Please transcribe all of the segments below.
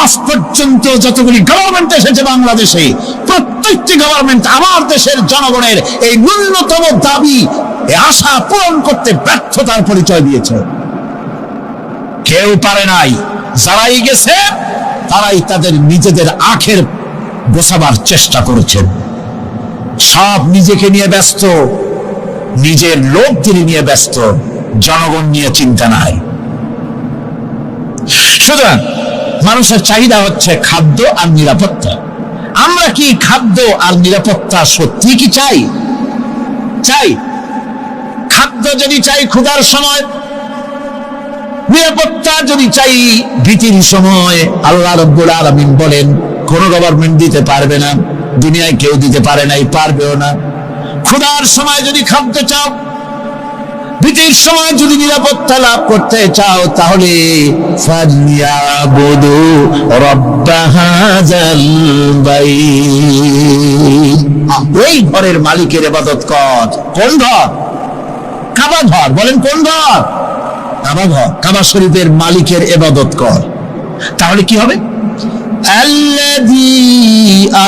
আজ পর্যন্ত যতগুলি গভর্নমেন্ট এসেছে বাংলাদেশে, প্রত্যেকটি গভর্নমেন্ট আমার দেশের জনগণের এই ন্যূনতম দাবি, এই আশা পূরণ করতে ব্যর্থতার পরিচয় দিয়েছে। কেউ পারে নাই। যারাই গেছে তারাই তাদের নিজেদের আখের গোছাবার চেষ্টা করেছেন। সব নিজেকে নিয়ে ব্যস্ত, নিজের লোকদের নিয়ে ব্যস্ত, জনগণ নিয়ে চিন্তা নাই। সুতরাং মানুষের চাহিদা হচ্ছে খাদ্য আর নিরাপত্তা। আমরা কি খাদ্য আর নিরাপত্তা সত্যি কি চাই? চাই। খাদ্য যদি চাই ক্ষুধার সময়, নিরাপত্তা যদি চাই ভীতির সময়, আল্লাহ রাব্বুল আলামিন বলেন কোন গভর্নমেন্ট দিতে পারবে না, দুনিয়ায় কেউ দিতে পারে নাই, পারবেও না। ক্ষুধার সময় যদি খাদ্য চাও, ভীতির সময় যদি নিরাপত্তা লাভ করতে চাও, তাহলে ফালিয়াবুদু রাব্ব হাযাল বাইত, এই ঘরের মালিকের ইবাদত কর। কোন ঘর? কাবা ঘর। বলেন কোন ঘর? কাবা ঘর। কাবা শরীফের মালিকের ইবাদত কর। তাহলে কি হবে? আল্লাযী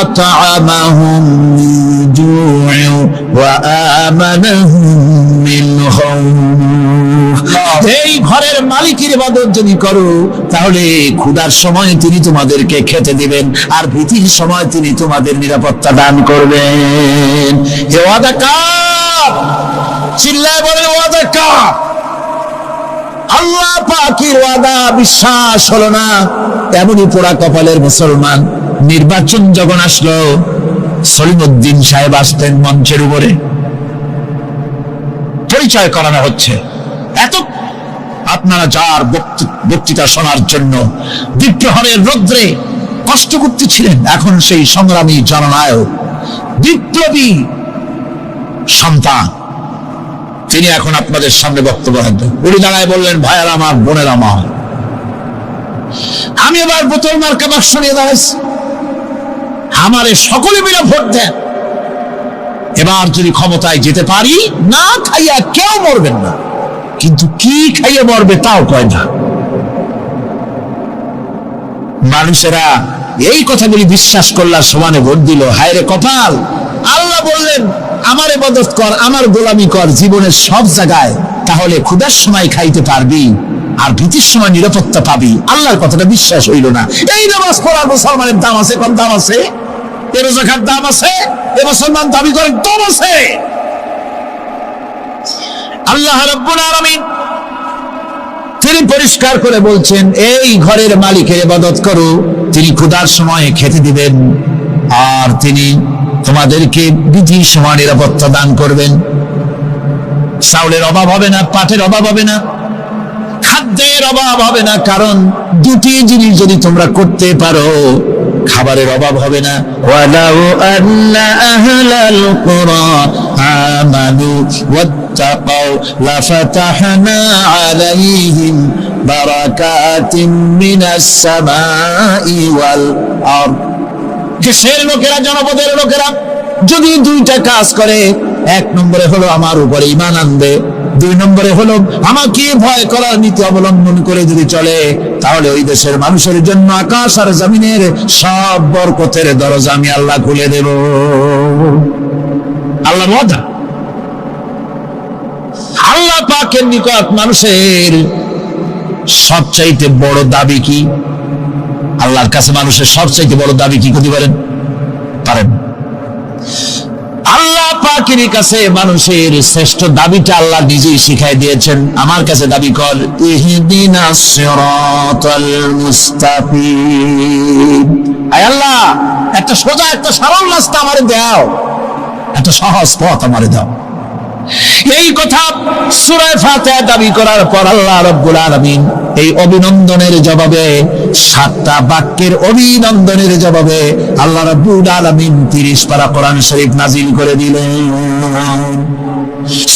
আত'আমাহুম মিন জু'ইন ওয়া আমানাহুম মিন খাউফ। এই ঘরের মালিকের ইবাদত যদি করো, তাহলে ক্ষুধার সময় তিনি তোমাদেরকে খেতে দিবেন, আর ভীতির সময় তিনি তোমাদের নিরাপত্তা দান করবেন। এ ওয়াদা কার? চিল্লায় বলেন ওয়াদা কার? আল্লাহ পাকের ওয়াদা বিশ্বাস হলো না, এমনই পোড়া কপালের মুসলমান। নির্বাচন যখন আসলো, সলিমউদ্দিন সাহেব আসতেন মঞ্চের উপরে, পরিচয় করানো হচ্ছে। এত আপনারা যার বক্তৃতা শোনার জন্য বিপ্লবের রৌদ্রে কষ্ট করতেছিলেন, এখন সেই সংগ্রামী জননায়ক, বিপ্লবী সন্তান, তিনি এখন আপনাদের সামনে বক্তব্য রাখবেন। উনি দাঁড়ায় বললেন, ভাইয়ার আমার, বোনের আমার, আমি এবার বোতল মার্কা বাক্স নিয়ে দাঁড়াইছি, আমারে সকলে মিলে ভোট দেন। এবার যদি ক্ষমতায় যেতে পারি, না খাইয়া কেউ মরবেন না, কিন্তু কি খাইয়ে মরবে তাও কয় না। মানুষেরা এই কথাগুলি বিশ্বাস করলার সমানে ভোট দিল। হায় রে কপাল! আল্লাহ বললেন, আমার ইবাদত কর, আমার গোলামি কর জীবনের সব জায়গায়, তাহলে ক্ষুধার সময় খাইতে পারবি আর ভীতির সময় নিরাপত্তা পাবি। আল্লাহর কথাটা বিশ্বাস হইল না। এই নামাজ পড়ার মুসলমানের দাম আছে, কম দাম আছে? এ রোজা খাওয়ার দাম আছে? এ মুসলমান দাবি করে দাম আছে? আল্লাহ রাব্বুল আলামিন তিনি পরিষ্কার করে বলছেন, এই ঘরের মালিকের ইবাদত করো, তিনি ক্ষুধার সময় খেতে দিবেন, আর তিনি তোমাদেরকে ভীতির সময় নিরাপত্তা দান করবেন। চাউলের অভাব হবে না, পাটের অভাব হবে না, খাদ্যের অভাব হবে না, কারণ দুটি জিনিস যদি তোমরা করতে পারো, খাবারের অভাব হবে না। ওয়ালাউ আন্না আহলাল কুরা আমানু ওয়াত্তাকাউ লাফাতাহনা আলাইহিম বারাকাতিন মিনাস সামাই ওয়াল আরদ। দেশের লোকেরা, জনপদের লোকেরা যদি দুইটা কাজ করে, এক নম্বরে হলো আমার উপরে ঈমান আনবে, দুই নম্বরে হলো আমাকে ভয় করার নীতি অবলম্বন করে যদি চলে, তাহলে ওই দেশের মানুষের জন্য আকাশ আর জমিনের সব বরকতের দরজা আমি আল্লাহ খুলে দেব। আল্লাহ ওয়াদা। আল্লাহ পাকের নিকট মানুষের সবচাইতে বড় দাবি কি? আল্লাহর কাছে মানুষের সবচাইতে বড় দাবি কি করতে পারেন? আল্লাহ পাকের কাছে মানুষের শ্রেষ্ঠ দাবিটা আল্লাহ নিজেই শিখাই দিয়েছেন। আমার কাছে দাবি কর, ইহদিনাস সিরাতাল মুস্তাকিম। আয় আল্লাহ, একটা সোজা, একটা সরল রাস্তা আমারে দাও, একটা সহজ পথ আমারে দাও। এই কথা সূরা ফাতিহা দাবি করার পর আল্লাহ রাব্বুল আলামিন এই অভিনন্দনের জবাবে, 7টা বাক্যের অভিনন্দনের জবাবে আল্লাহ রাব্বুল আলামিন 30 পারা কোরআন শরীফ নাজিল করে দিলেন।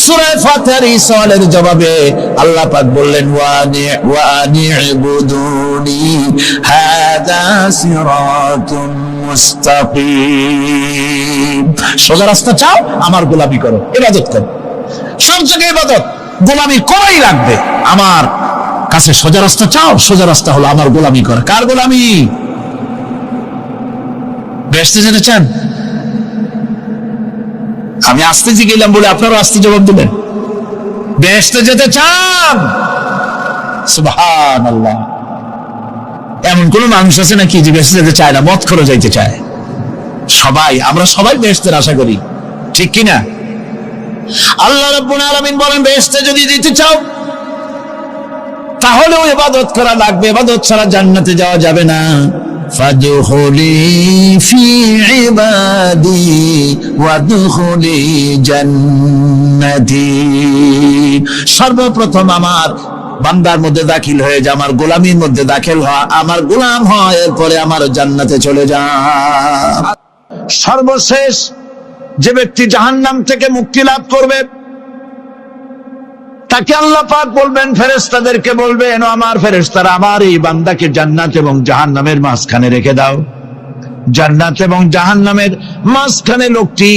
সূরা ফাতিহার এই সওয়ালের জবাবে আল্লাহ পাক বললেন, ওয়া আনি'বুদুনি হাদা সিরাতুন মুস্তাকিম। সোজা রাস্তা চাও, আমার গোলামি করো, ইবাদত করো। সব জায়গায় ইবাদত, গোলামি করাই লাগবে। আমার কাছে সোজা রাস্তা চাও, সোজা রাস্তা হলো আমার গোলামি করা। কার গোলামি? বেহেশতে যেতে চান? আমি আস্তে গেলাম বলে আপনারাও আস্তে জবাব দিলেন। বেহেশতে যেতে চান? সুবহানাল্লাহ। এমন কোন মানুষ আছে নাকি যে বেহেশতে যেতে চায় না, মদ খোর যাইতে চায়? সবাই, আমরা সবাই বেহেশতের আশা করি, ঠিক কিনা? আল্লাহ রাব্বুল আলামিন বলেন, বেহেশতে যদি যেতে চাও তাহলেও ইবাদত করা লাগবে, ইবাদত ছাড়া জান্নাতে যাওয়া যাবে না। ফাদখুলি ফি ইবাদি ওয়াদখুলি জান্নাতি। সর্বপ্রথম আমার বান্দার মধ্যে দাখিল হয়ে যা, আমার গোলামীর মধ্যে দাখিল হওয়া, আমার গোলাম হয়, এরপরে আমার জান্নাতে চলে যা। সর্বশেষ যে ব্যক্তি জাহান্নাম থেকে মুক্তি লাভ করবে তাকে আল্লাহ পাক বলবেন, ফেরেশতাদেরকে বলবেন, ও আমার ফেরেশতারা, আমার এই বান্দাকে জান্নাত এবং জাহান্নামের মাঝখানে রেখে দাও। জান্নাত এবং জাহান্নামের মাঝখানে লোকটি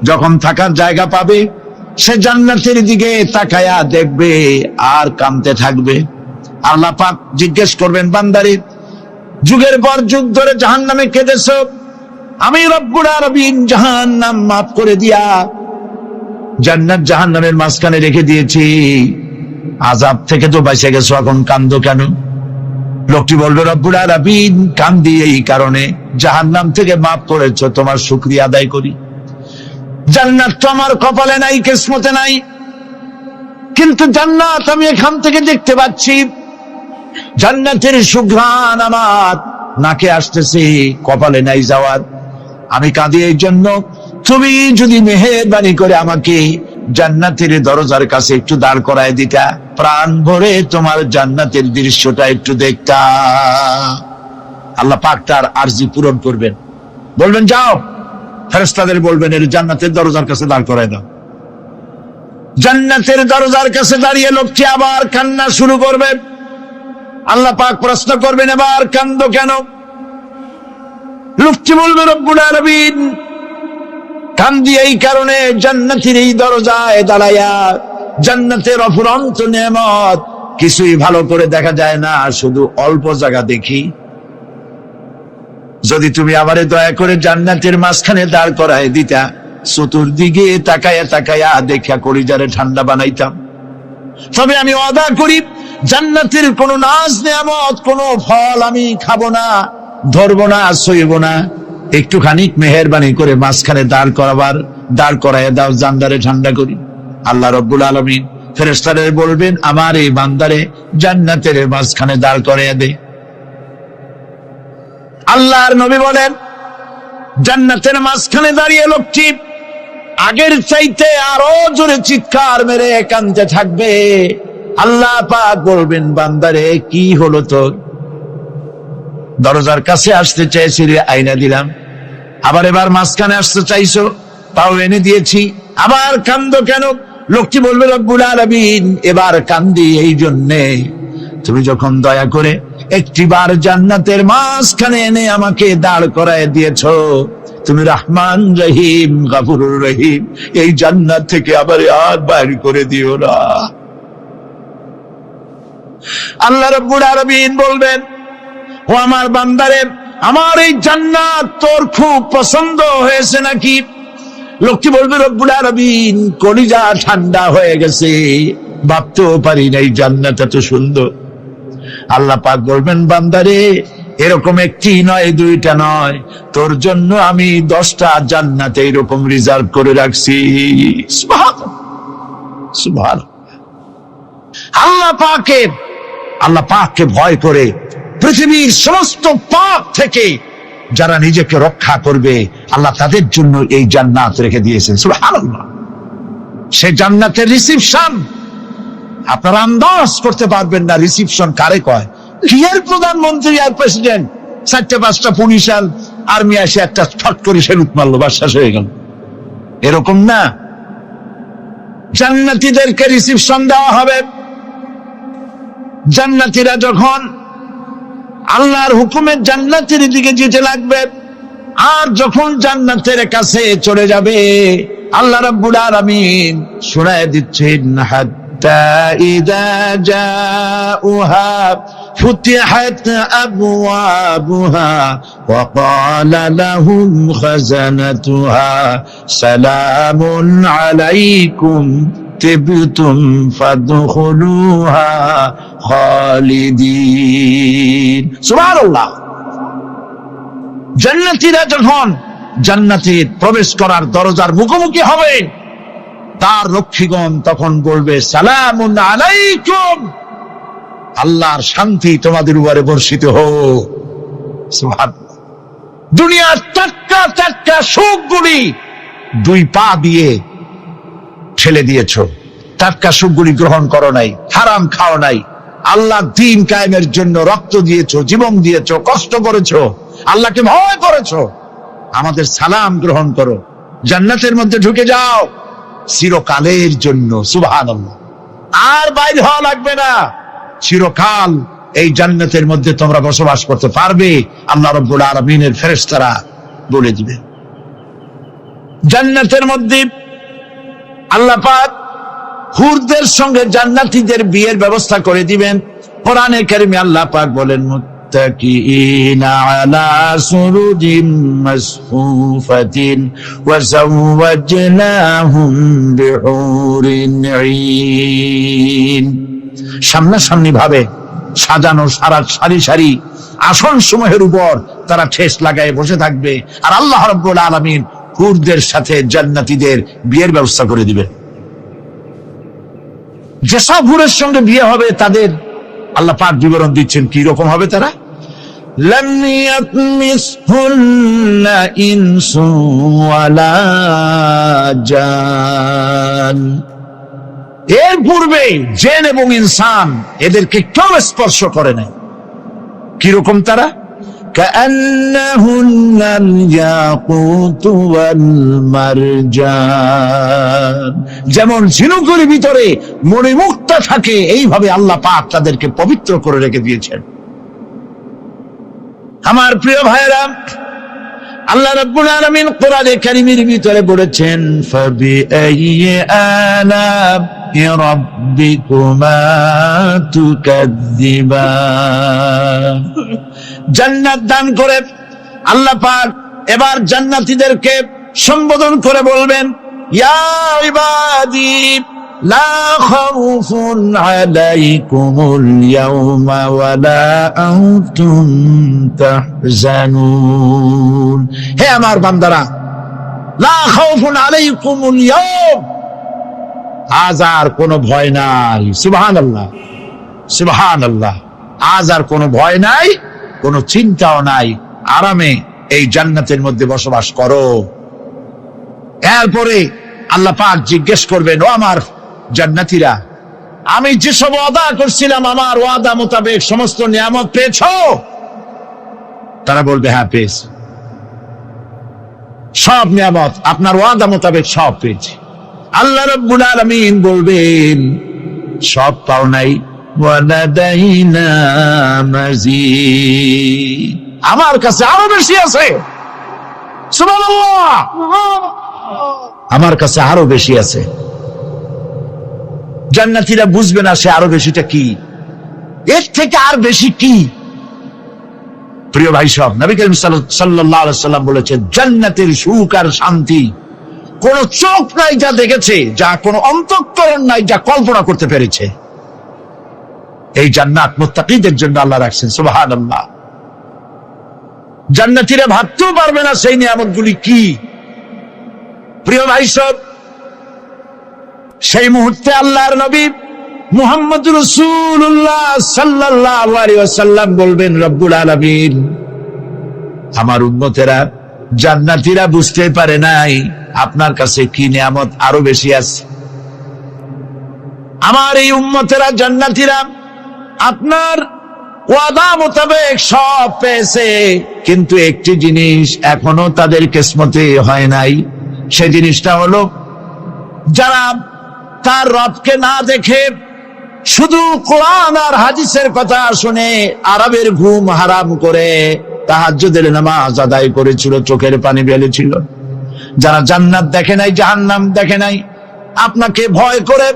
যখন থাকার জায়গা পাবে, সে জান্নাতের দিকে তাকায়া দেখবে আর কাঁদতে থাকবে। আল্লাহ পাক জিজ্ঞেস করবেন, বান্দারে, যুগের পর যুগ ধরে জাহান্নামে কেঁদেছো, আমি রব্বুল আলামিন জাহান্নাম মাফ করে দিয়া জান্নাত জাহান্নামের মাঝখানে রেখে দিয়েছি, আযাব থেকে তো বেঁচে গেছো, এখন কান্দো কেন? লোকটি বলবে, রব্বুল আলামিন, কান্দি এই কারণে, জাহান্নাম থেকে মাফ করেছো, তোমার শুকরিয়া আদায় করি। জান্নাত তো আমার কপালে নাই, কিসমতে নাই, কিন্তু জান্নাত আমি এখান থেকে দেখতে পাচ্ছি, জান্নাতের সুঘ্রাণ আমার নাকে আসতেছে, কপালে নাই যাওয়ার। আমি কাঁদি এই জন্য, তুমি যদি মেহেরবানি করে আমাকে জান্নাতের দরজার কাছে একটু দাঁড় করায় দিতা, প্রাণ ভরে তোমার জান্নাতের দৃশ্যটা একটু দেখতা। আল্লাহ পাক তার আরজি পূরণ করবেন, বলবেন, যাও। ফেরেশতাদের বলবেন, এর জান্নাতের দরজার কাছে দাঁড় করায় দাও। জান্নাতের দরজার কাছে দাঁড়িয়ে লোকটি আবার কান্না শুরু করবে। আল্লাহ পাক প্রশ্ন করবেন, এবার কান্দো কেন? লোকটি বলবে, রব্বুল আলামিন, কান্দি এই কারণে, জান্নাতের এই দরজায় দাঁড়ায়া জান্নাতের অফুরন্ত নেয়ামত কিছুই ভালো করে দেখা যায় না, শুধু অল্প জায়গা দেখি। যদি তুমি আমারে দয়া করে জান্নাতের মাঝখানে দাঁড় করায় দিতা, চতুর্দিকে তাকায়া তাকায়া দেখা কলিজারে ঠান্ডা বানাইতাম। তবে আমি ওয়াদা করি, জান্নাতের কোন নাজ নেয়ামত, কোন ফল আমি খাবো না, ধরবো না, সইব না। একটুখানি মেহেরবানি করে মাঝখানে দাঁড় করায় দাও, জান্নারে ঠান্ডা করি। আল্লাহ রাব্বুল আলামিন ফেরেশতাদের বলবেন, আমার এই বান্দারে জান্নাতের মাঝখানে দাঁড় করায় দে। আল্লাহর নবী বলেন, জান্নাতের মাঝখানে দাঁড়িয়ে লোকটি আগের চাইতে আরো জোরে চিৎকার মেরে কাঁদতে থাকবে। আল্লাহ পাক বলবেন, বান্দারে, কি হলো তোর? দরজার কাছে আসতে চাইছিলি, আইনা দিলাম। আবার এবার মাঝখানে আসতে চাইছো, তাও এনে দিয়েছি, আবার কান্দো কেন? লোকটি বলবে, রব্বুল আলামিন, এবার কান্দি এই জন্যে, তুমি যখন দয়া করে একটিবার জান্নাতের মাঝখানে এনে আমাকে দাঁড় করায় দিয়েছো, তুমি রহমান রহিম গফুরুর রহিম, এই জান্নাত থেকে আবার আর বাইর করে দিও না। আল্লাহ রাব্বুল আলামিন বলবেন, ও আমার বান্দারে, আমার এই জান্নাত তোর খুব পছন্দ হয়েছে নাকি? লোকটি বলবে, রব্বুল আলামিন, কলিজা ঠান্ডা হয়ে গেছে, ভাবতেও পারি নাই জান্নাত এত সুন্দর। আল্লাহ পাক বলবেন, বান্দারে, এরকম একটি নয়, দুইটা নয়, তোর জন্য আমি 10টা জান্নাত এরকম রিজার্ভ করে রাখছি। সুবহানাল্লাহ, সুবহানাল্লাহ। আল্লাহ পাককে ভয় করে পৃথিবীর সমস্ত পাপ থেকে যারা নিজেকে রক্ষা করবে, আল্লাহ তাদের জন্য এই জান্নাত রেখে দিয়েছেন। সুবহানাল্লাহ। সেই জান্নাতের রিসিপশন আপনারা আন্দাজ করতে পারবেন না, রিসিপশন কারে কয়। কি এর প্রধানমন্ত্রী আর প্রেসিডেন্ট, 4-5টা পুলিশ আর আর্মি এসে একটা ফট করে সেলুট মারলো, বাস শেষ হয়ে গেল, এরকম না। জান্নাতীদেরকে রিসিপশন দেওয়া হবে। জান্নাতীরা যখন আল্লাহর হুকুমে জান্নাতের দিকে যেতে লাগবে, আর যখন জান্নাতের কাছে চলে যাবে, আল্লাহ রাব্বুল আলামিন শোনায় দিচ্ছেন, হাত্তা ইযা জাউহা فتحت أبوابها وقال لهم خزنتها سلام عليكم طبتم فادخلوها خالدين سبحان الله জান্নাতীরা যখন জান্নাতে প্রবেশ করার দরজার মুখোমুখি হবে তার রক্ষীগণ তখন বলবে সালামুন আলাইকুম, আল্লাহর শান্তি তোমাদের উপরে বর্ষিত হোক। সুবহানাল্লাহ। দুনিয়ার টাটকা টাটকা সুখগুলি দুই পা দিয়ে ঠেলে দিয়েছ, টাটকা সুখগুলি গ্রহণ করো নাই, হারাম খাও নাই, আল্লাহ দ্বীন কায়েমের জন্য রক্ত দিয়েছো, জীবন দিয়েছো, কষ্ট করেছো, আল্লাহকে ভয় করেছো। আমাদের সালাম গ্রহণ করো, জান্নাতের মধ্যে ঢুকে যাও চিরকালের জন্য। সুবহানাল্লাহ। আর বাইরে হওয়া লাগবে না, চিরকাল এই জান্নাতের মধ্যে তোমরা বসবাস করতে পারবে। আল্লাহ রাব্বুল আলামিনের ফেরেশতারা বলে দিবে। জান্নাতের মধ্যে আল্লাহ পাক হুরদের সঙ্গে জান্নাতীদের বিয়ের ব্যবস্থা করে দিবেন। কোরআনে কারিমে আল্লাহ পাক বলেন মুত্তাকিইনা আলা সুরুজিম মাসফুফাতিন ওয়া যাওয়াজনাহুম বিহুরিন ঈন। সামনাসামনি ভাবে সাজানো সারি সারি আসন সমূহের উপর তারা ঠেস লাগায় বসে থাকবে, আর আল্লাহ রাব্বুল আলামিন হুরদের সাথে জান্নাতীদের বিয়ের ব্যবস্থা করে দিবেন। যেসব হুরের সঙ্গে বিয়ে হবে তাদের আল্লাহ পাক বিবরণ দিচ্ছেন কি রকম হবে তারা। লাম ইয়াতমিসহুন্না ইনসু ওয়ালা জান, এর পূর্বে জিন এবং ইনসান এদেরকে কেউ স্পর্শ করে নাই। কি রকম তারা? কাআন্নাহুন্নাল ইয়াকুতু ওয়াল মারজান, যেমন ঝিনুকের ভিতরে মণিমুক্তা থাকে এইভাবে আল্লাহ পাক তাদেরকে পবিত্র করে রেখে দিয়েছেন। আমার প্রিয় ভাইরা, আল্লাহ রাব্বুল আলামিন কোরআনে কারীমের ভিতরে বলেছেন ফাবিআইয়ি আলা'i রাব্বিকুমা তুকাযযিবান। জান্নাত দান করে আল্লাহ পাক এবার জান্নাতীদেরকে সম্বোধন করে বলবেন ইয়া ইবাদি লা খাউফুন আলাইকুমুল ইয়াওমা ওয়ালা আনতুম তাহজানুন। হে আমার বান্দারা, লা খাউফুন আলাইকুমুল ইয়াওম, আজ আর কোনো ভয় নাই। সুবহানাল্লাহ, সুবহানাল্লাহ। আজ আর কোনো ভয় নাই, কোনো চিন্তাও নাই, আরামে এই জান্নাতের মধ্যে বসবাস করো। এরপরে আল্লাহ পাক জিজ্ঞেস করবেন ও আমার জান্নাতীরা, আমি যেসব ওয়াদা করছিলাম আমার ওয়াদা মোতাবেক সমস্ত নিয়ামত পেয়েছো? তারা বলবে হ্যাঁ পেয়েছি, সব নিয়ামত আপনার ওয়াদা মোতাবেক সব পেয়েছি। আল্লাহ রাব্বুল আলামিন বলবেন সব পাও নাই, ওয়ালাদাইনা মাজিদ, আমার কাছে আরো বেশি আছে। সুবহানাল্লাহ, আমার কাছে আরো বেশি আছে। জান্নাতীরা বুঝবে না সে আরো বেশিটা কি, এর থেকে আর বেশি কি। প্রিয় ভাই সব, নবী করিম সাল্লাল্লাহু আলাইহি সাল্লাম বলেছেন জান্নাতের সুখ আর শান্তি কোন চোখ নাই যা দেখেছে, যা কোন অন্তঃকরণ নাই যা কল্পনা করতে পেরেছে। এই জান্নাত মুত্তাকিদের জন্য আল্লাহ রাখছেন। সুবহানাল্লাহ। জান্নাতীরা ভাবতেও পারবে না সেই নিয়ামতগুলি কি। প্রিয় ভাই সব, সেই মুহূর্তে আল্লাহর নবী মুহাম্মদ রাসূলুল্লাহ সাল্লাল্লাহু আলাইহি ওয়াসাল্লাম বলবেন রব্বুল আলামিন, আমার উম্মতেরা জান্নাতীরা বুঝতে পারে নাই আপনার কাছে কি নিয়ামত আরো বেশি আছে। আমার এই উম্মতেরা জান্নাতীরা আপনার ওয়াদা মোতাবেক সব পেয়েছে, কিন্তু একটি জিনিস এখনো তাদের কিসমতে হয় নাই। সে জিনিসটা হলো যারা তার রবকে না দেখে শুধু কোরআন আর হাদিসের কথা শুনে আরবের ঘুম হারাম করে তাহাজ্জুদের নামাজ আদায় করেছিল, চোখের পানি ফেলেছিল, যারা জান্নাত দেখে নাই, জাহান্নাম দেখে নাই, আপনাকে ভয় করে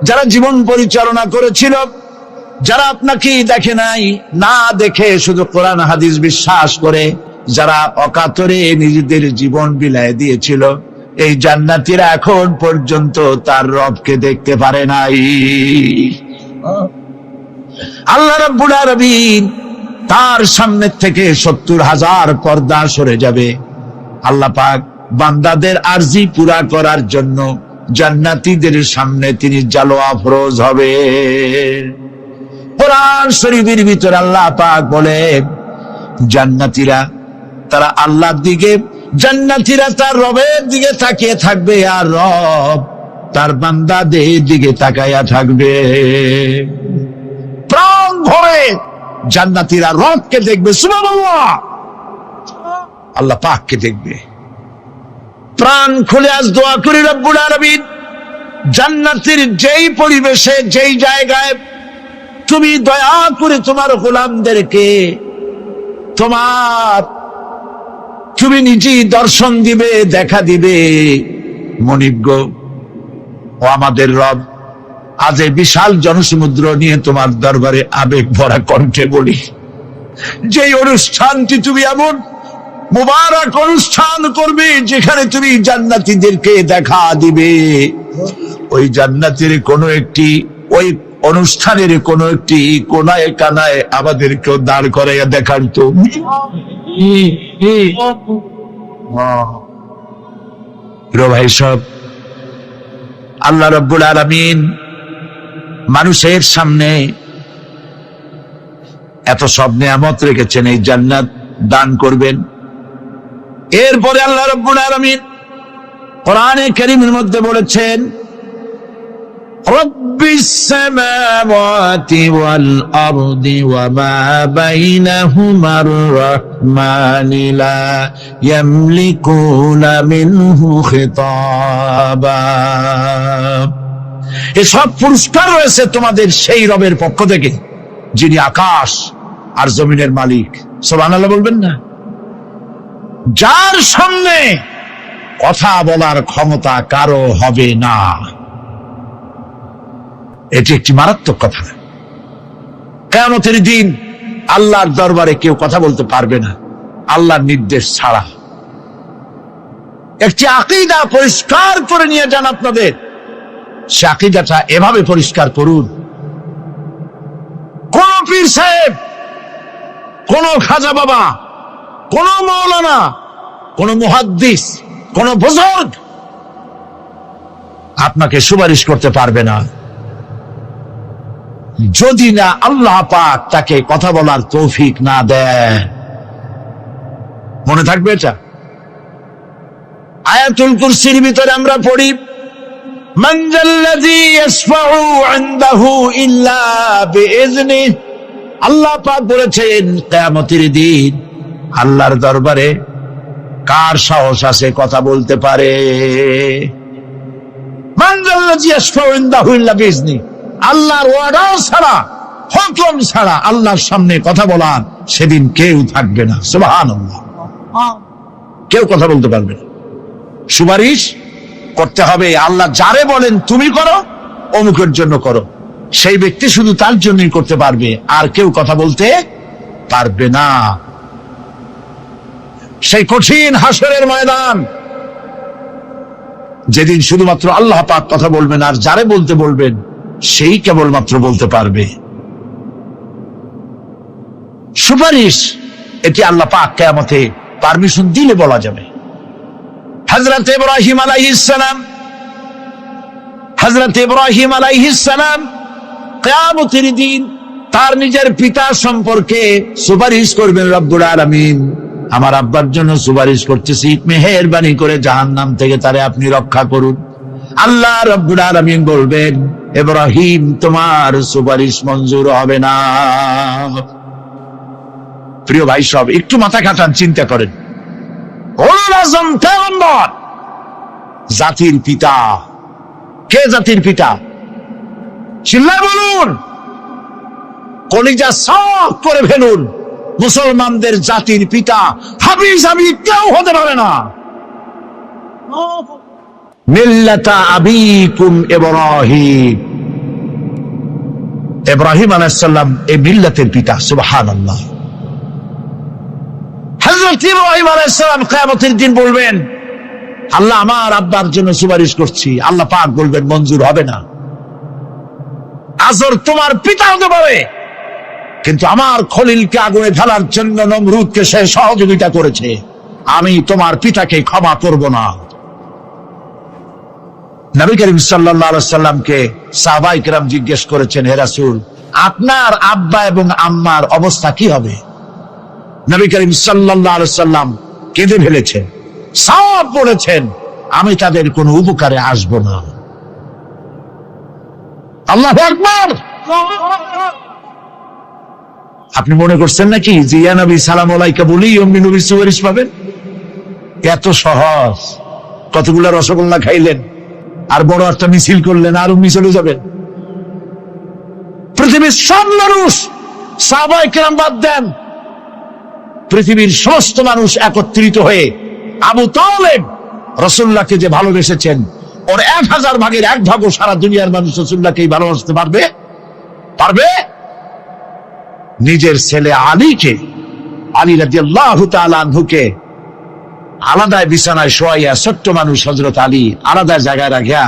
যারা জীবন পরিচালনা করেছিল, যারা আপনাকে দেখে নাই, না দেখে শুধু কোরআন হাদিস বিশ্বাস করে যারা অকাতরে নিজেদের জীবন বিলায় দিয়েছিল, এই জান্নাতীরা এখন পর্যন্ত তার রবকে দেখতে পারে নাই। আল্লাহ রাব্বুল আলামিন তার সামনে থেকে 70,000 পর্দা সরে যাবে। আল্লাহ পাক বান্দাদের আরজি পুরা করার জন্য জান্নাতীদের সামনে তিনি জালোয়া ফরোজ হবে। কোরআন শরীফের ভিতর আল্লাহ পাক বলে, জান্নাতীরা তারা আল্লাহর দিকে, জান্নাতীরা তার রবের দিকে তাকিয়ে থাকবে, আর রব তার বান্দাদের দিকে তাকাইয়া থাকবে। প্রাণ ভরে জান্নাতীরা রবকে দেখবে, সুবহানাল্লাহ, আল্লাহ পাককে দেখবে। প্রাণ খুলে আজ দোয়া করি রব্বুল আলামিন, জান্নাতের যেই পরিবেশে, যেই জায়গায় তুমি দয়া করে তোমার গোলামদেরকে তুমি নিজেই দর্শন দিবে, দেখা দিবে। মনিব গো, ও আমাদের রব, আজ এই বিশাল জনসমুদ্র নিয়ে তোমার দরবারে আবেগ ভরা কণ্ঠে বলি, যেই অনুষ্ঠানটি তুমি এমন মুবারক অনুষ্ঠান করবে যেখানে তুমি জান্নাতীদেরকে দেখা দিবে, ওই জান্নাতের কোন একটি, ওই অনুষ্ঠানের কোন একটি কোনায় কানায় আমাদেরকেও দাঁড় করাইয়া দেখান তো। ভাই সব, আল্লাহ রাব্বুল আলামিন মানুষের সামনে এত সব নিয়ামত রেখেছেন, এই জান্নাত দান করবেন। এরপরে আল্লাহ রাব্বুল আলামিন কোরআনে কারীমের মধ্যে বলেছেন, রব্বিস সামাওয়াতি ওয়াল আরদি ওয়া মা বাইনাহুমার রাহমানি লা ইয়ামলিকুনা মিনহু খিতাবা। এসব পুরস্কার রয়েছে তোমাদের সেই রবের পক্ষ থেকে যিনি আকাশ আর জমিনের মালিক। সুবহানাল্লাহ বলবেন না? যার সামনে কথা বলার ক্ষমতা কারো হবে না। এটি একটি মারাত্মক কথা। কিয়ামতের দিন আল্লাহর দরবারে কেউ কথা বলতে পারবে না আল্লাহর নির্দেশ ছাড়া। একটি আকীদা পরিষ্কার করে নিয়ে যান আপনাদের, সে আকীদাটা এভাবে পরিষ্কার করুন, কোন পীর সাহেব, কোন খাজা বাবা, কোন মাওলানা, কোন মুহাদ্দিস, কোন বুজুর্গ আপনাকে সুপারিশ করতে পারবে না যদি না আল্লাহ পাক তাকে কথা বলার তৌফিক না দেয়। মনে থাকবে এটা। আয়াতুল কুরসির ভিতরে আমরা পড়ি, মান যাল্লাযী ইয়াশফাউ ইনদাহু ইল্লা বিইজনিহি। আল্লাহ পাক বলেছেন কিয়ামতের দিন আল্লাহর দরবারে কার সাহস আছে কথা বলতে পারে? মান যাল্লাযী ইয়াশফাউ ইনদাহু ইল্লা বিইজনিহি, আল্লাহর ওয়ার্ডার ছাড়া, হুকুম ছাড়া আল্লাহর সামনে কথা বলার সেদিন কেউ থাকবে না। সুবহানাল্লাহ, কেউ কথা বলতে পারবে না। সুপারিশ করতে হবে, আল্লাহ যারে বলেন তুমি করো, অমুকের জন্য করো, সেই ব্যক্তি শুধু তার জন্যই করতে পারবে, আর কেউ কথা বলতে পারবে না। সেই কঠিন হাসরের ময়দান, যেদিন শুধুমাত্র আল্লাহ পাক কথা বলবেন, আর যারে বলতে বলবেন সেই কেবলমাত্র বলতে পারবে। সুপারিশ এটি আল্লাহ পাক কিয়ামতে পারমিশন দিলে বলা যাবে। হযরত ইব্রাহিম আলাইহিস সালাম কিয়ামতের দিন তার নিজের পিতা সম্পর্কে সুপারিশ করবেন, রব্বুল আলামিন আমার আব্বার জন্য সুপারিশ করতেছি, মেহেরবানি করে জাহান্নাম থেকে তারে আপনি রক্ষা করুন। আল্লাহ রব্বুল আলামিন বলবেন, ইব্রাহিম তোমার সুপারিশ মঞ্জুর হবে না। প্রিয় ভাই সব, একটু মাথা খাটান, চিন্তা করেন। উলুল আযম পয়গম্বর, জাতির পিতা। কে জাতির পিতা? চিল্লায় বলুন, কলিজা সাফ করে ফেলুন। মুসলমানদের জাতির পিতা হাফিজ কেউ হতে পারে না। মিল্লাতা আবিকুম ইব্রাহিম, ইব্রাহিম আলাইহিস সালাম এই মিল্লাতের পিতা। সুবহানাল্লাহ। হযরত ইব্রাহিম আলাইহিস সালাম কিয়ামতের দিন বলবেন, আল্লাহ আমার আব্বার জন্য সুপারিশ করছি। আল্লাহ পাক বলবেন মঞ্জুর হবে না। আজর তোমার পিতা হতে পারে, কিন্তু আমার খলিলকে আগুনে ঢালার জন্য নমরুদকে সে সহযোগিতা করেছে, আমি তোমার পিতাকে ক্ষমা করব না। নবী করিম সাল্লাল্লাহু আলাইহি সাল্লামকে সাহাবায়ে কেরাম জিজ্ঞেস করেছেন, হে রাসূল, আপনার আব্বা এবং আম্মার অবস্থা কি হবে? নবী করিম সাল্লাল্লাহু আলাইহি সাল্লাম কেঁদে ফেলেছেন, সাওয়াব বলেছেন, আমি তাদের কোনো উপকারে আসব না। আল্লাহু আকবার। আপনি মনে করছেন নাকি যে ইয়া নবী সালাম আলাইকা বলি অমনি নবীর সুপারিশ পাবেন? এত সহজ। কতগুলা রসগোল্লা খাইলেন আর বড় একটা মিছিল করলেন, আর অমনি চলে যাবেন? পৃথিবীর সব মানুষ, সাহাবায়ে কেরাম বাদ দেন, পৃথিবীর সমস্ত মানুষ একত্রিত হয়ে আবু তালেব রাসূলুল্লাহকে যে ভালোবেসেছেন, ওর 1000 ভাগের 1 ভাগও সারা দুনিয়ার মানুষ রাসূলুল্লাহকেই ভালোবাসতে পারবে? পারবে? নিজের ছেলে আলীকে, আলী রাদিয়াল্লাহু তাআলা আনহুকে আলাদা বিছানায় শোয়াইয়া, ছোট্ট মানুষ হযরত আলী আলাদা জায়গায় রাখিয়া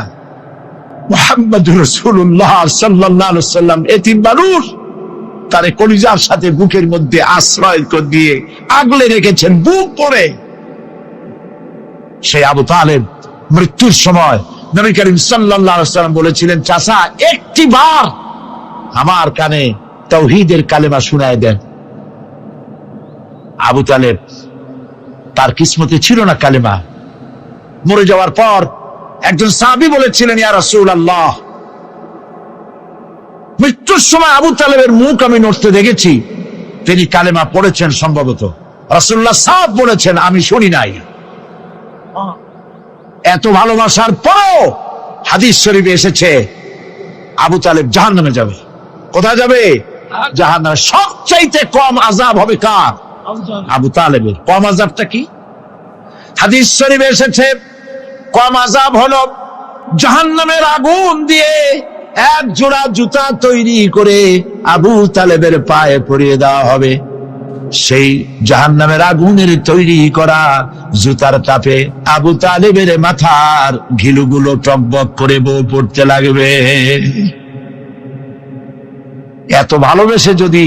মুহাম্মদুর রাসূলুল্লাহ সাল্লাল্লাহু আলাইহি ওয়াসাল্লাম এতিম মানুষ তারে কলিজার সাথে বুকের মধ্যে আশ্রয় দিয়ে আগলে রেখেছেন বুক করে। সেই আবু তালেব মৃত্যুর সময় নবী করিম সাল্লাল্লাহু আলাইহি ওয়াসাল্লাম বলেছিলেন, চাচা একটিবার আমার কানে তাওহীদের কালেমা শোনায় দেন। আবু তালেব, তার কিসমতে ছিল না কালেমা। মরে যাওয়ার পর একজন সাহাবী বলেছিলেন, ইয়া রাসূলুল্লাহ, মৃত্যুর সময় আবু তালেবের মুখ আমি নড়তে দেখেছি, তিনি কালেমা পড়েছেন সম্ভবত। রাসূলুল্লাহ সাফ বলেছেন, আমি শুনি নাই। এত ভালোবাসার পরও হাদিস শরীফে এসেছে আবু তালেব জাহান্নামে যাবে। কোথায় যাবে? জাহান্নামে। সবচাইতে কম আযাব হবে কার? আবু তালেবের। কম আযাবটা কি? হাদিস শরীফে এসেছে কম আযাব হলো জাহান্নামের আগুন দিয়ে 1 জোড়া জুতা তৈরি করে আবু তালেবের পায়ে পরিয়ে দেওয়া হবে। সেই জাহান্নামের আগুনের তৈরি করা জুতার তাপে আবু তালেবের মাথার ঘিলুগুলো টকবক করে বউ পড়তে লাগবে। এত ভালোবেসে যদি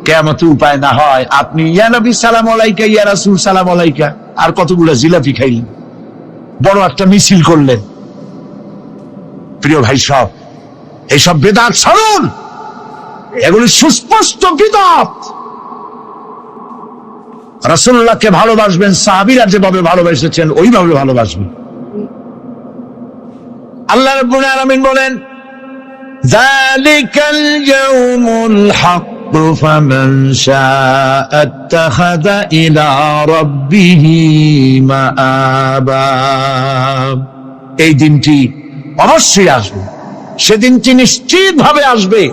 কিয়ামতে উপায় না হয়, আপনি ইয়া নবী সালাম আলাইকা, ইয়া রাসূল সালাম আলাইকা, আর কতগুলো জিলাপি খাইলেন, বড় একটা মিছিল করলেন। প্রিয় ভাই সব, এইসব বেদাত ছাড়ুন, এগুলি সুস্পষ্ট বিদআত। রাসূলুল্লাহকে ভালোবাসবেন, সাহাবীরা যেভাবে ভালোবেসেছেন ওইভাবে ভালোবাসবেন। আল্লাহ রাব্বুল আলামিন বলেন, যালিকাল ইয়াউমুল হক ফামান শাআ আত্তাখাযা ইলা রাব্বিহি মাআবা। এই দিনটি অবশ্যই আসবে, সেদিনটি নিশ্চিতভাবে আসবে।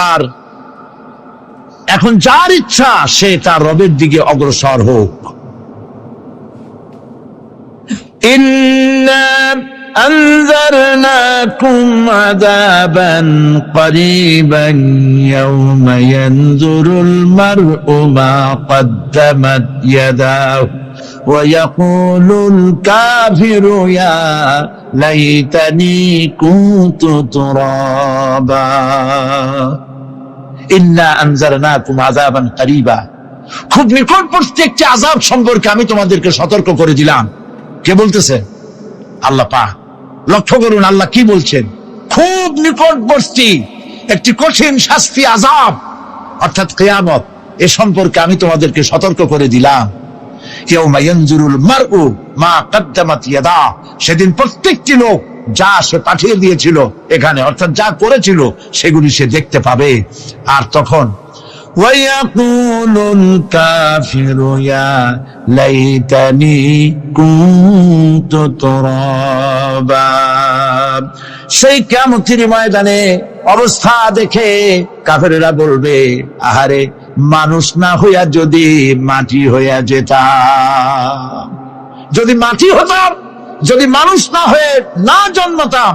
আর এখন যার ইচ্ছা সে তার রবের দিকে অগ্রসর হোক। ইন্না আনজারনাকুম আযাবান করিবান ইয়াওমা ইয়ানজুরুল মার'উ মা কদ্দামাত ইয়াদাহু ওয়া ইয়াকুলুল কাফিরু ইয়া লাইতানি কুনতু তুরাবা। ইন্না আনজারনাকুম আযাবান করিবা, খুব নিকটবর্তী একটি আযাব সম্পর্কে আমি তোমাদেরকে সতর্ক করে দিলাম। কে বলতেছে? আল্লাহ পাক। লক্ষ্য করুন আল্লাহ কি বলছেন, খুব নিকটবর্তী একটি কঠিন শাস্তি, আযাব অর্থাৎ কিয়ামত, এ সম্পর্কে আমি তোমাদেরকে সতর্ক করে দিলাম। ইয়াউমা ইয়ানজুরুল মার'উ মা কদ্দামাত ইয়াদা, সেদিন প্রত্যেকটি লোক যা সে পাঠিয়ে দিয়েছিল এখানে, অর্থাৎ যা করেছিল সেগুলি সে দেখতে পাবে। আর তখন ওয়ায়াকুলুল কাফিরু ইয়া লাইতানি কুনতু তুরাবা, সেই কিয়ামতের ময়দানে অবস্থা দেখে কাফেরেরা বলবে, আহারে মানুষ না হইয়া যদি মাটি হইয়া যেতাম, যদি মাটি হতাম, যদি মানুষ না হয়ে না জন্মতাম,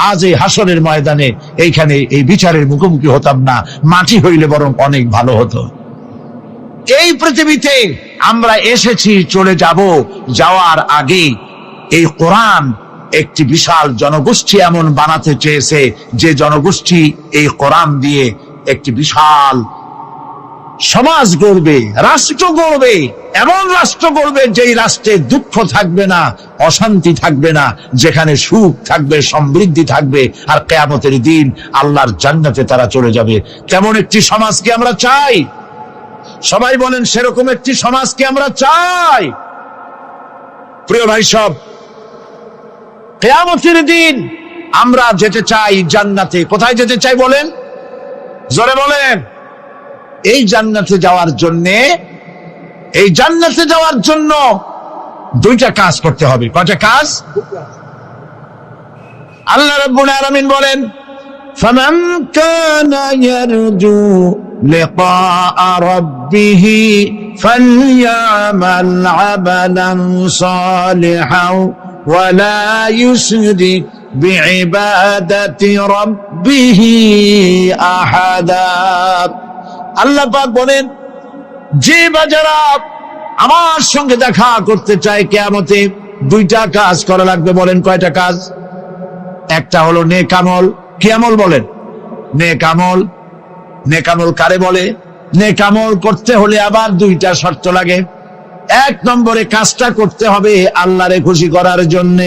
আজ এই হাসরের ময়দানে এইখানে এই বিচারের মুখোমুখি হতাম না, মাটি হইলে বরং অনেক ভালো হতো। এই পৃথিবীতে আমরা এসেছি, চলে যাব, যাওয়ার আগে এই কোরআন একটি বিশাল জনগোষ্ঠী এমন বানাতে চেয়েছে যে জনগোষ্ঠী এই কোরআন দিয়ে একটি বিশাল সমাজ গড়বে, রাষ্ট্র গড়বে, এমন রাষ্ট্র গড়বে যেই রাষ্ট্রে দুঃখ থাকবে না, অশান্তি থাকবে না, যেখানে সুখ থাকবে, সমৃদ্ধি থাকবে, আর কিয়ামতের দিন আল্লাহর জান্নাতে তারা চলে যাবে। কেমন একটি সমাজকে আমরা চাই? সবাই বলেন, সেরকম একটি সমাজকে আমরা চাই। প্রিয় ভাই সব, কিয়ামতের দিন আমরা যেতে চাই জান্নাতে। কোথায় যেতে চাই বলেন? জোরে বলেন। এই জান্নাতে যাওয়ার জন্য দুইটা কাজ করতে হবে। কয়টা কাজ? আল্লাহ রাব্বুল আলামিন বলেন, ফামান কানা ইয়ারজু লিকাআ রাব্বিহি ফালইয়ামাল আমালান সালিহান ওয়া লা ইউশরিক বিইবাদাতি রাব্বিহি আহাদা। আল্লাহ পাক বলেন, যে বাজারা আমার সঙ্গে দেখা করতে চায় কিয়ামতে, দুইটা কাজ করা লাগবে। বলেন কয়টা কাজ? একটা হলো নেক আমল। কি আমল বলেন? নেক আমল। নেক আমল কারে বলে? নেক আমল করতে হলে আবার দুইটা শর্ত লাগে। এক নম্বরে কাজটা করতে হবে আল্লাহরে খুশি করার জন্য।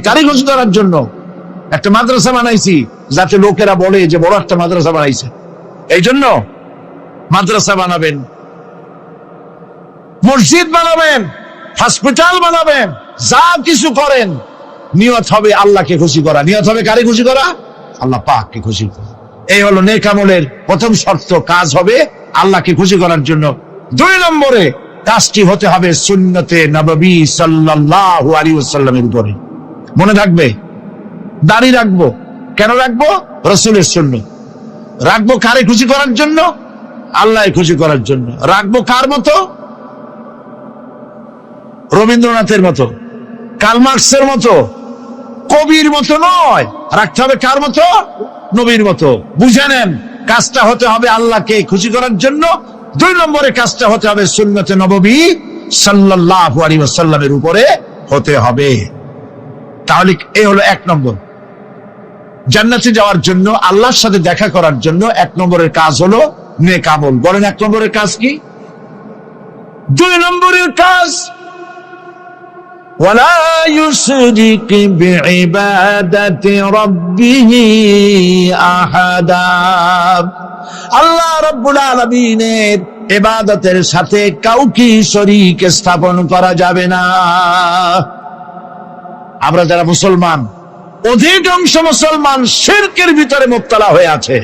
কারে খুশি করার জন্য? একটা মাদ্রাসা বানাইছি যাতে লোকেরা বলে যে বড় একটা মাদ্রাসা বানাইছে, এই জন্য মাদ্রাসা বানাবেন, মসজিদ বানাবেন, হসপিটাল বানাবেন, যা কিছু করেন নিয়ত হবে আল্লাহকে খুশি করা। নিয়ত হবে কারে খুশি করা? আল্লাহ পাককে খুশি করা। এই হলো নেক আমলের প্রথম শর্ত, কাজ হবে আল্লাহকে খুশি করার জন্য। দুই নম্বরে কাজটি হতে হবে সুন্নতে নববী সাল্লাল্লাহু আলাইহি ওয়াসাল্লামের উপরে। মনে থাকবে, দাড়ি রাখবো। কেন রাখবো? রাসূলের সুন্নাত। রাখবো কারে খুশি করার জন্য? আল্লাহ খুশি করার জন্য। রাখবো কার মতো? রবীন্দ্রনাথের মতো, কার্ল মার্কসের মতো, কবির মতো নয়। রাখতে হবে কার মতো? নবীর মতো। বুঝে নেন, কাজটা হতে হবে আল্লাহকে খুশি করার জন্য। দুই নম্বরে কাজটা হতে হবে সুন্নতে নববী সাল্লাল্লাহু আলাইহি ওয়াসাল্লামের উপরে হতে হবে। তাহলে এই হলো এক নম্বর। জান্নাতে যাওয়ার জন্য, আল্লাহর সাথে দেখা করার জন্য এক নম্বরের কাজ হলো নেক আমল। বলেন এক নম্বরের কাজ কি? দুই নম্বরের কাজ ওয়ালা ইউশরিক বিইবাদাতি রাব্বিহি আহাদা। আল্লাহ রাব্বুল আলামিনের ইবাদতের সাথে কাউকে শরীক স্থাপন করা যাবে না। আমরা যারা মুসলমান, অধিকাংশ মুসলমান শিরকের ভিতরে মুবতালা হয়ে আছে।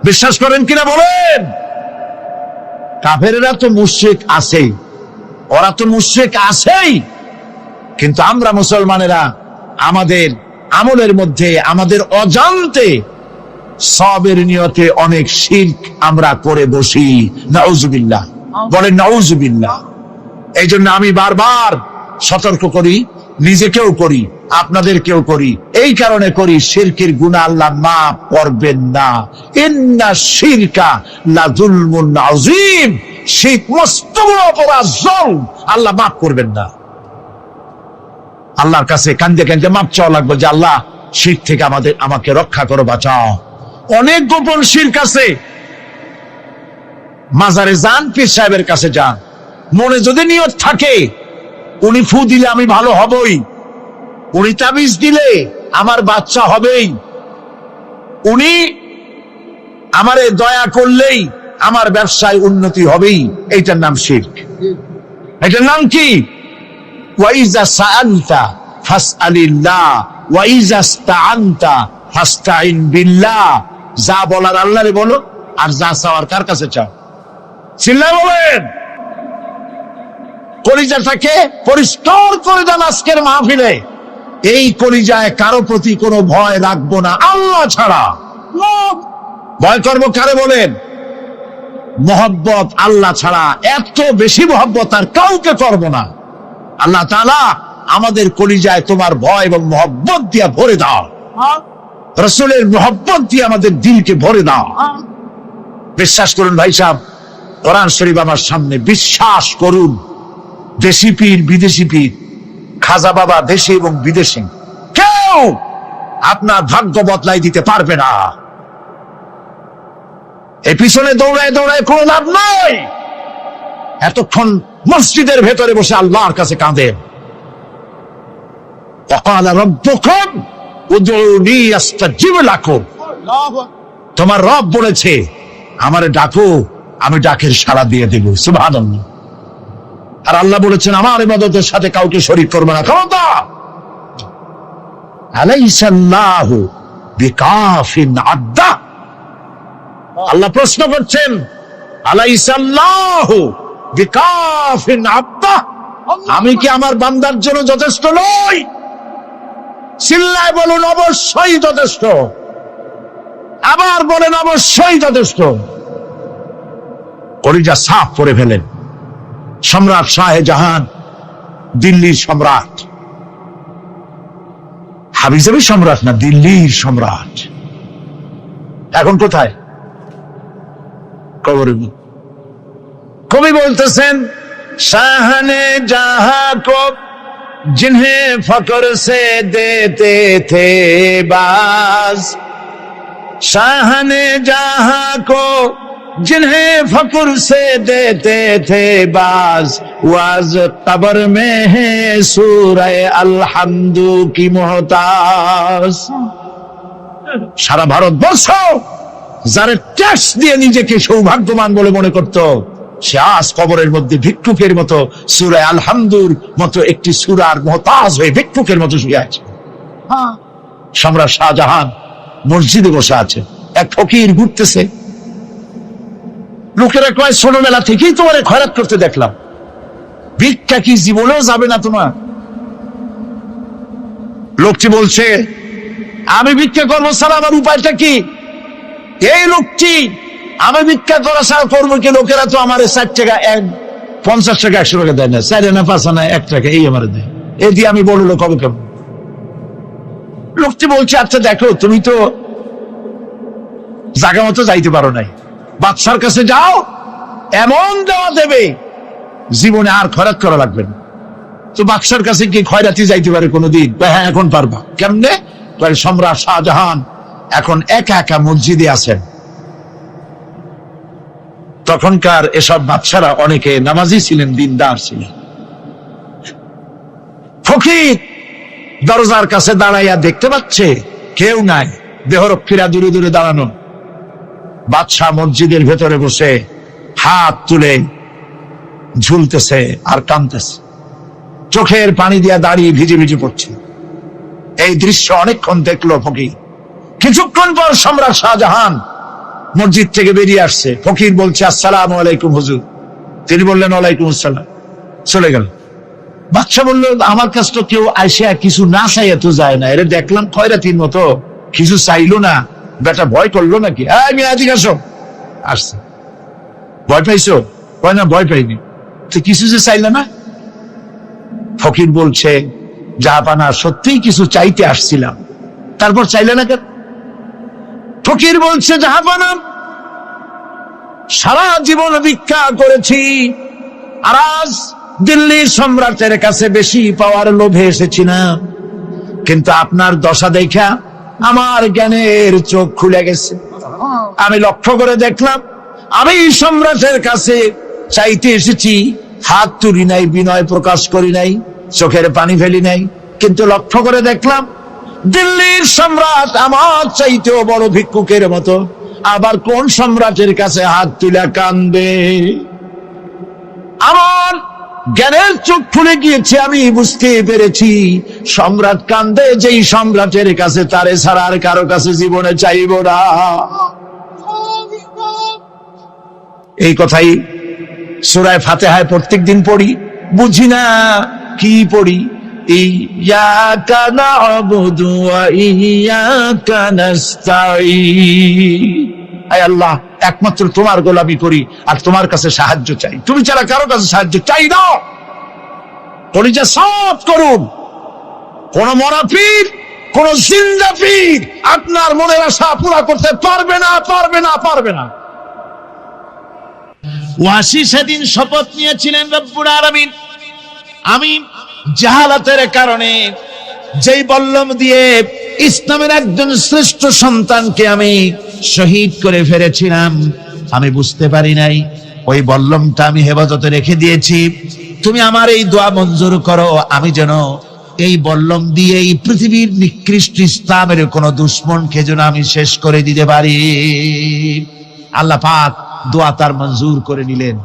বিশ্বাস করেন কিনা বলেন? কাফেররা তো মুশরিক আছেই, ওরা তো মুশরিক আছেই, কিন্তু আমরা মুসলমানেরা আমাদের আমলের মধ্যে, আমাদের অজান্তে সবের নিয়তে অনেক শিরক আমরা করে বসি। নাউজুবিল্লাহ। বলেন নাউজুবিল্লাহ। এই জন্য আমি বারবার সতর্ক করি, নিজেকেও করি, আপনাদেরকেও করি। এই কারণে করি, শিরকের গুনাহ আল্লাহ মাফ করবেন না। ইন্না শিরকা লাযুলমুন আযীম। শিরক মস্ত বড় অপরাধ, জুলম, আল্লাহ মাফ করবেন না। আল্লাহর কাছে কান্দে কান্দে মাফ চাওয়া লাগবে যে আল্লাহ, শিরক থেকে আমাকে রক্ষা করো, বাঁচাও। অনেক গোপন শিরক আছে। মাজারে যান, পীর সাহেবের কাছে যান, মনে যদি নিয়ত থাকে উনি ফু দিলে আমি ভালো হবই, উনি তাবিজ দিলে আমার বাচ্চা হবেই, উনি আমারে দয়া করলেই আমার ব্যবসায় উন্নতি হবেই, এইটার নাম শিরক। এটার নাম কি? ওয়াইজা সাআলতা ফাসআলিল্লাহ ওয়াইজা ইসতাআনতা ফাসতাইন বিল্লাহ। যা বলার আল্লাহরে বলো, আর যা চাওয়ার কার কাছে চাও? চিল্লায় বলেন। কলিজাটাকে পরিষ্কার করে দেন আজকের মাহফিলে। এই কলিজায় কারো প্রতি কোনো ভয় রাখবো না আল্লাহ ছাড়া। ভয় করবো কারে বলেন? মহব্বত আল্লাহ ছাড়া, এত বেশি মহব্বত আর কাউকে করবো না। আল্লাহ তাআলা আমাদের কলিজায় তোমার ভয় এবং মহব্বত দিয়া ভরে দাও। রাসূলের মোহব্বত দিয়ে আমাদের দিলকে ভরে দাও। বিশ্বাস করুন ভাই সাহেব, কোরআন শরীফ আমার সামনে, বিশ্বাস করুন, দেশি পীর বিদেশি পীর, খাজা বাবা দেশে এবং বিদেশে, কেউ আপনার ভাগ্য বদলাই দিতে পারবে না। এই পিছনে দৌড়ায় দৌড়ায় কোনো লাভ নাই। এতক্ষণ মসজিদের ভেতরে বসে আল্লাহর কাছে কাঁদেন। ওয়াকালা রাব্বুকুম উদউনি আস্তাজিব লাকুম। তোমার রব বলেছে আমারে ডাকো, আমি ডাকের সাড়া দিয়ে দেব। সুবহানাল্লাহ। আর আল্লাহ বলেছেন আমার ইবাদতের সাথে কাউকে শরীক করবে না। ক্ষমতা আলাইসাল্লাহু বিকাফিন আব্দা। আল্লাহ প্রশ্ন করছেন আলাইসাল্লাহু বিকাফিন আব্দা, আমি কি আমার বান্দার জন্য যথেষ্ট নই? চিল্লায় বলুন অবশ্যই যথেষ্ট। আবার বলেন অবশ্যই যথেষ্ট। কলিজা সাফ করে ফেলেন। সম্রাট শাহজাহান, দিল্লির সম্রাট, হাবিজাবি সম্রাট না, দিল্লির সম্রাট, এখন কোথায়? কবরে। কবি বলতেছেন শাহনে জাহাं को जिन्हें फक्र से देते थे बाज, शाहने जहां को जिन्हें फक्र से देते थे बाज, वाज कब्र में है सूरह अलहम्दु की मोहताज। সারা ভারতবর্ষ যারা ট্যাক্স দিয়ে নিজেকে সৌভাগ্যবান বলে মনে করত, সে আজ কবরের মধ্যে ভিক্ষুকের মতো সূরা আলহামদুর মতো একটি সূরার মুহতাজ হয়ে ভিক্ষুকের মতো শুয়ে আছে। সম্রাট শাহজাহান মসজিদে বসে আছে, এক ফকির ঘুরতেছে। লোকেরা কয় ছোটবেলা থেকেই তোমারে খয়রাত করতে দেখলাম, ভিক্ষা কি জীবনেও যাবে না তোমার? লোকটি বলছে আমি ভিক্ষা করবো ছাড়া আমার উপায়টা কি? এই লোকটি আমি ভিক্ষা করা ছাড়া করবো কি? লোকেরা তো আমার 60 টাকা, 50 টাকা, 100 টাকা দেয় না, 4 আনা 5 আনা 1 টাকা এই আমার দেয়, এই দিয়ে আমি বড় লোক হবো কেমন? লোকটি বলছে আচ্ছা দেখো, তুমি তো জায়গা মতো যাইতে পারো নাই, বাদশার কাছে যাও, এমন দেওয়া দেবে জীবনে আর খয়রাত করা লাগবে না। তো বাদশার কাছে কি খয়রাতি যাইতে পারে কোনোদিন? হ্যাঁ এখন পারবা। কেমনে? সম্রাট শাহজাহান এখন একা একা মসজিদে আছেন। তখনকার এসব বাদশারা অনেকে নামাজি ছিলেন, দিনদার ছিলেন। ফকির দরজার কাছে দাঁড়াইয়া দেখতে পাচ্ছে কেউ নাই, দেহরক্ষীরা দূরে দূরে দাঁড়ানো। বাদশাহ মসজিদের ভেতরে বসে হাত তুলে ঝুলতেছে আর কাঁদতেছে, চোখের পানি দিয়া দাঁড়িয়ে ভিজে ভিজে পড়ছে। এই দৃশ্য অনেকক্ষণ দেখলো ফকির। কিছুক্ষণ পর সম্রাট শাহজাহান মসজিদ থেকে বেরিয়ে আসছে। ফকির বলছে আসসালামু আলাইকুম হুজুর। তিনি বললেন ওয়ালাইকুম আসসালাম, চলে গেল। বাদশা বলল আমার কাছে তো কেউ আইসা কিছু না চাইয়া তো যায় না, এরা দেখলাম খয়রাতির মতো কিছু চাইলো না, বেটা ভয় করলো নাকি? আমি আজকে আসো। আসছে। ভয় পাইছো? কয় না ভয় পাইনি। তো কিছু যে চাইলে না? ফকির বলছে জাহাপানা সত্যিই কিছু চাইতে আসছিলাম, তারপর চাইলে না কেন? ফকির বলছে জাহাপানা সারা জীবন ভিক্ষা করেছি, আর আজ দিল্লির সম্রাটের কাছে বেশি পাওয়ার লোভে এসেছি না, কিন্তু আপনার দশা দেখা আমার জ্ঞানের চোখ খুলে গেছে। আমি লক্ষ্য করে দেখলাম আমি সম্রাটের কাছে চাইতে এসেছি, হাত তুলি নাই, বিনয় প্রকাশ করি নাই, চোখের পানি ফেলি নাই, কিন্তু লক্ষ্য করে দেখলাম দিল্লির সম্রাট আমার চাইতেও বড় ভিক্ষুকের মতো। আবার কোন সম্রাটের কাছে হাত তুলে কান্দে? আমার জ্ঞানের চোখ খুলে গিয়েছে, আমি বুঝতে পেরেছি সম্রাট কান্দে যেই সম্রাটের কাছে, তারে ছাড়া আর কারো কাছে জীবনে চাইব না। এই কথাই সূরা ফাতিহায় প্রত্যেকদিন পড়ি, বুঝি না কি পড়ি। ইয়াকা না'বুদু ওয়া ইয়াকা নাস্তাঈন। আয় আল্লাহ, একমাত্র তোমার গোলামি করি আর তোমার কাছে সাহায্য চাই, তুমি ছাড়া কারো কাছে সাহায্য চাই না। কলিজা সাফ করুন। কোন মরা পীর, কোন জিন্দা পীর আপনার মনের আশা পুরা করতে পারবে না, পারবে না, পারবে না। ওয়াসি সেদিন শপথ নিয়েছিলেন, রব্বুল আলামিন আমি জাহালাতের কারণে যেই বল্লম দিয়ে ইসলামের একজন শ্রেষ্ঠ সন্তানকে আমি শহীদ করে ফেলেছিলাম, আমি বুঝতে পারি নাই। ওই বল্লমটা আমি হেফাজতে রেখে দিয়েছি। তুমি আমার এই দোয়া মঞ্জুর করো, আমি যেন এই বল্লম দিয়ে এই পৃথিবীর নিকৃষ্ট ইসলামের কোন দুশ্মনকে যেন আমি শেষ করে দিতে পারি। আল্লাহ পাক দোয়া তার মঞ্জুর করে নিলেন।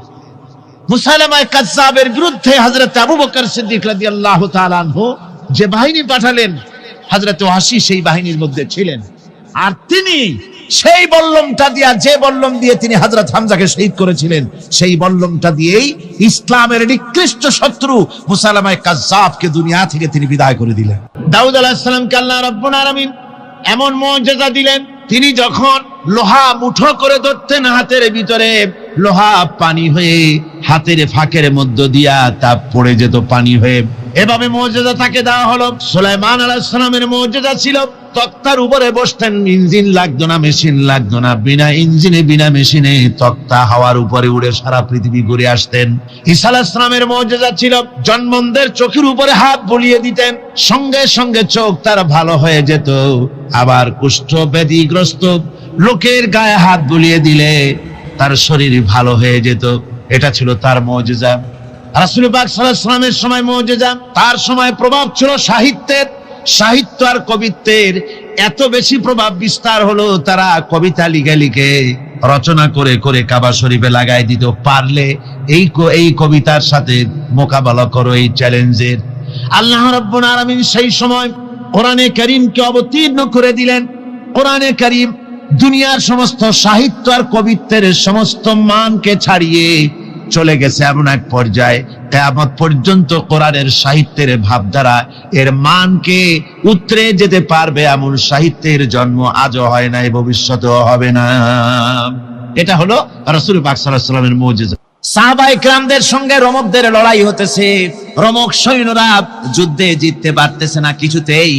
মুসাইলামা কাযযাবের বিরুদ্ধে হযরত আবু বকর সিদ্দিক রাদিয়াল্লাহু তাআলা আনহু যে বাহিনী পাঠালেন, হযরত ওয়াসি সেই বাহিনীর মধ্যে ছিলেন। আর তিনি সেই বল্লমটা দিয়া, যে বল্লম দিয়ে তিনি হযরত হামজাকে শহীদ করেছিলেন, সেই বল্লমটা দিয়েই ইসলামের নিকৃষ্ট শত্রু মুসাইলামা কাযযাবকে দুনিয়া থেকে তিনি বিদায় করে দিলেন। দাউদ আলাইহিস সালামকে আল্লাহ রাব্বুল আলামিন এমন মুজিজা দিলেন, তিনি যখন লোহা মুঠো করে ধরতেন হাতের ভিতরে, লোহা পানি হয়ে হাতের ফাঁকের মধ্য দিয়া তা পড়ে যেত পানি হয়ে। এভাবে মুজিজা তাকে দেওয়া হলো। সুলাইমান আলাইহিস সালামের মুজিজা ছিল তক্তার উপরে বসতেন, ইঞ্জিন লাগতো না, মেশিন লাগতো না, বিনা ইঞ্জিনে বিনা মেশিনে তক্তা হাওয়ার উপরে উড়ে সারা পৃথিবী ঘুরে আসতেন। ঈসা আলাইহিস সালামের মুজিজা ছিল জন্মদের চোখের উপরে হাত বুলিয়ে দিতেন, সঙ্গে সঙ্গে চোখ তার ভালো হয়ে যেত। আবার কুষ্ঠ ব্যাধিগ্রস্ত লোকের গায়ে হাত বুলিয়ে দিলে তার শরীর ভালো হয়ে যেত। এটা ছিল তার মুজিজা। রাসূল পাক সাল্লাল্লাহু আলাইহি ওয়াসাল্লামের সময় মুজিজা, তার সময় প্রভাব ছিল সাহিত্যের। সাহিত্য আর কবিত্বের এত বেশি প্রভাব বিস্তার হলো, তারা কবিতা লিখে লিখে রচনা করে করে কাবা শরীফে লাগাই দিত। পারলে এই কবিতার সাথে মোকাবেলা করো এই চ্যালেঞ্জের। আল্লাহ রাব্বুল আলামিন সেই সময় কোরআনে কারীমকে অবতীর্ণ করে দিলেন। কোরআনে কারীম দুনিয়ার সমস্ত সাহিত্য আর কবিত্বের সমস্ত মানকে ছাড়িয়ে চলে গেছে এমন এক পর্যায়ে, কিয়ামত পর্যন্ত কোরআনের সাহিত্যের ভাবধারা এর মানকে উতরে যেতে পারবে এমন সাহিত্যের জন্ম আজও হয় নাই, ভবিষ্যতেও হবে না। এটা হলো রাসূল পাক সাল্লাল্লাহু আলাইহি ওয়াসাল্লামের মুজিজা। সাহাবায়ে কেরামদের সঙ্গে রোমকদের লড়াই হতেছে, রোমক সৈন্যরা যুদ্ধে জিততে পারতেছে না কিছুতেই।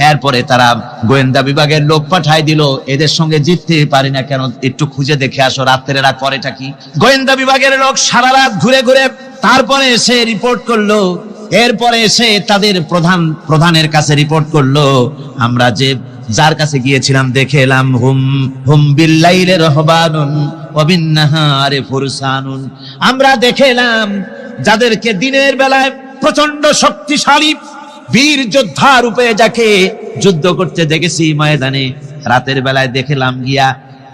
এরপরে তারা গোয়েন্দা বিভাগের লোক পাঠায় দিল, এদের সঙ্গে জিততে পারি না কেন, একটু খুঁজে দেখে আসো রাত্রে এরা করেটা কি। গোয়েন্দা বিভাগের লোক সারা রাত ঘুরে ঘুরে তারপরে এসে রিপোর্ট করলো। এরপরে এসে তাদের প্রধানের কাছে রিপোর্ট করলো, আমরা যে যার কাছে গিয়েছিলাম দেখে এলাম হুম বিল্লাইলি রহবানুন ওয়া বিন্নাহারি ফুরসানুন, আমরা দেখে এলাম যাদেরকে দিনের বেলায় প্রচন্ড শক্তিশালী বীর যোদ্ধা রূপে যাকে যুদ্ধ করতে দেখেছি ময়দানে, রাতের বেলায় দেখলাম গিয়া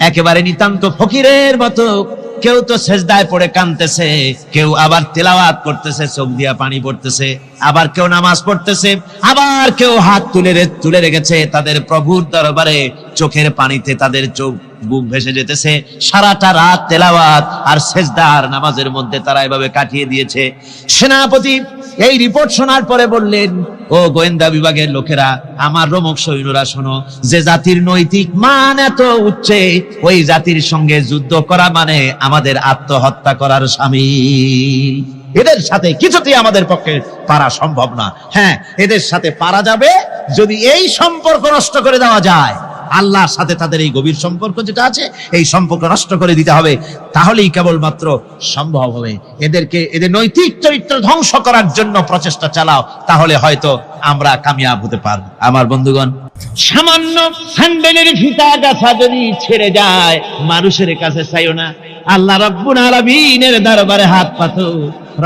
একেবারে নিতান্ত ফকিরের মতো কেউ তো সেজদায় পড়ে কাঁদতেছে, কেউ আবার তেলাওয়াত করতেছে, চোখ দিয়া পানি পড়তেছে, আবার কেউ নামাজ পড়তেছে, আবার কেউ হাত তুলে রেখেছে তাদের প্রভুর দরবারে, চোখের পানিতে তাদের চোখ বুক ভেসে যেতেছে। সারাটা রাত তেলাওয়াত আর সেজদা আর নামাজের মধ্যে তারা এভাবে কাটিয়ে দিয়েছে। সেনাপতি এই রিপোর্ট শোনার পরে বললেন, ও গোয়েন্দা বিভাগের লোকেরা, আমার রোমক সৈন্যরা শোনো, যে জাতির নৈতিক মান এত উচ্চে, ওই জাতির সঙ্গে যুদ্ধ করা মানে আমাদের আত্মহত্যা করার শামিল। এদের সাথে কিছুতেই আমাদের পক্ষে পারা সম্ভব না। হ্যাঁ, এদের সাথে পারা যাবে যদি এই সম্পর্ক নষ্ট করে দেওয়া যায়। আল্লাহর সাথে তাদের এই গভীর সম্পর্ক যেটা আছে, এই সম্পর্ক নষ্ট করে দিতে হবে, তাহলেই কেবলমাত্র সম্ভব হবে। এদের নৈতিক চরিত্র ধ্বংস করার জন্য প্রচেষ্টা চালাও, তাহলে হয়তো আমরা কামিয়াব হতে পারব। আমার বন্ধুগণ, সামান্য স্যান্ডেলের ফিতা গাছা যদি ছেড়ে যায়, মানুষের কাছে চাইও না, আল্লাহ রাব্বুল আলামিনের দরবারে হাত পাতো।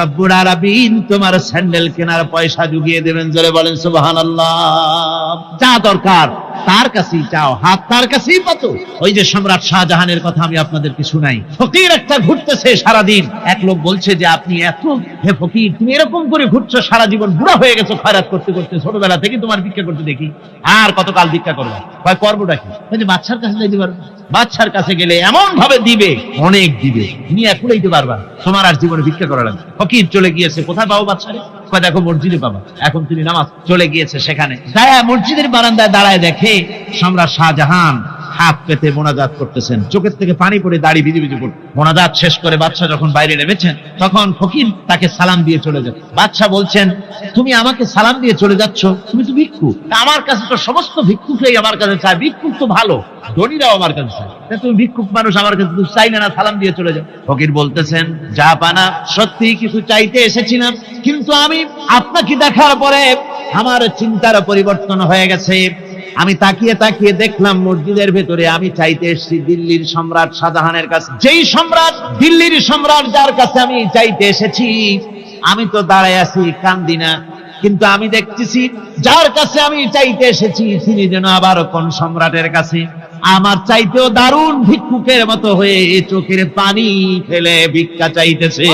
রব্বুল আলামিন তোমার স্যান্ডেল কেনার পয়সা জুগিয়ে দেবেন। জোরে বলেন সুবহানাল্লাহ। যা দরকার তার কাছেই চাও, হাত তার কাছেই পাতো। ওই যে সম্রাট শাহজাহানের কথা আমি আপনাদেরকে শুনাই, ফকির একটা ঘুরতেছে সারাদিন। এক লোক বলছে যে আপনি হে ফকির, তুমি এরকম করে ঘুরছো সারা জীবন, বুড়া হয়ে গেছো খয়রাত করতে করতে, ছোটবেলা থেকে তোমার ভিক্ষা করতে দেখি, আর কতকাল ভিক্ষা করবে? কয় করবোটা কি? বাচ্চার কাছে যাইতে পারবে? বাচ্চার কাছে গেলে এমন ভাবে দিবে, অনেক দিবে, নিয়ে কুলাইতে পারবা, তোমার আর জীবনে ভিক্ষা করা লাগবে। ফকির চলে গিয়েছে, কোথায় পাবো বাচ্চারে? দেখো মসজিদে পাবা। এখন তিনি নামাজ চলে গিয়েছে, সেখানে মসজিদের বারান্দায় দাঁড়ায় দেখে সম্রাট শাহজাহান হাত পেতে মোনাজাত করতেছেন, চোখের থেকে পানি পড়ে দাড়ি ভিজে ভিজে পড়ে। মোনাজাত শেষ করে বাদশা যখন বাইরে নেমেছেন, তখন ফকির তাকে সালাম দিয়ে চলে যাচ্ছে। বাদশা বলছেন, তুমি আমাকে সালাম দিয়ে চলে যাচ্ছ, তুমি তো ভিক্ষুক। আমার কাছে তো সমস্ত ভিক্ষুকই আমার কাছে চায়, ভিক্ষুক তো ভালো, ধনীরাও আমার কাছে চায়, তুমি ভিক্ষুক মানুষ আমার কাছে তুমি চাইলে না সালাম দিয়ে চলে যাও। ফকির বলতেছেন, যা পানা সত্যি কিছু চাইতে এসেছিলাম, কিন্তু আমি আপনাকে দেখার পরে আমার চিন্তার পরিবর্তন হয়ে গেছে। আমি তাকিয়ে তাকিয়ে দেখলাম মসজিদের ভেতরে আমি চাইতে এসেছি দিল্লির সম্রাট শাহজাহানের কাছে। যেই সম্রাট, দিল্লির সম্রাট যার কাছে আমি চাইতে এসেছি, আমি তো দাঁড়ায় আছি, কান্দি না, কিন্তু আমি দেখতেছি যার কাছে আমি চাইতে এসেছি তিনি যেন আবার কোন সম্রাটের কাছে আমার চাইতেও দারুণ ভিক্ষুকের মতো হয়ে চোখের পানি ফেলে ভিক্ষা চাইতেছে।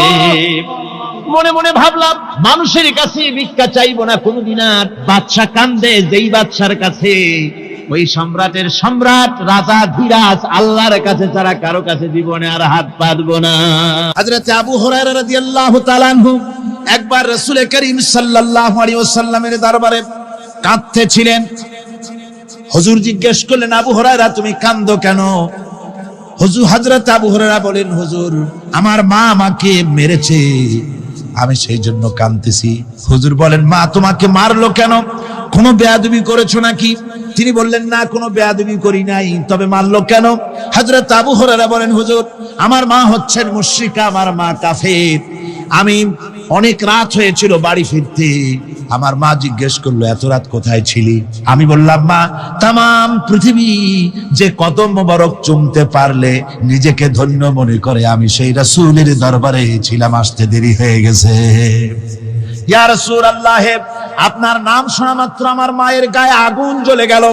মনে মনে ভাবলাম, মানুষের কাছে ভিক্ষা চাইবো না কোনদিন আর। বাদশা কান্দে, যেই বাদশার কাছে ওই সম্রাটের সম্রাট রাজা ধীরাজ আল্লাহর কাছে ছাড়া কারো কাছে জীবনে আর হাত পাতবো না। হযরত আবু হুরায়রা রাদিয়াল্লাহু তাআলা আনহু একবার রাসূল করিম সাল্লাল্লাহু আলাইহি ওয়াসাল্লামের দরবারে কাঁদতেছিলেন। হুজুর জিজ্ঞেস করলেন, আবু হুরায়রা তুমি কাঁদো কেন? হযরত আবু হুরায়রা বলেন, হুজুর আমার মা আমাকে মেরেছে, আমি সেই জন্য কাঁদতেছি। হুজুর বলেন, মা তোমাকে মারলো কেন? কোনো বেয়াদবি করেছো নাকি? তিনি বললেন, না কোনো বেয়াদবি করি নাই, তবে মারলো কেন? হযরত আবু হুরায়রা বলেন, হুজুর আমার মা হচ্ছেন মুশরিকা, আমার মা কাফের। আমি অনেক রাত হয়েছিল বাড়ি ফিরতে, আমার মা জিজ্ঞেস করলো এত রাত কোথায় ছিলি? আমি বললাম, মা তাম পৃথিবী যে কদম মোবারক চুমতে পারলে নিজেকে ধন্য মনে করে, আমি সেই রাসূলের দরবারে ছিলাম, আসতে দেরি হয়ে গেছে। ইয়া রাসূলুল্লাহ, আপনার নাম শোনা মাত্র আমার মায়ের গায়ে আগুন জ্বলে গেল।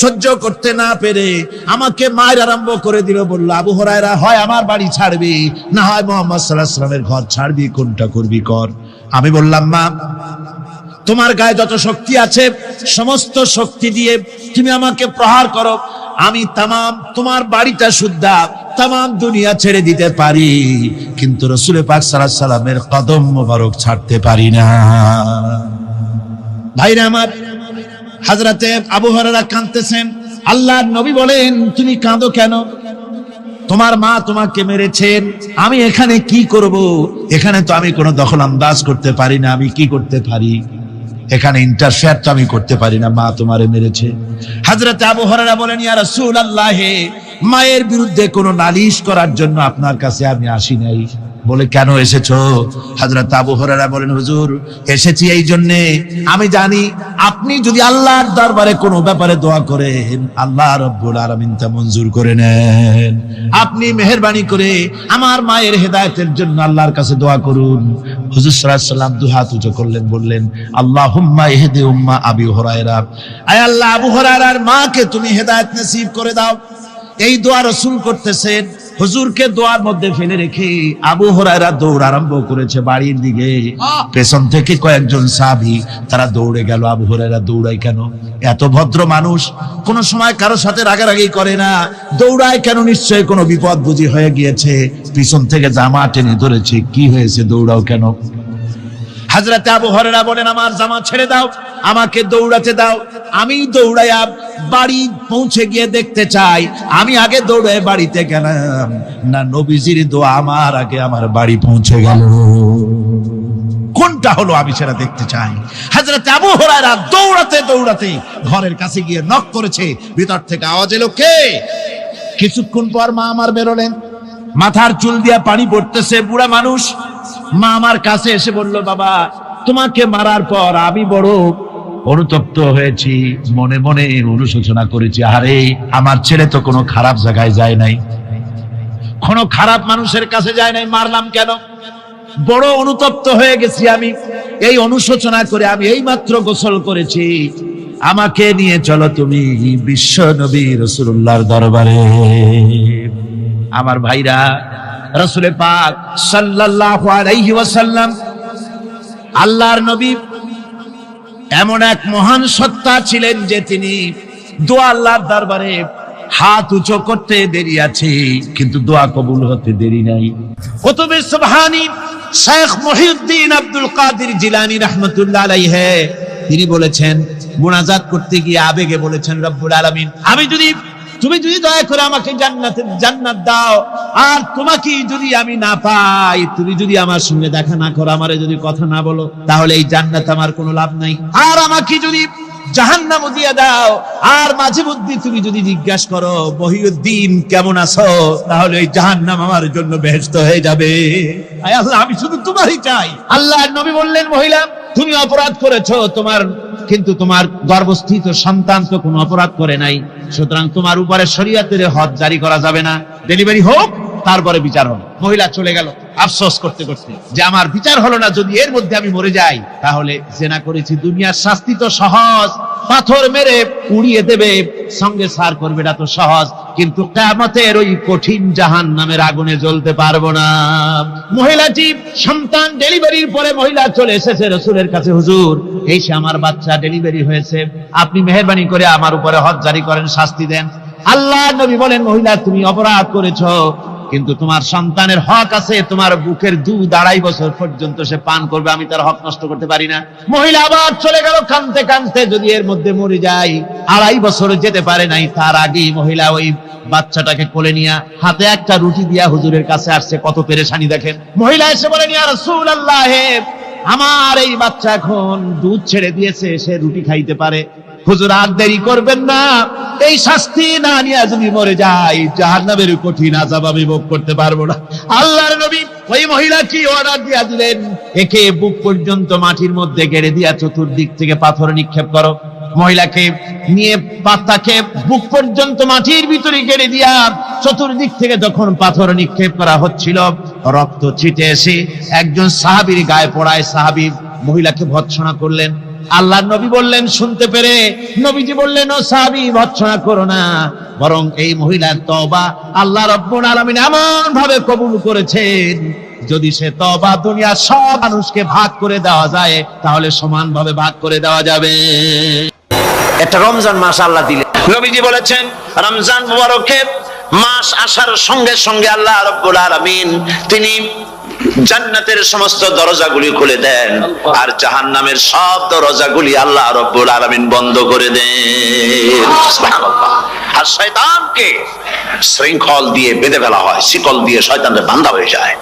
সহ্য করতে না পেরে আমাকে মায়ের আরম্ভ করে দিল। বলল, আবু হুরায়রা হয় আমার বাড়ি ছাড়বি, না হয় মুহাম্মদ সাল্লাল্লাহু আলাইহি ওয়াসাল্লামের ঘর ছাড়বি, কোনটা করবি কর। আমি বললাম, মা তোমার গায়ে যত শক্তি আছে সমস্ত শক্তি দিয়ে তুমি আমাকে প্রহার করো, আমি তামাম তোমার বাড়িটা সুদ্ধা তামাম দুনিয়া ছেড়ে দিতে পারি, কিন্তু রাসূল পাক সাল্লাল্লাহু আলাইহি ওয়াসাল্লামের কদম মোবারক ছাড়তে পারি না। ভাইরা আমার, হযরতে আবু হুরায়রা কাঁদতেছেন। আল্লাহর নবী বলেন, তুমি কাঁদো কেন? তোমার মা তোমাকে মেরেছেন, আমি এখানে কি করব? এখানে তো আমি কোনো দখল আন্দাজ করতে পারি না, আমি কি করতে পারি? এখানে ইন্টারফেয়ার তো আমি করতে পারি না, মা তোমারে মেরেছে। হযরত আবু হুরায়রা বলেন, ইয়া রাসূলুল্লাহ, মায়ের বিরুদ্ধে কোনো নালিশ করার জন্য আপনার কাছে আমি আসি নাই। বলে, কেন এসেছো? হযরত আবু হুরায়রা বলেন, হুজুর এসেছি এই জন্য, আমি জানি আপনি যদি আল্লাহর দরবারে কোনো ব্যাপারে দোয়া করেন আল্লাহ রাব্বুল আলামিন তা মঞ্জুর করে নেন। আপনি মেহেরবানি করে আমার মায়ের হেদায়েতের জন্য আল্লাহর কাছে দোয়া করুন। হুজুর সাল্লাল্লাহু আলাইহি ওয়াসাল্লাম দুই হাত উঁচু করলেন, বললেন, আল্লাহুম্মা ইহদি উম্মা আবি হুরায়রা, আয় আল্লাহ আবু হুরায়রার মাকে তুমি হেদায়েত নসিব করে দাও। এই দোয়া রাসূল করতেছেন। হুজুরকে দোয়ার মধ্যে ফেলে রেখে আবু হুরায়রা দৌড় আরম্ভ করেছে বাড়ির দিকে। পেছন থেকে কয়েকজন সাহাবী তারা দৌড়ে গেল। আবু হুরায়রা দৌড়ায় কেন? এত ভদ্র মানুষ, কোন সময় কারো সাথে রাগারাগি করে না, দৌড়ায় কেন? নিশ্চয়ই কোনো বিপদ বুঝি হয়ে গিয়েছে, পিছন থেকে জামা টেনে ধরেছে, কি হয়েছে, দৌড়াও কেন? হযরত আবু হুরায়রা বলেন, আমার জামা ছেড়ে দাও, আমাকে দৌড়াতে দাও। আমি দৌড়াইয়া বাড়ি পৌঁছে গিয়ে দেখতে চাই আমি আগে দৌড়ে বাড়িতে গেলাম না নবীজির দোয়া আমার আগে আমার বাড়ি পৌঁছে গেল, কোনটা হলো আমি সেটা দেখতে চাই। হযরত আবু হুরায়রা দৌড়াতে দৌড়াতে ঘরের কাছে গিয়ে নক করেছে। ভিতর থেকে আওয়াজ এলো, কে? কিছুক্ষণ পর মা আমার বেরোলেন, মাথার চুল দিয়া পানি পড়তেছে, বুড়া মানুষ। মা আমার কাছে এসে বলল, বাবা তোমাকে মারার পর আমি বড় অনুতপ্ত হয়েছি, মনে মনে অনুশোচনা করেছি, আরে আমার ছেলে তো কোনো খারাপ জায়গায় যায় নাই, কোনো খারাপ মানুষের কাছে যায় নাই, মারলাম কেন? বড় অনুতপ্ত হয়ে গেছি আমি। এই অনুশোচনা করে আমি এই মাত্র গোসল করেছি, আমাকে নিয়ে চলো তুমি বিশ্ব নবী রাসূলুল্লাহর দরবারে। আমার ভাইরা, রাসূল পাক সাল্লাল্লাহু আলাইহি ওয়াসাল্লাম আল্লাহর নবী এমন এক মহান সত্তা ছিলেন যে তিনি দোয়া আল্লাহর দরবারে হাত উঁচু করতে দেরি আছে, কিন্তু দোয়া কবুল হতে দেরি নাই। কুতুবে সুবহানী শেখ মুহিউদ্দিন আব্দুল কাদের জিলানী রাহমাতুল্লাহ আলাইহি তিনি বলেছেন, মুনাজাত করতে গিয়ে আবেগে বলেছেন, রব্বুল আলামিন আমি যদি তুমি যদি দয়া করে আমাকে জান্নাত দাও, আর তোমাকে যদি আমি না পাই, তুমি যদি আমার সঙ্গে দেখা না করো, আমারে যদি কথা না বলো, তাহলে এই জান্নাত আমার কোনো লাভ নাই। আর আমাকে যদি জাহান্নাম দিয়ে দাও, আর মাঝে মধ্যে তুমি যদি জিজ্ঞাসা করো মহিউদ্দিন কেমন আছো, তাহলে এই জাহান্নাম আমার জন্য বেহেশত হয়ে যাবে। আয় আল্লাহ, আমি শুধু তোমারই চাই। আল্লাহর নবী বললেন, মহিলা তুমি অপরাধ করেছো, কিন্তু তোমার গর্ভস্থিত সন্তান তো কোনো অপরাধ করে নাই, সুতরাং তোমার উপরে শরীয়তের হদ জারি করা যাবে না, ডেলিভারি হোক, তারপরে বিচার হবে। মহিলা চলে গেল আফসোস করতে করতে যে আমার বিচার হলো না, যদি এর মধ্যে আমি মরে যাই তাহলে জেনা করেছি, দুনিয়ার শাস্তি তো সহজ, পাথর মেরে উড়িয়ে দেবে, সঙ্গে সার করবে, এটা তো সহজ, কিন্তু কিয়ামতের ওই কঠিন জাহান্নামের আগুনে জ্বলতে পারবো না। মহিলাটি সন্তান ডেলিভারির পরে মহিলা চলে এসেছে রাসূলের কাছে, হুজুর এই সে আমার বাচ্চা ডেলিভারি হয়েছে, আপনি মেহেরবানি করে আমার উপরে হদ জারি করেন, শাস্তি দেন। আল্লাহ নবী বলেন, মহিলা তুমি অপরাধ করেছো, কিন্তু তোমার সন্তানের হক আছে, তোমার বুকের দুধ 2.5 বছর পর্যন্ত সে পান করবে, আমি তার হক নষ্ট করতে পারি না। মহিলা আবার চলে গেল কাঁদতে কাঁদতে, যদি এর মধ্যে মরে যায়, 2.5 বছর যেতে পারে নাই, তার আগেই মহিলা ওই বাচ্চাটাকে কোলে নিয়ে হাতে একটা রুটি দিয়া হুজুরের কাছে আসছে। কত পেরেশানি দেখেন। মহিলা এসে বলেন, ইয়া রাসূলুল্লাহ, আমার এই বাচ্চা এখন দুধ ছেড়ে দিয়েছে, সে রুটি খাইতে পারে, হুজুর আর দেরি করবেন না, এই শাস্তি না নিয়ে যদি মরে যায়, জাহান্নামের কঠিন আযাব আমি ভোগ করতে পারবো না। আল্লাহর নবী ওই মহিলাকে অর্ডার দিয়া দিলেন, একে বুক পর্যন্ত মাটির মধ্যে গেড়ে দিয়া চতুর্দিক থেকে পাথর নিক্ষেপ করো। মহিলাকে নিয়ে তাকে বুক পর্যন্ত মাটির ভিতরে গেড়ে দিয়া চতুর্দিক থেকে যখন পাথর নিক্ষেপ করা হচ্ছিল, রক্ত ছিটে এসে একজন সাহাবীর গায়ে পড়ায়, সাহাবী মহিলাকে ভৎসনা করলেন। আল্লাহর নবী বললেন শুনতে পেরে, নবীজি বললেন, ও সাহাবী ভৎসনা করো না, বরং এই মহিলার তওবা আল্লাহ রাব্বুল আলামিন এমন ভাবে কবুল করেছেন, যদি সে তওবা দুনিয়ার সব মানুষকে ভাগ করে দেওয়া যায়, তাহলে সমানভাবে ভাগ করে দেওয়া যাবে। একটা রমজান মাস আল্লাহ দিলেন। নবীজি বলেছেন, রমজান মুবারকের মাস আসার সঙ্গে সঙ্গে আল্লাহ রাব্বুল আলামিন তিনি জান্নাতের সমস্ত দরজাগুলি খুলে দেন, আর জাহান্নামের সব দরজাগুলি আল্লাহ রাব্বুল আলামিন বন্ধ করে দেন। সুবহানাল্লাহ। আর শয়তানকে শৃঙ্খল দিয়ে বেঁধে ফেলা হয়, শিকল দিয়ে শয়তানরা বাঁধা হয়ে যায়।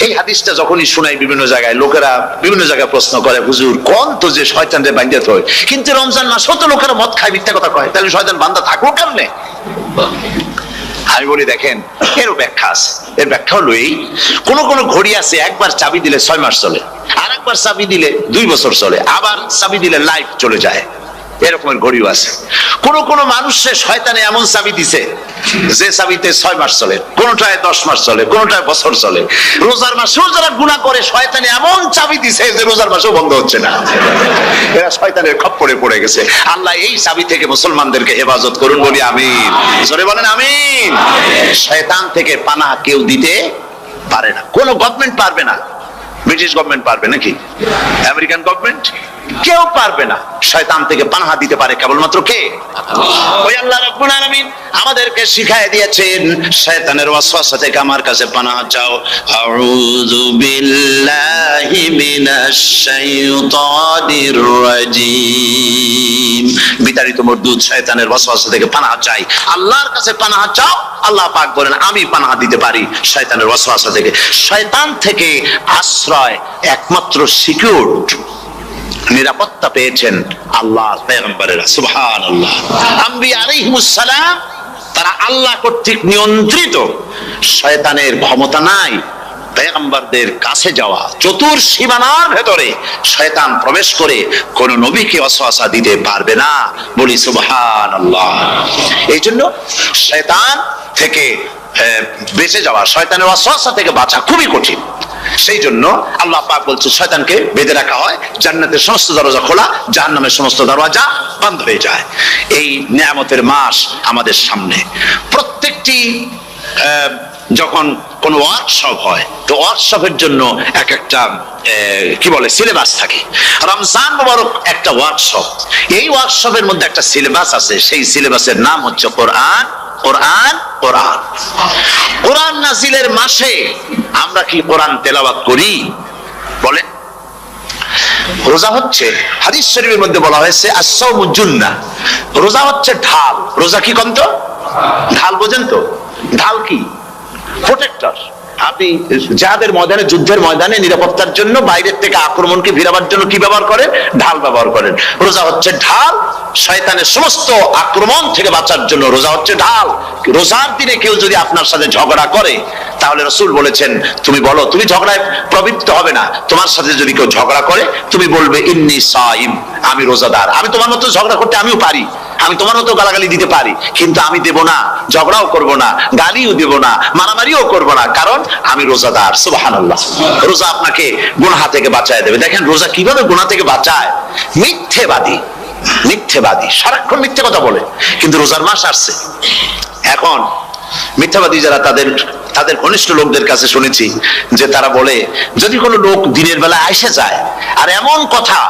এই হাদিসটা যখনই শোনাই বিভিন্ন জায়গায়, লোকেরা বিভিন্ন জায়গায় প্রশ্ন করে, হুজুর কোন তো যে শয়তানরে বাঁধতে হয়, কিন্তু রমজান মাসেও তো লোকেরা মদ খায়, মিথ্যা কথা কয়, তাহলে শয়তান বাঁধা থাকবো কেমনে? আমি বলি দেখেন, এরও ব্যাখ্যা আছে। এর ব্যাখ্যা হলো এই, কোন কোন ঘড়ি আছে একবার চাবি দিলে 6 মাস চলে, আর একবার চাবি দিলে 2 বছর চলে, আবার চাবি দিলে লাইফ চলে যায়, এরকমের ঘড়িও আছে। কোন কোন মানুষের শয়তানে এমন চাবি দিছে যে চাবিতে 6 মাস চলে, কোনটায় 10 মাস চলে, কোনটায় বছর চলে। রোজার মাসেও যারা গুনাহ করে, শয়তানে এমন চাবি দিছে যে রোজার মাসেও বন্ধ হচ্ছে না, এরা শয়তানের খপ্পরে পড়ে গেছে। আল্লাহ এই চাবি থেকে মুসলমানদেরকে হেফাজত করুন, বলি আমিন। জোরে বলেন আমিন। শয়তান থেকে পানাহ কেউ দিতে পারে না, কোন গভর্নমেন্ট পারবে না। ব্রিটিশ গভর্নমেন্ট পারবে নাকি? American government? কেউ পারবে না। শয়তান থেকে পানাহ দিতে পারে কেবলমাত্র কে? ওই আল্লাহ রাব্বুল আলামিন আমাদেরকে শিখায় দিয়েছেন, শয়তানের ওয়াসওয়াসা থেকে আমার কাছে পানাহ চাও। আউযু বিল্লাহি মিনাশ শাইতানির রাজীম। বিতাড়িত মরদুদ শয়তানের ওয়াসওয়াসা থেকে পানাহ চাই, আল্লাহর কাছে পানাহ চাও। আল্লাহ পাক বলেন আমি পানাহ দিতে পারি শয়তানের ওয়াসওয়াসা থেকে। শয়তান থেকে আশ্রয় একমাত্র সিকিউর, নিরাপত্তা পেয়েছেন আল্লাহর পয়গম্বরেরা। সুবহানাল্লাহ। আম্বিয়া আলাইহিমুস সালাম তারা আল্লাহ কর্তৃক নিয়ন্ত্রিত, শয়তানের ক্ষমতা নাই পয়গম্বরদের কাছে যাওয়া। চতুর সীমানার ভেতরে শয়তান প্রবেশ করে কোন নবীকে ওয়াসওয়াসা দিতে পারবে না, বলি সুবহানাল্লাহ। এই জন্য শয়তান থেকে বেঁচে যাওয়া, শয়তানের ওয়াসওয়াসা থেকে বাঁচা খুবই কঠিন। সেই জন্য আল্লাহ পাক বলছে শয়তানকে বেঁধে রাখা হয়, জান্নাতের সমস্ত দরজা খোলা, জাহান্নামের সমস্ত দরজা বন্ধ হয়ে যায়। এই নিয়ামতের মাস আমাদের সামনে। প্রত্যেকটি যখন কোন ওয়ার্কশপ হয়, তো ওয়ার্কশপের জন্য এক একটা কি বলে সিলেবাস থাকে। রমজান মুবারক একটা ওয়ার্কশপ। এই ওয়ার্কশপের মধ্যে একটা সিলেবাস আছে, সেই সিলেবাসের নাম হচ্ছে কোরআন। কোরআন কোরআন কোরআন নাজিলের মাসে আমরা কি কোরআন তেলাওয়াত করি? বলেন। রোজা হচ্ছে, হাদিস শরীফের মধ্যে বলা হয়েছে আস-সাওমু জুন্নাহ, রোজা হচ্ছে ঢাল। রোজা কি কন্ত? ঢাল বোঝেন তো? ঢাল কি? প্রোটেক্টর। আপনি যাদের ময়দানে, যুদ্ধের ময়দানে নিরাপত্তার জন্য বাইরের থেকে আক্রমণকে ভিড়াবার জন্য কি ব্যবহার করেন? ঢাল ব্যবহার করেন। রোজা হচ্ছে ঢাল, শয়তানের সমস্ত আক্রমণ থেকে বাঁচার জন্য রোজা হচ্ছে ঢাল। রোজার দিনে কেউ যদি আপনার সাথে ঝগড়া করে, তাহলে রাসূল বলেছেন তুমি বলো, তুমি ঝগড়ায় প্রবৃত্ত হবে না। তোমার সাথে যদি কেউ ঝগড়া করে, তুমি বলবে ইন্নী সাইম, আমি রোজাদার। আমি তোমার মতো ঝগড়া করতে আমিও পারি, আমি তোমার মতো গালাগালি দিতে পারি, কিন্তু আমি দেব না, ঝগড়াও করব না, গালিও দেব না, মারামারিও করব না, কারণ আমি রোজাদার। সুবহানাল্লাহ। রোজা আপনাকে গুনাহ থেকে বাঁচায় দেবে। দেখেন রোজা কিভাবে গুনাহ থেকে বাঁচায়। মিথ্যেবাদী, মিথ্যেবাদী সারাক্ষণ মিথ্যে কথা বলে, কিন্তু রোজার মাস আসছে। এখন মিথ্যাবাদী যারা, তাদের ঘনিষ্ঠ লোকদের কাছে শুনেছি যে তারা বলে, যদি কোনো লোক দিনের বেলা এসে যায় আর এমন কথা,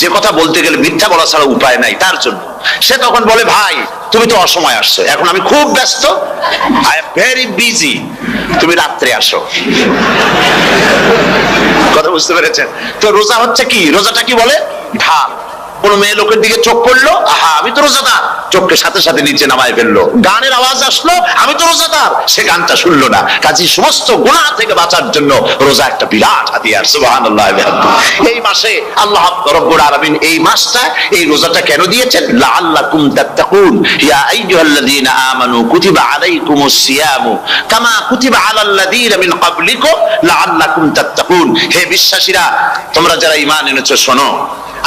যে কথা বলতে গেলে মিথ্যা বলা ছাড়া উপায় নাই তার জন্য, সে তখন বলে ভাই তুমি তো অসময় আসছো, এখন আমি খুব ব্যস্ত, আই এম ভেরি বিজি, তুমি রাত্রে আসো। কথা বুঝতে পেরেছেন তো? রোজা হচ্ছে কি? রোজাটা কি বলে? ঢাল। কোন মেয়ে লোকের দিকে চোখ পড়লো, আহা আমি তো রোজাদার, চোখকে সাথে সাথে নিচে নামায় ফেললো। গানের আওয়াজ আসলো, আমি তো রোজাদার, সে গানটা শুনলো না। কাজী সমস্ত গুনাহ থেকে বাঁচার জন্য রোজা একটা বিরাট হাতিয়ার। সুবহানাল্লাহ। এই মাসে আল্লাহ রাব্বুল আলামিন এই মাসটা, এই রোজাটা কেন দিয়েছেন? লাআল্লাকুম তাত্তাকুন, ইয়া আইয়ুহাল্লাযীনা আমানু কুতিবা আলাইকুমুস সিয়ামু কামা কুতিবা আলাল্লাযীনা মিন ক্বাবলিকুম লাআল্লাকুম তাত্তাকুন। হে বিশ্বাসীরা, তোমরা যারা ঈমান এনেছো, শোনো,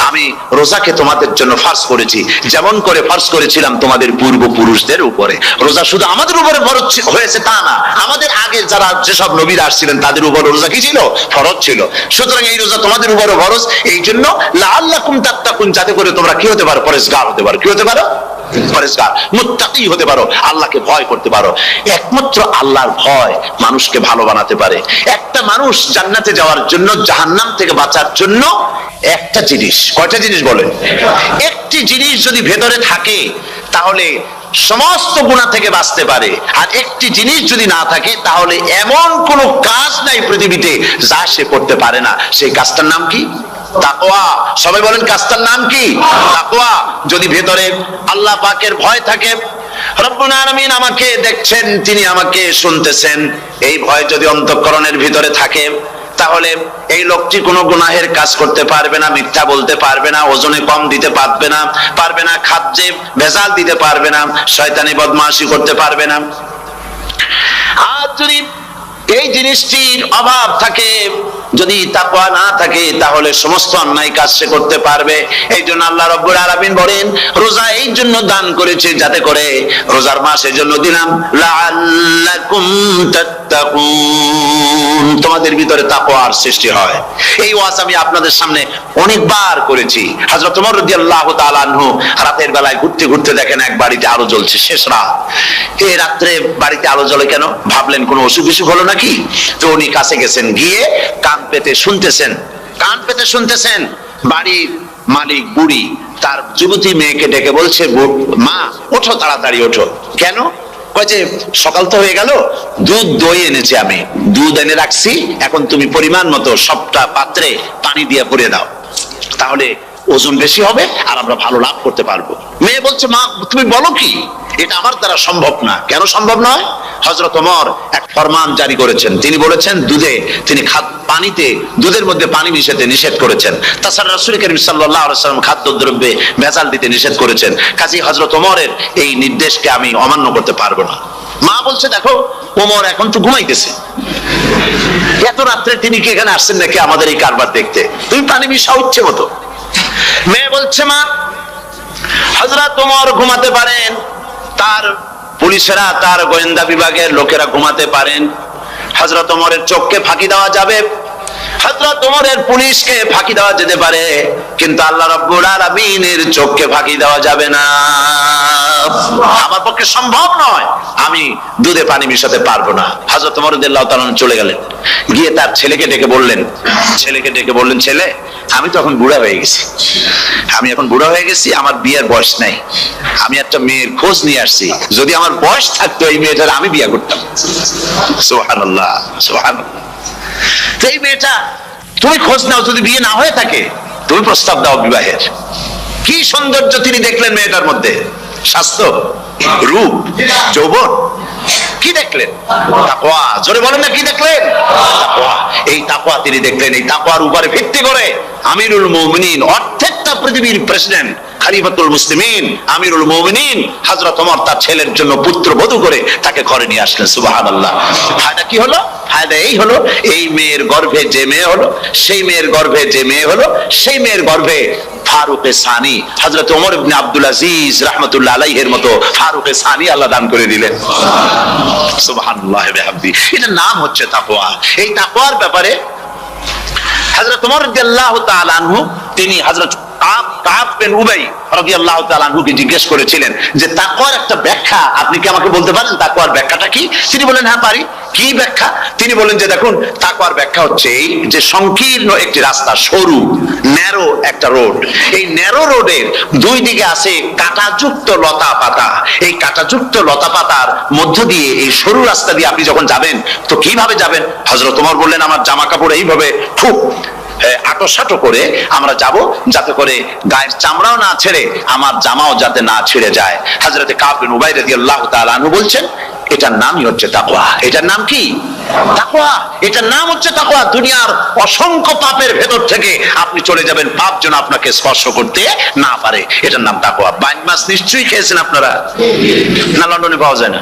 আমি রোজাকে তোমাদের জন্য ফার্জ করেছি, যেমন করে ফার্জ করেছিলাম তোমাদের পূর্বপুরুষদের উপরে। রোজা শুধু আমাদের উপরে ফরজ হয়েছে তা না, আমাদের আগে যারা যেসব নবীরা আসছিলেন তাদের উপর রোজা কি ছিল? ফরজ ছিল। সুতরাং এই রোজা তোমাদের উপরে ফরজ, এই জন্য লাআল্লাকুম তাত্তাকুন, যাতে করে তোমরা কি হতে পারো? পরেজগার হতে পারো। কি হতে পারো? পরেজগার, মুত্তাকি হতে পারো, আল্লাহকে ভয় করতে পারো। একমাত্র আল্লাহর ভয় মানুষকে ভালো বানাতে পারে। একটা মানুষ জান্নাতে যাওয়ার জন্য, জাহান্নাম থেকে বাঁচার জন্য একটা জিনিস, কয়টা জিনিস বলেন? একটি জিনিস যদি ভেতরে থাকে তাহলে সমস্ত গুনাহ থেকে বাঁচতে পারে। আর একটি জিনিস যদি না থাকে তাহলে এমন কোন কাজ নাই পৃথিবীতে যা সে করতে পারে না। সেই কাজটার নাম কি? তাকওয়া। সবাই বলেন কাজটার নাম কি? তাকওয়া। যদি ভেতরে আল্লাহ পাকের ভয় থাকে, রব্বুল আলামিন আমাকে দেখছেন, তিনি আমাকে শুনতেছেন, এই ভয় যদি অন্তঃকরণের ভিতরে থাকে, তাহলে এই লোকটি কোনো গুনাহের কাজ করতে পারবে না, মিথ্যা বলতে পারবে না, ওজনে কম দিতে পারবে না, খাদ্যে ভেজাল দিতে পারবে না, শয়তানি বদমাশি করতে পারবে না। আর যদি এই জিনিসটির অভাব থাকে, যদি তাকওয়া না থাকে, তাহলে সমস্ত অন্যায় কাজ সে করতে পারবে। এই জন্য আল্লাহ রাব্বুল আলামিন বলেন, রোজা এই জন্য দান করেছে যাতে করে, রোজার মাস এই জন্য দিলাম, লাআল্লাকুম তাত্তাকুন, তোমাদের ভিতরে তাকওয়ার সৃষ্টি হয়। এই ওয়াজ আমি আপনাদের সামনে অনেকবার করেছি। হযরত ওমর রাদিয়াল্লাহু তাআলা আনহু রাতের বেলায় ঘুরতে ঘুরতে দেখেন এক বাড়িতে আলো জ্বলছে, শেষ রাত। এই রাত্রে বাড়িতে আলো জ্বলে কেন? ভাবলেন কোনো অসুখ বিসুখ হলো নাকি? তো উনি কাছে গেছেন, গিয়ে কান পেতে শুনতেছেন। বাড়ির মালিক বুড়ি তার যুবতী মেয়েকে ডেকে বলছে, মা ওঠো, তাড়াতাড়ি ওঠো। কেন? কয় যে সকাল তো হয়ে গেল, দুধ দই এনেছি, আমি দুধ এনে রাখছি, এখন তুমি পরিমাণ মতো সবটা পাত্রে পানি দিয়ে ভরে দাও, তাহলে ওজন বেশি হবে আর আমরা ভালো লাভ করতে পারবো। মেয়ে বলছে, মা তুমি বলো কি? এটা আমার দ্বারা সম্ভব না। কেন সম্ভব নয়? হযরত ওমর এক ফরমান জারি করেছেন, তিনি বলেছেন তিনি পানিতে, দুধের মধ্যে পানি মিশাতে নিষেধ করেছেন। তাছাড়া রাসূল করিম সাল্লাল্লাহু আলাইহি ওয়াসাল্লাম খাদ্যদ্রব্যে ভেজাল দিতে নিষেধ করেছেন। কাজী হযরত ওমরের এই নির্দেশকে আমি অমান্য করতে পারবো না। মা বলছে, দেখো ওমর এখন তো ঘুমাইতেছে, এত রাত্রে তিনি কি এখানে আসছেন নাকি আমাদের এই কারবার দেখতে? তুমি পানি মিশাও ইচ্ছে মতো। মেয়ে বলছে, মা হযরত ওমর ঘুমাতে পারেন, তার পুলিশেরা, তার গোয়েন্দা বিভাগের লোকেরা ঘুমাতে পারেন, হযরত ওমরের চোখকে ফাঁকি দেওয়া যাবে, হযরত ওমরের পুলিশকে ফাঁকি দেওয়া যেতে পারে, কিন্তু আল্লাহ রাব্বুল আলামিনের চোখকে ফাঁকি দেওয়া যাবে না। আমার পক্ষে সম্ভব নয়, আমি দুধে পানি মিশাতে পারবো না। হযরত ওমর রাদিয়াল্লাহু তাআলা চলে গেলেন, গিয়ে তার ছেলেকে ডেকে বললেন, ছেলে আমি তো এখন বুড়া হয়ে গেছি, আমার বিয়ের বয়স নাই, আমি একটা মেয়ের খোঁজ নিয়ে আসছি, যদি আমার বয়স থাকতো এই মেয়েটার আমি বিয়ে করতাম। সুবহানাল্লাহ, সুবহানাল্লাহ। এই মেয়েটা তুমি খোঁজ নাও, যদি বিয়ে না হয়ে থাকে তো তুমি প্রস্তাব দাও বিবাহের। কি সৌন্দর্য তিনি দেখলেন মেয়েটার মধ্যে, স্বাস্থ্য, রূপ, যৌবন, কি দেখলেন? তাকওয়া। জোরে বলেন না, কি দেখলেন? তাকওয়া। এই তাকওয়া তিনি দেখলেন। এই তাকওয়ার উপরে ভিত্তি করে আমিরুল মুমিনিন, অর্ধেকটা পৃথিবীর প্রেসিডেন্ট, খলিফাতুল মুসলিমিন, আমিরুল মুমিনিন হযরত ওমর তার ছেলের জন্য পুত্রবধূ করে তাকে ঘরে নিয়ে আসলেন। সুবহানাল্লাহ। ফায়দা কি হলো? ফায়দা এই হলো, এই মেয়ের গর্ভে যে মেয়ে হলো, সেই মেয়ের গর্ভে যে মেয়ে হলো, সেই মেয়ের গর্ভে ফারুকে সানি হযরত ওমর ইবনে আব্দুল আজিজ রাহমাতুল্লাহ আলাইহির মতো ফারুকে সানি আল্লাহ দান করে দিলেন। সুবহানাল্লাহ ওয়া বিহামদি। এটার নাম হচ্ছে তাকওয়া। এই তাকওয়ার ব্যাপারে হযরত ওমর রাদিয়াল্লাহু তাআলা আনহু তিনি হযরত কাব বিন উবাই রাদিয়াল্লাহু তাআলা আনহুকে জিজ্ঞেস করেছিলেন যে তাকওয়ার একটা ব্যাখ্যা আপনি কি আমাকে বলতে পারেন, তাকওয়ার ব্যাখ্যাটা কি? তিনি বলেন, হ্যাঁ পারি। কি ব্যাখ্যা? তিনি বলেন যে দেখুন, তাকওয়ার ব্যাখ্যা হচ্ছে এই যে সংকীর্ণ একটি রাস্তা, সরু ন্যারো একটা রোড, এই ন্যারো রোডের দুই দিকে আছে কাঁটাযুক্ত লতা পাতা। এই কাঁটাযুক্ত লতা পাতার মধ্য দিয়ে এই সরু রাস্তা দিয়ে আপনি যখন যাবেন তো কিভাবে যাবেন? হযরত ওমর বললেন, আমার জামা কাপড় এইভাবে খুব আটো করে আমরা যাব, যাতে করে গায়ের চামড়াও না ছেড়ে আমার জামাও যাতে না ছিঁড়ে যায়। হযরত কাব বিন উবাই রাদিয়াল্লাহু তাআলা আনহু বলছেন, এটার নামই হচ্ছে তাকওয়া। এটার নাম কি? তাকওয়া। এটার নাম হচ্ছে তাকওয়া। দুনিয়ার অসংখ্য পাপের ভেতর থেকে আপনি চলে যাবেন, পাপ যেন আপনাকে স্পর্শ করতে না পারে। এটার নাম তাকওয়া। বাইন মাছ নিশ্চয়ই খেয়েছেন আপনারা, না লন্ডনে পাওয়া যায় না?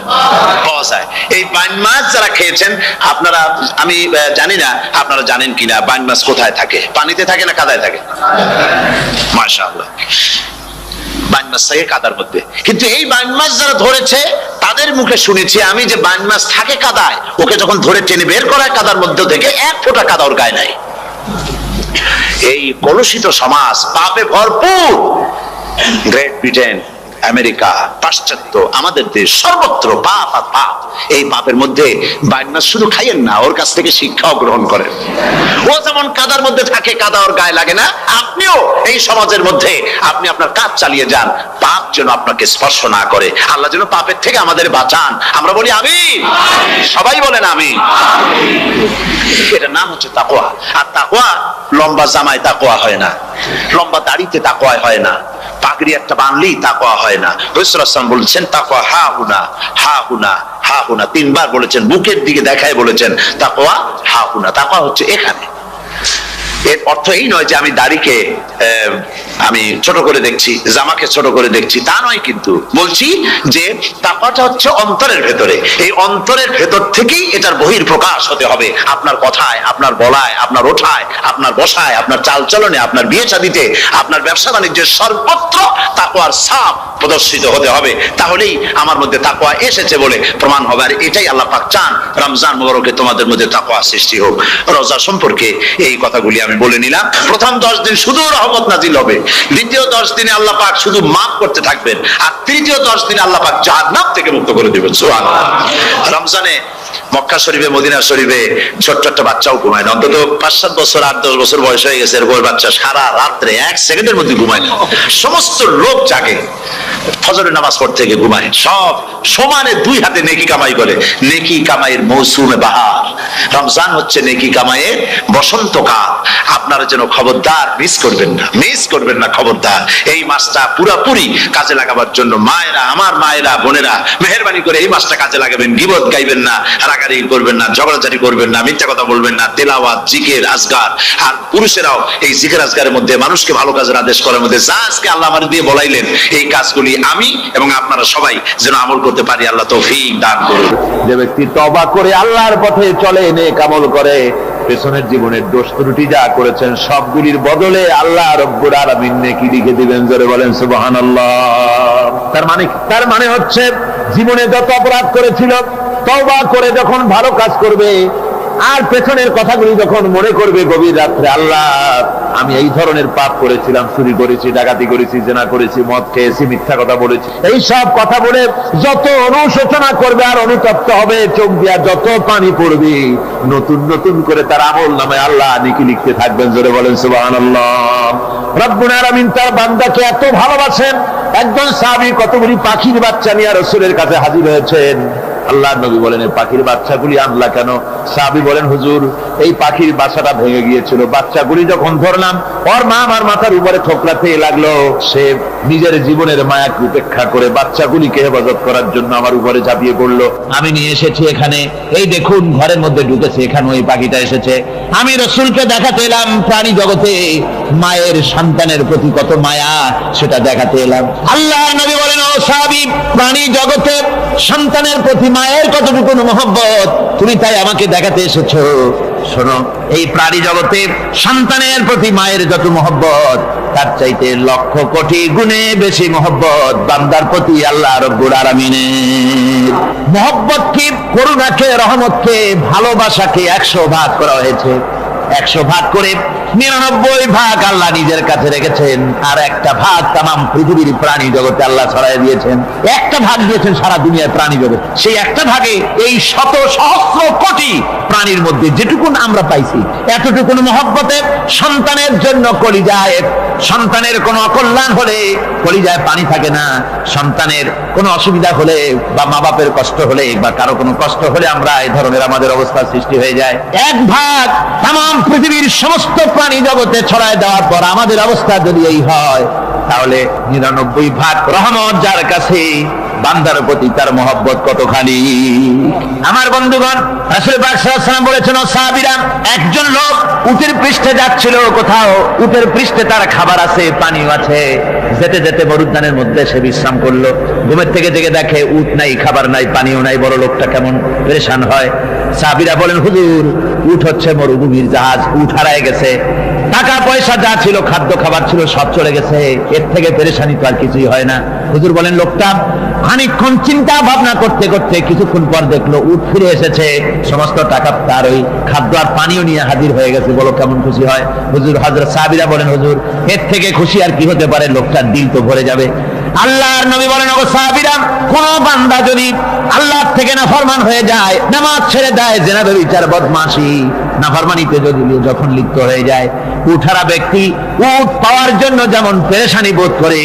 পাওয়া যায়। এই বাইন মাছ যারা খেয়েছেন আপনারা, আমি জানি না আপনারা জানেন কিনা, বাইন মাছ কোথায় থাকে? পানিতে থাকে না কাদায় থাকে? মাশাআল্লাহ, বাইন মাছ থাকে কাদার মধ্যে। কিন্তু এই বাইন মাছ যারা ধরেছে তাদের মুখে শুনেছি আমি যে বাইন মাছ থাকে কাদায়, ওকে যখন ধরে টেনে বের করা হয় কাদার মধ্যে থেকে, এক ফোঁটা কাদা ওর গায়ে নাই। এই কলুষিত সমাজ, পাপে ভরপুর, গ্রেট ব্রিটেন, আমেরিকা, পাশ্চাত্য, আমাদের দেশ, সর্বত্র পাপ আর পাপ। এই পাপের মধ্যে বাইন মাছ শুধু খাইয়েন না, ওর কাছ থেকে শিক্ষাও গ্রহণ করেন। ও যেমন কাদার মধ্যে থাকে, কাদা ওর গায়ে লাগে না, আপনিও এই সমাজের মধ্যে আপনি আপনার কাজ চালিয়ে যান, পাপ যেন আপনাকে স্পর্শ না করে। আল্লাহ যেন পাপের থেকে আমাদের বাঁচান। আমরা বলি আমিন, সবাই বলেন আমিন। এটার নাম হচ্ছে তাকওয়া। আর তাকওয়া লম্বা জামায় তাকওয়া হয় না, লম্বা দাড়িতে তাকওয়া হয় না, পাগড়ি একটা বানলেই তাকওয়া হয় না। রাসূলুল্লাহ সাল্লাল্লাহু আলাইহি ওয়াসাল্লাম বলেছেন তাকওয়া হা হুনা, হা হুনা, হা হুনা, তিনবার বলেছেন, বুকের দিকে দেখায় বলেছেন তাকওয়া হা হুনা। তাকওয়া হচ্ছে এখানে। এর অর্থ এই নয় যে আমি দাড়িকে আমি ছোট করে দেখছি, জামাকে ছোট করে দেখছি, তা নয়। কিন্তু বলছি যে তাকওয়াটা হচ্ছে অন্তরের ভেতরে। এই অন্তরের ভেতর থেকেই এটার বহির প্রকাশ হতে হবে। আপনার কথায়, আপনার বলায়, আপনার ওঠায়, আপনার বসায়, আপনার চালচলনে, আপনার বিয়ে শাদীতে, আপনার ব্যবসা বাণিজ্যের সর্বত্র তাকওয়ার ছাপ প্রদর্শিত হতে হবে। তাহলেই আমার মধ্যে তাকওয়া এসেছে বলে প্রমাণ হবে। আর এটাই আল্লাহ পাক চান। রমজান মুবারকে তোমাদের মধ্যে তাকওয়া সৃষ্টি হোক। রোজা সম্পর্কে এই কথাগুলি আমি বলে নিলাম। প্রথম 10 দিন শুধু রহমত নাজিল হবে, দ্বিতীয় 10 দিনে আল্লাহ পাক শুধু মাফ করতে থাকবেন, আর তৃতীয় 10 দিনে আল্লাহ পাক জাহান্নাম থেকে মুক্ত করে দিবেন। সুবহানাল্লাহ। রমজানে মক্কা শরীফে, মদিনা শরীফে ছোট্ট একটা বাচ্চাও ঘুমায় না। অন্তত 5-7 বছর, 8-10 বছর বয়স হয়ে গেছে এরকম বাচ্চা সারা রাত্রে 1 সেকেন্ডের মধ্যে ঘুমায় না। সমস্ত লোক জাগে, ফজরের নামাজ পড়তে গিয়ে ঘুমায়। সব সমানে 2 হাতে নেকি কামাই করে। নেকি কামাইয়ের মৌসুমে বাহার। রমজান হচ্ছে নেকি কামাইয়ের বসন্তকাল। আপনারা যেন খবরদার মিস করবেন না, মিস করবেন না, খবরদার। এই মাসটা পুরোপুরি কাজে লাগাবার জন্য মায়েরা, আমার মায়েরা, বোনেরা, মেহেরবানি করে এই মাসটা কাজে লাগাবেন। গীবত গাইবেন না, রাগারাগি করবেন না, ঝগড়াঝাড়ি করবেন না, মিথ্যা কথা বলবেন না, তেলাওয়াত, জিকির, আজকার। আর পুরুষেরাও এই জিকির আজকারের মধ্যে, মানুষকে ভালো কাজের আদেশ করার মধ্যে যা আজকে আল্লাহ আমার দিয়ে বলাইলেন, এই কাজগুলি আমি এবং আপনারা সবাই যেন আমল করতে পারি। আল্লাহ তৌফিক দান করুন। যে ব্যক্তি তওবা করে আল্লাহর পথে চলে, নেক আমল করে, পেছনের জীবনের দোষ ত্রুটি যা করেছেন সবগুলির বদলে আল্লাহ রব্বুল আলামিন নেকি লিখে দিবেন। জোরে বলেন সুবহানাল্লাহ। তার মানে হচ্ছে জীবনে যত অপরাধ করেছিল, তওবা করে যখন ভালো কাজ করবে, আর পেছনের কথাগুলি যখন মনে করবে গভীর রাত্রে, আল্লাহ আমি এই ধরনের পাপ করেছিলাম, চুরি করেছি, ডাকাতি করেছি, জেনা করেছি, মদ খেয়েছি, মিথ্যা কথা বলেছি, এই সব কথা বলে যত অনুশোচনা করবে আর অনুতপ্ত হবে, চোখ দিয়া যত পানি পড়বে, নতুন নতুন করে তার আমল নামে আল্লাহ নেকি লিখতে থাকবেন। জোরে বলেন সুবহানাল্লাহ। রব্বুল আলামিন তার বান্দাকে এত ভালোবাসেন, একজন সাহাবী কতগুলি পাখির বাচ্চা নিয়ে রাসূলের কাছে হাজির হয়েছেন। আল্লাহর নবী বলেন, এই পাখির বাচ্চাগুলি আনলা কেন? সাহাবী বলেন, হুজুর এই পাখির বাসাটা ভেঙে গিয়েছিল, বাচ্চাগুলি যখন ধরলাম ওর মা আমার মাথার উপরে ঠোকরাতে লাগলো, সে নিজের জীবনের মায়াকে উপেক্ষা করে বাচ্চাগুলিকে হেফাজত করার জন্য আমার উপরে ঝাঁপিয়ে পড়লো। আমি নিয়ে এসেছি এখানে, এই দেখুন ঘরের মধ্যে ঢুকেছে, এখানে ওই পাখিটা এসেছে। আমি রসুলকে দেখাতে এলাম প্রাণী জগতে মায়ের সন্তানের প্রতি কত মায়া, সেটা দেখাতে এলাম। আল্লাহর নবী বলেন, ও সাহাবী, প্রাণী জগতে সন্তানের প্রতি মায়ের কতটুকু মহব্বত তুমি তাই আমাকে দেখাতে এসেছো। শোনো, এই প্রাণী জগতে সন্তানের প্রতি মায়ের যত মহব্বত, তার চাইতে লক্ষ কোটি গুণে বেশি মহব্বত বান্দার প্রতি আল্লাহ রব্বুল আলামিনের। মহব্বতকে, করুণাকে, রহমতকে, ভালোবাসাকে 100 ভাগ করা হয়েছে। 100 ভাগ করে 99 ভাগ আল্লাহ নিজের কাছে রেখেছেন, আর একটা ভাগ তামাম পৃথিবীর প্রাণী জগতে আল্লাহ ছড়াই দিয়েছেন। একটা ভাগ দিয়েছেন সারা দুনিয়ার প্রাণী জগৎ। সেই একটা ভাগে এই শত সহস্র কোটি প্রাণীর মধ্যে যেটুকুন আমরা পাইছি, এতটুকুন মহব্বতে সন্তানের জন্য কলিজায়, সন্তানের কোনো অকল্যাণ হলে কলিজায় পানি থাকে না। সন্তানের কোনো অসুবিধা হলে বা মা বাপের কষ্ট হলে বা কারো কোনো কষ্ট হলে আমরা এই ধরনের আমাদের অবস্থার সৃষ্টি হয়ে যায়। এক ভাগ তামাম পৃথিবীর সমস্ত প্রাণী জগতে ছড়ায় দেওয়ার পর আমাদের অবস্থা যদি এই হয়, তাহলে 99 ভাগ রহমত যার কাছে, বান্দার প্রতি তার মহব্বত কতখানি। আমার বন্ধুগণ, রাসূল পাক সাল্লাল্লাহু আলাইহি ওয়াসাল্লাম বলেছেন, ও সাহাবীরা, একজন লোক উটের পৃষ্ঠে যাচ্ছিল কোথাও, উটের পৃষ্ঠে তার খাবার আছে, পানিও আছে। যেতে যেতে মরুদ্যানের মধ্যে সে বিশ্রাম করলো। ঘুমের থেকে জেগে দেখে উট নাই, খাবার নাই, পানিও নাই। বড় লোকটা কেমন পেরেশান হয়। সাহাবীরা বলেন, হুজুর, উট হচ্ছে মরুভূমির জাহাজ, উট হারায় গেছে, টাকা পয়সা যা ছিল, খাদ্য খাবার ছিল, সব চলে গেছে, এর থেকে পেরেশানি তো আর কিছুই হয় না। হুজুর বলেন, লোকটা খানিকক্ষণ চিন্তা ভাবনা করতে করতে কিছুক্ষণ পর দেখলো উট ফিরে এসেছে, সমস্ত টাকা তার ওই খাদ্য আর পানীয় নিয়ে হাজির হয়ে গেছে। বলো কেমন খুশি হয়। হুজুর, হযরত সাহাবীরা বলেন, হুজুর, এর থেকে খুশি আর কি হতে পারে, লোকটার দিল তো ভরে যাবে। আল্লাহর নবী বলেন, ও সাহাবীরা, কোন বান্দা যদি আল্লাহর থেকে নাফরমান হয়ে যায়, নামাজ ছেড়ে দেয়, জিনা ব্যভিচার বদমাশি নাফরমানিতে যদি যখন লিপ্ত হয়ে যায়, উঠারা ব্যক্তি উট পাওয়ার জন্য যেমন পেরেশানি বোধ করে,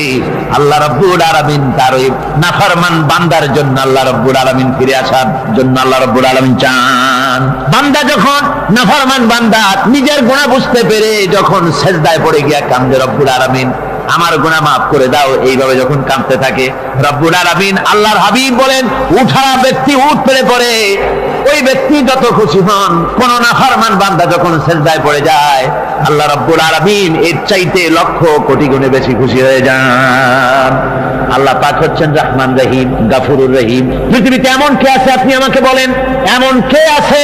আল্লাহ রাব্বুল আলামিন তার ওই নাফরমান বান্দার জন্য, আল্লাহ রাব্বুল আলামিন ফিরে আসার জন্য আল্লাহ রাব্বুল আলামিন চান। বান্দা যখন, নাফরমান বান্দা নিজের গুনাহ বুঝতে পেরে যখন সেজদায় পড়ে গিয়া কান্দে, রব্বুল আলামিন আমার গুনাহ মাফ করে দাও, এইভাবে যখন কাঁদতে থাকে, রব্বুল আলামিন, আল্লাহর হাবিব বলেন, উঠারা ব্যক্তি উঠ পেরে পড়ে, ওই ব্যক্তি যত খুশি হন। কোন নাফরমান বান্দা যখন সেজদায় পড়ে যায়, আল্লাহ রাব্বুল আলামিন এর চাইতে লক্ষ কোটি গুণে বেশি খুশি হয়ে যান। আল্লাহ পাক হচ্ছেন রহমান রহিম, গাফুরুর রহিম। পৃথিবীতে এমন কে আছে, আপনি আমাকে বলেন, এমন কে আছে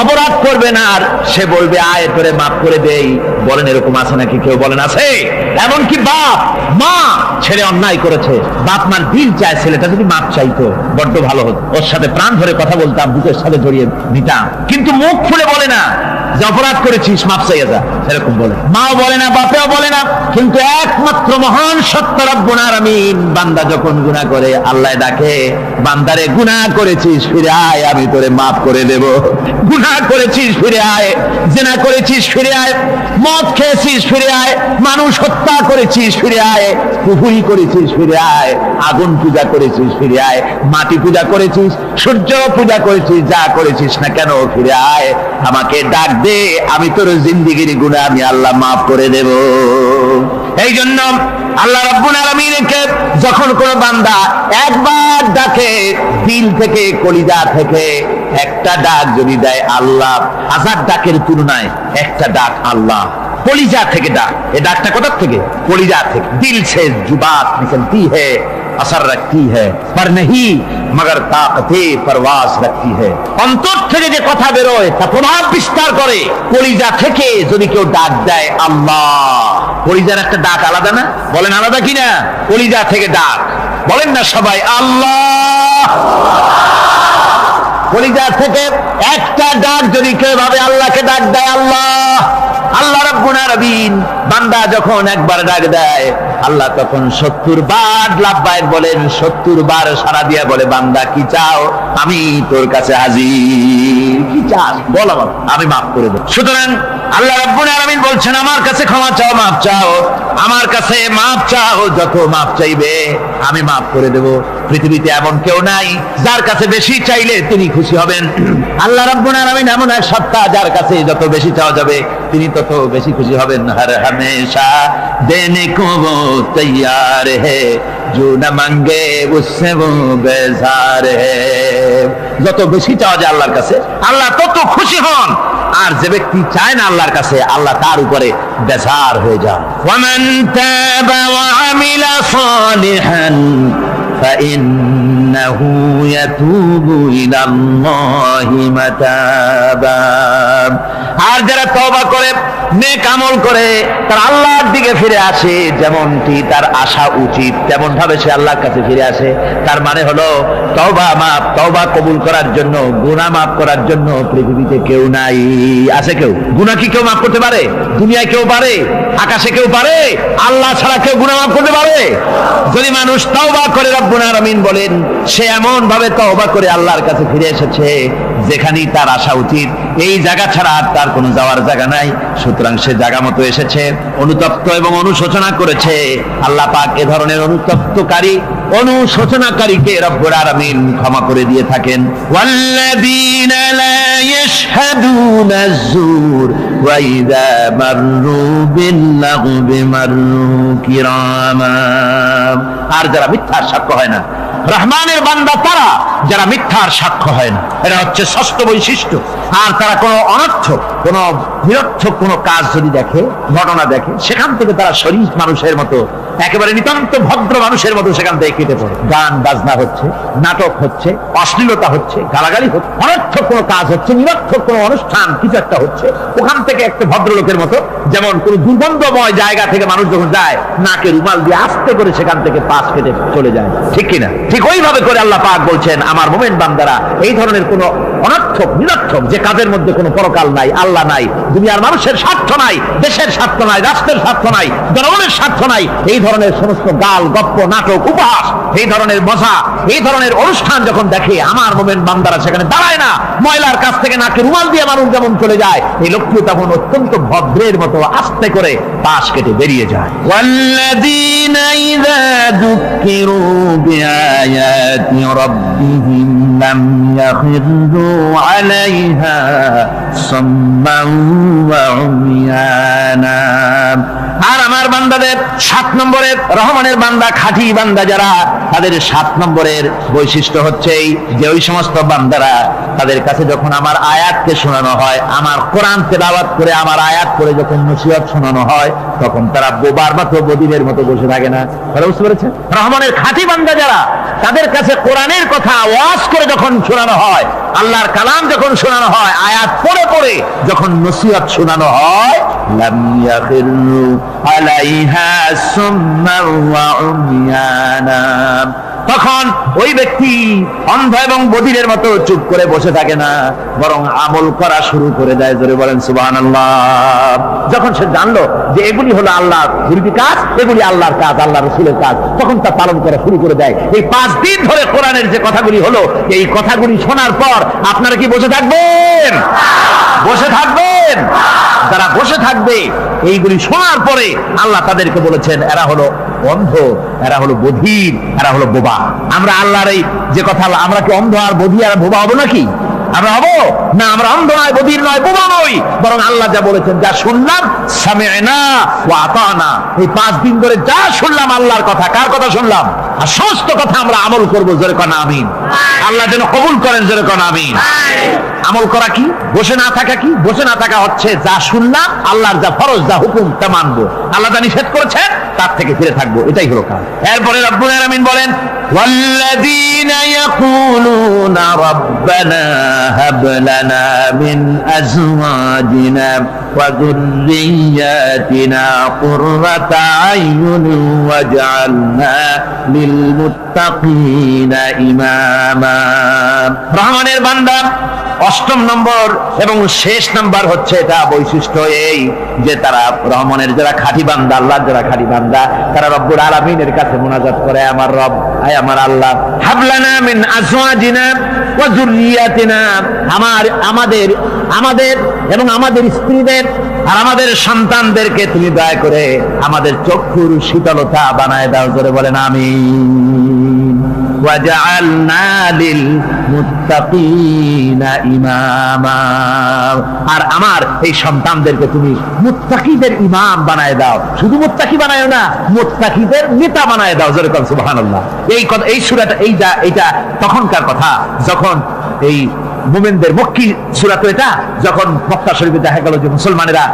অপরাধ করবে না আর সে বলবে আয় তোরে মাফ করে দেই? বলেন, এরকম আছে নাকি? কেউ বলেন আছে? এমনকি বাপ মা ছেলে অন্যায় করেছে, বাপ মার দিল চায় ছেলেটা যদি মাপ চাইতো, বড্ড ভালো হতো, ওর সাথে প্রাণ ধরে কথা বলতাম, বুকের সাথে জড়িয়ে নিতাম। কিন্তু মুখ খুলে বলে না যে অপরাধ করেছিস, মাপ চাইয়া যা, এরকম বলে। মাও বলে না, বাপেও বলে না। কিন্তু একমাত্র মহান সত্য রব্বুল আলামিন, বান্দা যখন গুনাহ করে, আল্লাহ ডাকে, বান্দারে গুনাহ করেছিস, ফিরে আয়, আমি তোরে মাফ করে দেব। গুনাহ করেছিস, ফিরে আয়। জিনা করেছিস, ফিরে আয়। মদ খেয়েছিস, ফিরে আয়। মানুষ হত্যা করেছিস, ফিরে আয়। কুফরি করেছিস, ফিরে আয়। আগুন পূজা করেছিস, ফিরে আয়। মাটি পূজা করেছিস, সূর্য পূজা করেছিস, যা করেছিস না কেন, ফিরে আয়, আমাকে ডাক দে, আমি তোর জিন্দেগির গুনাহ আমি আল্লাহ মাফ করে দেব। এই জন্য আল্লাহ রাব্বুল আলামিনকে যখন কোন বান্দা একবার ডাকে, দিল থেকে, কলিজা থেকে একটা ডাক যদি দেয়, আল্লাহ 1000 ডাকের তুলনায় একটা ডাক আল্লাহ কলিজা থেকে ডাক। এই ডাকটা কোথা থেকে? কলিজা থেকে। দিল সে जुबात निकलती है, असर रखती है, पर नहीं मगर ताकते परवास रखती है। অন্তর থেকে যে কথা বেরোয় তা প্রভাব বিস্তার করে। কলিজা থেকে যদি কেউ ডাক দেয় আল্লাহ, কলিজার একটা ডাক আলাদা না? বলেন আলাদা কিনা? কলিজা থেকে ডাক, বলেন না সবাই আল্লাহ। কলিজা থেকে একটা ডাক যদি কেউ ভাবে আল্লাহকে ডাক দেয় আল্লাহ, আল্লাহ রাব্বুল আলামিন বান্দা যখন একবার ডাক দেয় আল্লাহ তখন 70 বার লাব্বাইক বলেন, 70 বার সাড়া দিয়া বলে, বান্দা কি চাও, আমি তোর কাছে হাজির, কি চাস বল, আমি মাফ করে দেব। সুতরাং আল্লাহ রাব্বুল আলামিন বলছেন, আমার কাছে ক্ষমা চাও, মাফ চাও, আমার কাছে মাফ চাও, যত মাফ চাইবে আমি মাফ করে দেব। পৃথিবীতে এমন কেউ নাই যার কাছে বেশি চাইলে তিনি খুশি হবেন। আল্লাহ রাব্বুল আলামিন এমন এক সত্তা যার কাছে যত বেশি চাওয়া যাবে তিনি তত বেশি খুশি হবেন। হর হামেশা দেনে কো वो तैयार है जो न मांगे उससे वो बेजार है। যত বেশি চাওয়া যায় আল্লাহর কাছে আল্লাহ তত খুশি হন, আর যে ব্যক্তি চায় না আল্লাহর কাছে আল্লাহ তার উপরে বেজার হয়ে যান। ওয়ামান তাবা ওয়া আমিলা সালিহান ফাইন্নাহু ইয়াতুবু ইলাল্লাহি মাতাবা। আর যারা তওবা করে নেক আমল করে তার আল্লাহর দিকে ফিরে আসে, যেমনটি তার আশা উচিত তেমন ভাবে সে আল্লাহর কাছে ফিরে আসে, তার মানে হলো তওবা মাফ, তওবা কবুল করার জন্য, গুনাহ মাফ করার জন্য পৃথিবীতে কেউ নাই। আছে কেউ? গুনাহ কি কেউ মাফ করতে পারে? দুনিয়ায় কেউ পারে? আকাশে কেউ পারে? আল্লাহ ছাড়া কেউ গুনাহ মাফ করতে পারে? যদি মানুষ তওবা করে, রব্বুল আলামিন বলেন সে এমন ভাবে তওবা করে আল্লাহর কাছে ফিরে এসেছে যেখানেই তার আসা উচিত, এই জায়গা ছাড়া আর তার কোনো যাওয়ার জায়গা নাই। সুতরাং সে জায়গা মতো এসেছে, অনুতপ্ত এবং অনুশোচনা করেছে। আল্লাহ পাক এ ধরনের অনুতপ্তকারী, অনুশোচনাকারীকে রব্বুল আলামিন ক্ষমা করে দিয়ে থাকেন। ওয়াল্লাযীনা লা ইয়াশহাদুনা আয-যুর ওয়া ইযা মাররু বিল-লাগবি মাররু কিরামা। আর যারা মিথ্যার সাক্ষ্য হয় না, রহমানের বান্দা তারা যারা মিথ্যার সাক্ষ্য হয় না, এটা হচ্ছে ষষ্ঠ বৈশিষ্ট্য। আর তারা কোনো অনর্থক, কোনো নিরর্থক কোনো কাজ যদি দেখে, ঘটনা দেখে, সেখান থেকে তারা শরীফ মানুষের মতো, একেবারে নিতান্ত ভদ্র মানুষের মতো সেখান থেকে কেটে পড়ে। গান বাজনা হচ্ছে, নাটক হচ্ছে, অশ্লীলতা হচ্ছে, গালাগালি হচ্ছে, অনর্থক কোনো কাজ হচ্ছে, নিরর্থক কোনো অনুষ্ঠান কিছু একটা হচ্ছে, ওখান থেকে একটা ভদ্রলোকের মতো, যেমন কোন দুর্গন্ধময় জায়গা থেকে মানুষ যখন যায় নাকে রুমাল দিয়ে আস্তে করে সেখান থেকে পাশ কেটে চলে যায়, ঠিক কিনা? ঠিক ওইভাবে করে আল্লাহ পাক বলছেন আমার মুমিন বান্দারা এই ধরনের কোন অনর্থক, নিরর্থক যে কাজের মধ্যে কোনো পরকাল নাই, আল্লাহ নাই, দুনিয়ার মানুষের স্বার্থ নাই, দেশের স্বার্থ নাই, রাষ্ট্রের স্বার্থ নাই, জনগণের স্বার্থ নাই, এই ধরনের সমস্ত গাল গপ্প, নাটক, উপহাস, এই ধরনের মজা, এই ধরনের অনুষ্ঠান যখন দেখে আমার মুমিন বান্দারা সেখানে দাঁড়ায় না, ময়লার কাছ থেকে নাকে রুমাল দিয়ে মানুষ যেমন চলে যায়, এই লোকটিও তখন অত্যন্ত ভদ্রের মতো আস্তে করে পাশ কেটে বেরিয়ে যায়। ওয়াল্লাযীনা ইযা যুক্কিরু বিআয়াতি রাব্বিহিম লাম ইয়াখিরু আলাইহা সাম্মান ওয়া উমিয়ানা। আর আমার বান্দাদের 7 নম্বরের, রহমানের বান্দা, খাঁটি বান্দা যারা, তাদের 7 নম্বরের বৈশিষ্ট্য হচ্ছে যে ওই সমস্ত বান্দারা তাদের কাছে যখন আমার আয়াতকে শোনানো হয়, আমার কোরআন তেলাওয়াত করে আমার আয়াত করে যখন নসিহত শোনানো হয়, তখন তারা বোবার মতো, বদিনের মতো বসে থাকে না। বুঝতে পেরেছেন? রহমানের খাঁটি বান্দা যারা, তাদের কাছে কোরআনের কথা ওয়াজ করে যখন শোনানো হয়, আল্লাহর কালাম যখন শোনানো হয়, আয়াত পড়ে পড়ে যখন নসিহত শোনানো হয়, লাম ইয়াখিরু আলাইহা সুম্মান ওয়া উমিয়ানা, তখন ওই ব্যক্তি অন্ধ এবং বধিরের মতো চুপ করে বসে থাকে না, বরং আমল করা শুরু করে দেয়। জোরে বলেন সুবহানাল্লাহ। যখন সে জানলো যে এগুলি হলো আল্লাহর দুইটি কাজ, এগুলি আল্লাহর কাজ, আল্লাহ রাসূলের কাজ, তখন তা পালন করা শুরু করে দেয়। এই 5 দিন ধরে কোরআনের যে কথাগুলি হলো, এই কথাগুলি শোনার পর আপনারা কি বসে থাকবেন? বসে থাকবেন? যারা বসে থাকবে এইগুলি শোনার পরে আল্লাহ তাদেরকে বলেছেন এরা হলো অন্ধ, এরা হলো বধির, এরা হলো বোবা। আমরা আল্লাহর এই যে কথা, আমরা কি অন্ধ আর বধির আর বোবা হবো নাকি? আমরা হবো না? আমরা অন্ধ নয়, বধির নয়, বোবা নই, বরং আল্লাহ যা বলেছেন, যা শুনলাম সামি'না ওয়া আতানা, এই 5 দিন ধরে যা শুনলাম আল্লাহর কথা, কার কথা শুনলাম? আর সমস্ত কথা আমরা আমল করবো। জোরে কোন আমিন। আল্লাহ যেন কবুল করেন। জোরে কোন আমিন। আমল করা কি? বসে না থাকা কি? বসে না থাকা হচ্ছে যা শুনলাম, আল্লাহর যা ফরজ, যা হুকুম, তা মানবো। আল্লাহ যা নিষেধ করেছেন তার থেকে ফিরে থাকবো, এটাই হলো কাজ। এরপরে রব্বুল আলামিন বলেন ওয়াল্লাযীনা ইয়াকুলুনা রাব্বানা হাব লানা মিন আজওয়াজিনা ওয়া যুররিয়্যাতিনা কুররাতা আয়ুন ওয়াজআলনা লিল লিলমুত্তাকিনা ইমামা। রহমানের বান্দা 8ম নম্বর এবং শেষ নাম্বার হচ্ছে এটা বৈশিষ্ট্য এই যে তারা রহমানের যারা খাঁটি বান্দা, আল্লাহর যারা খাঁটি বান্দা, তারা রব্বুল আলামিনের কাছে মুনাজাত করে, আমার রব, আয় আমার আল্লাহ, হাবলানা মিন আজওয়াজিনা ওয়া যুররিয়াতিনা, আমাদের এবং আমাদের স্ত্রীদের আর আমাদের সন্তানদেরকে তুমি দয়া করে আমাদের চক্ষুর শীতলতা বানায় দাও। জোরে বলেন আমিন। ওয়াজআলনা লিল মুত্তাকিনা ইমামা, আর আমার এই সন্তানদেরকে তুমি মুত্তাকিদের ইমাম বানায় দাও। শুধু মুত্তাকি বানায়ও না, মুত্তাকিদের নেতা বানায় দাও। জোরে বলেন সুবহানাল্লাহ। এই সূরাটা এইটা তখনকার কথা যখন এই মুমিনদের মক্কি সূরা তো এটা, যখন মক্কা শরীফে দেখা গেল যে মুসলমানেরা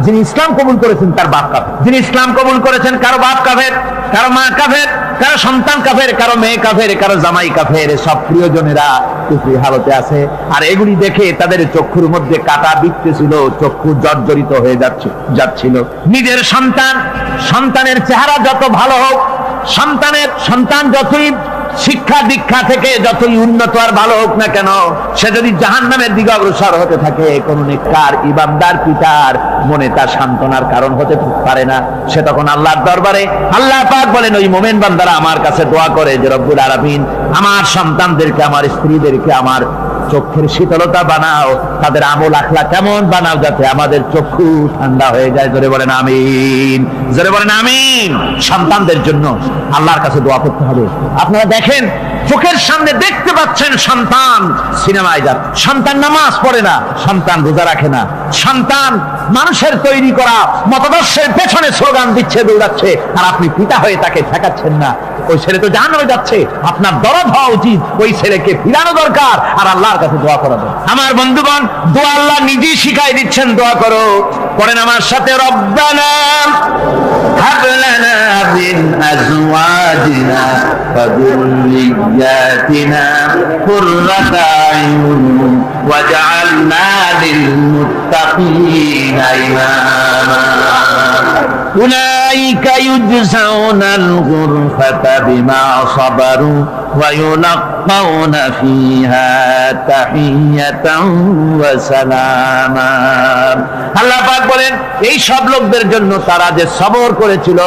যিনি ইসলাম কবুল করেছেন তার বাপ কাফের, যিনি ইসলাম কবুল করেছেন কারো বাপ কাফের, কারো মা কাফের, কারো সন্তান কাফের, কারো মেয়ে কাফের, কারো জামাই কাফের, সব প্রিয়জনেরা কুফরি হালতে আছে। আর এগুলি দেখে তাদের চক্ষুর মধ্যে কাটা বিঁধতেছিল, চক্ষু জর্জরিত হয়ে যাচ্ছিল। নিজের সন্তানের চেহারা যত ভালো হোক, সন্তান যতই শিক্ষা দীক্ষা থেকে যতই উন্নত আর ভালো হোক না কেন, সে যদি জাহান্নামের দিকে অগ্রসর হতে থাকে, কোন নেককার ইমানদার পিতার মনে তার সান্ত্বনার কারণ হতে পারে না। সে তখন আল্লাহর দরবারে, আল্লাহ পাক বলেন ওই মুমিন বান্দারা আমার কাছে দোয়া করে যে রব্বুল আলামিন আমার সন্তানদেরকে, আমার স্ত্রীদেরকে আমার চোখের শীতলতা বানাও, তাদের আমল আখলাক কেমন বানাও যাতে আমাদের চক্ষু ঠান্ডা হয়ে যায়। জোরে বলেন আমিন, জোরে বলেন আমিন। সন্তানদের জন্য আল্লাহর কাছে দোয়া করতে হবে। আপনারা দেখেন চোখের সামনে দেখতে পাচ্ছেন সন্তান সিনেমায় যাচ্ছে, সন্তান নামাজ পড়ে না, সন্তান রোজা রাখে না, সন্তান মানুষের তৈরি করা মতাদর্শের পেছনে স্লোগান দিচ্ছে, দৌড়াচ্ছে, আর আপনি পিতা হয়ে তাকে ঠেকাচ্ছেন না। ওই ছেলে তো জাহান্নামে যাচ্ছে, আপনার দরদ হওয়া উচিত, ওই ছেলেকে ফিরানো দরকার আর আল্লাহর কাছে দোয়া করা দরকার। আমার বন্ধুগণ, দোয়া আল্লাহ নিজেই শিখাই দিচ্ছেন, দোয়া করো। পড়েন আমার সাথে, রব্বানা হাব লানা মিন আজওয়াজিনা ওয়া যুররিয়াতিনা কুররাতা আয়ুন ওয়াজআলনা লিল মুত্তাকিনা ইমামা। أولئك يجزون الغرفة بما صبروا ويلقون فيها تحية وسلاما। আল্লাহ পাক বলেন এই সব লোকদের জন্য তারা যে সবর করেছিল,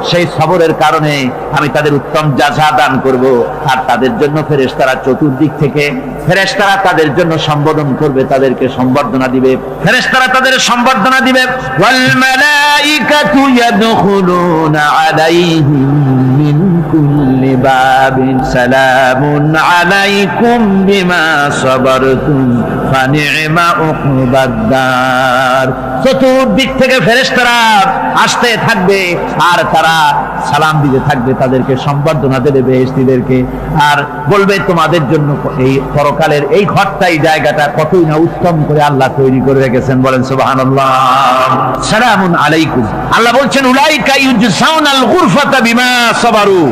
সেই সবরের কারণে আমি তাদের উত্তম জাযা দান করব। আর তাদের জন্য ফেরেশতারা চতুর্দিক থেকে ফেরেশতারা তাদের জন্য সম্বোধন করবে, তাদেরকে সম্বর্ধনা দিবে, ফেরেশতারা তাদের সম্বর্ধনা দিবে। ওয়াল মালাইকাতু ইয়াদখুলুনা আলাইহিম মিন কুল্লি বাবিন সালামুন আলাইকুম বিমা সাবারতুম ফানি'মা উকবাদ-দার। চতুর্দিক থেকে ফেরেশতারা আসতে থাকবে আর তারা সালাম দিতে থাকবে, তাদেরকে সম্বর্ধনা দেবে বেহেশতীদেরকে, আর বলবে তোমাদের জন্য এই পরকালের এই ঘরটাই, জায়গাটা কতই না উত্তম করে আল্লাহ তৈরি করে রেখেছেন। বলেন সুবহানাল্লাহ। সালামুন আলাইকুম। আল্লাহ বলছেন উলাইকা ইউজসাউনাল গুরফাতা বিমা সাবারু,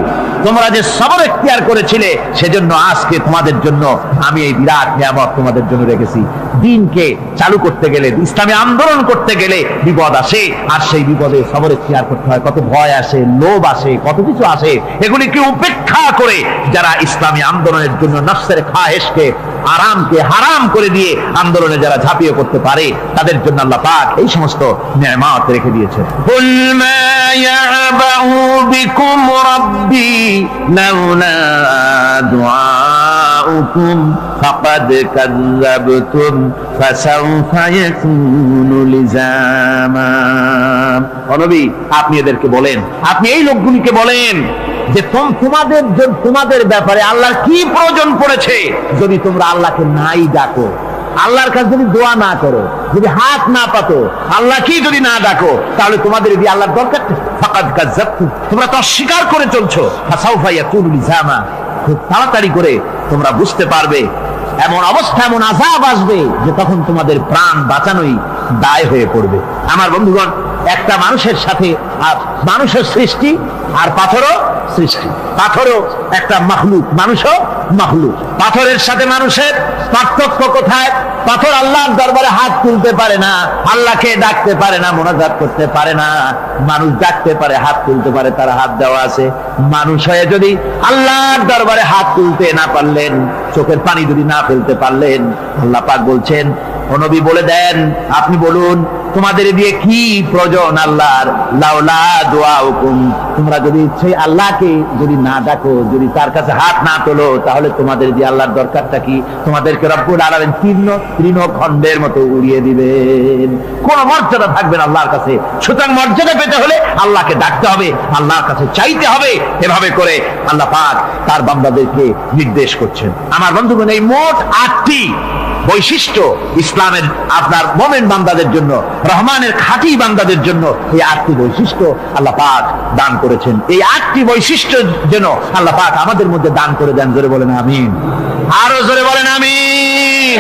তোমরা যে সবর এখতিয়ার করেছিলে সেজন্য আজকে তোমাদের জন্য আমি এই বিরাট নিয়ামত তোমাদের জন্য রেখেছি। দিনকে চালু করতে গেলে, ইসলামী আন্দোলন করতে গেলে বিপদ আসে, আর সেই বিপদে সবর এখতিয়ার করতে হয়। কত ভয় আসে, লোভ আসে, কত কিছু আসে, এগুলিকে উপেক্ষা করে যারা ইসলামী আন্দোলনের জন্য নফসের খাহেশকে, আরামকে হারাম করে দিয়ে আন্দোলনে যারা ঝাঁপিয়ে করতে পারে, তাদের জন্য আল্লাহ পাক এই সমস্ত নিয়ামত রেখে দিয়েছেন। কুল মা ইয়াবাউ বিকুম রাব্বি লাউলা দুআউকুম ফাকাদ কাযাবতুম ফাসাউফা ইয়াকুনু লিজামা। ও নবী, আপনি এদেরকে বলেন, আপনি এই লোকগুলিকে বলেন যে তোমাদের ব্যাপারে আল্লাহর কি প্রয়োজন পড়েছে যদি তোমরা আল্লাহকে নাই ডাকো, আল্লাহর কাছে যদি দোয়া না করো, যদি হাত না পাতো, আল্লাহ কি যদি না ডাকো, তাহলে তোমাদের যদি আল্লাহর দরকার, ফাকাদ কাযাবতুম, তোমরা তো অস্বীকার করে চলছো। ফাসাউফা ইয়াকুনু লিজামা, খুব তাড়াতাড়ি করে তোমরা বুঝতে পারবে, এমন অবস্থা, এমন আযাব আসবে যে তখন তোমাদের প্রাণ বাঁচানোই দায় হয়ে পড়বে। আমার বন্ধুগণ, একটা মানুষের সাথে আর মানুষের সৃষ্টি আর পাথরও সৃষ্টি, পাথরও একটা মাখলুক, মানুষও মাখলুক। পাথরের সাথে মানুষের পার্থক্য কোথায়? পাথর আল্লাহর দরবারে হাত তুলতে পারে না, আল্লাহকে ডাকতে পারে না, মোনাজাত করতে পারে না। মানুষ ডাকতে পারে, হাত তুলতে পারে, তার হাত দেওয়া আছে। মানুষ হয়ে যদি আল্লাহর দরবারে হাত তুলতে না পারলেন, চোখের পানি যদি না ফেলতে পারলেন, আল্লাহ পাক বলছেন, ও নবী বলে দেন, আপনি বলুন তোমাদের দিয়ে কি প্রয়োজন আল্লাহর? লাউলা দুআউকুম, তোমরা যদি সেই আল্লাহকে যদি না ডাকো, যদি তার কাছে হাত না তোলো, তাহলে তোমাদের দিয়ে আল্লাহর দরকারটা কি? তোমাদেরকে রব্বুল আলামিন তৃণখণ্ডের মতো উড়িয়ে দিবেন, কোন মর্যাদা থাকবে না আল্লাহর কাছে। সুতরাং মর্যাদা পেতে হলে আল্লাহকে ডাকতে হবে, আল্লাহর কাছে চাইতে হবে। এভাবে করে আল্লাহ পাক তার বান্দাদেরকে নির্দেশ করছেন। আমার বন্ধুগণ, এই মোট 8টি বৈশিষ্ট্য ইসলামের আপনার মোমেন বান্দাদের জন্য, রহমানের খাঁটি বান্দাদের জন্য এই 8টি বৈশিষ্ট্য আল্লাহ পাক দান করেছেন। এই 8টি বৈশিষ্ট্য যেন আল্লাহ পাক আমাদের মধ্যে দান করে দেন। জোরে বলেন আমিন, আরো জোরে বলেন আমিন।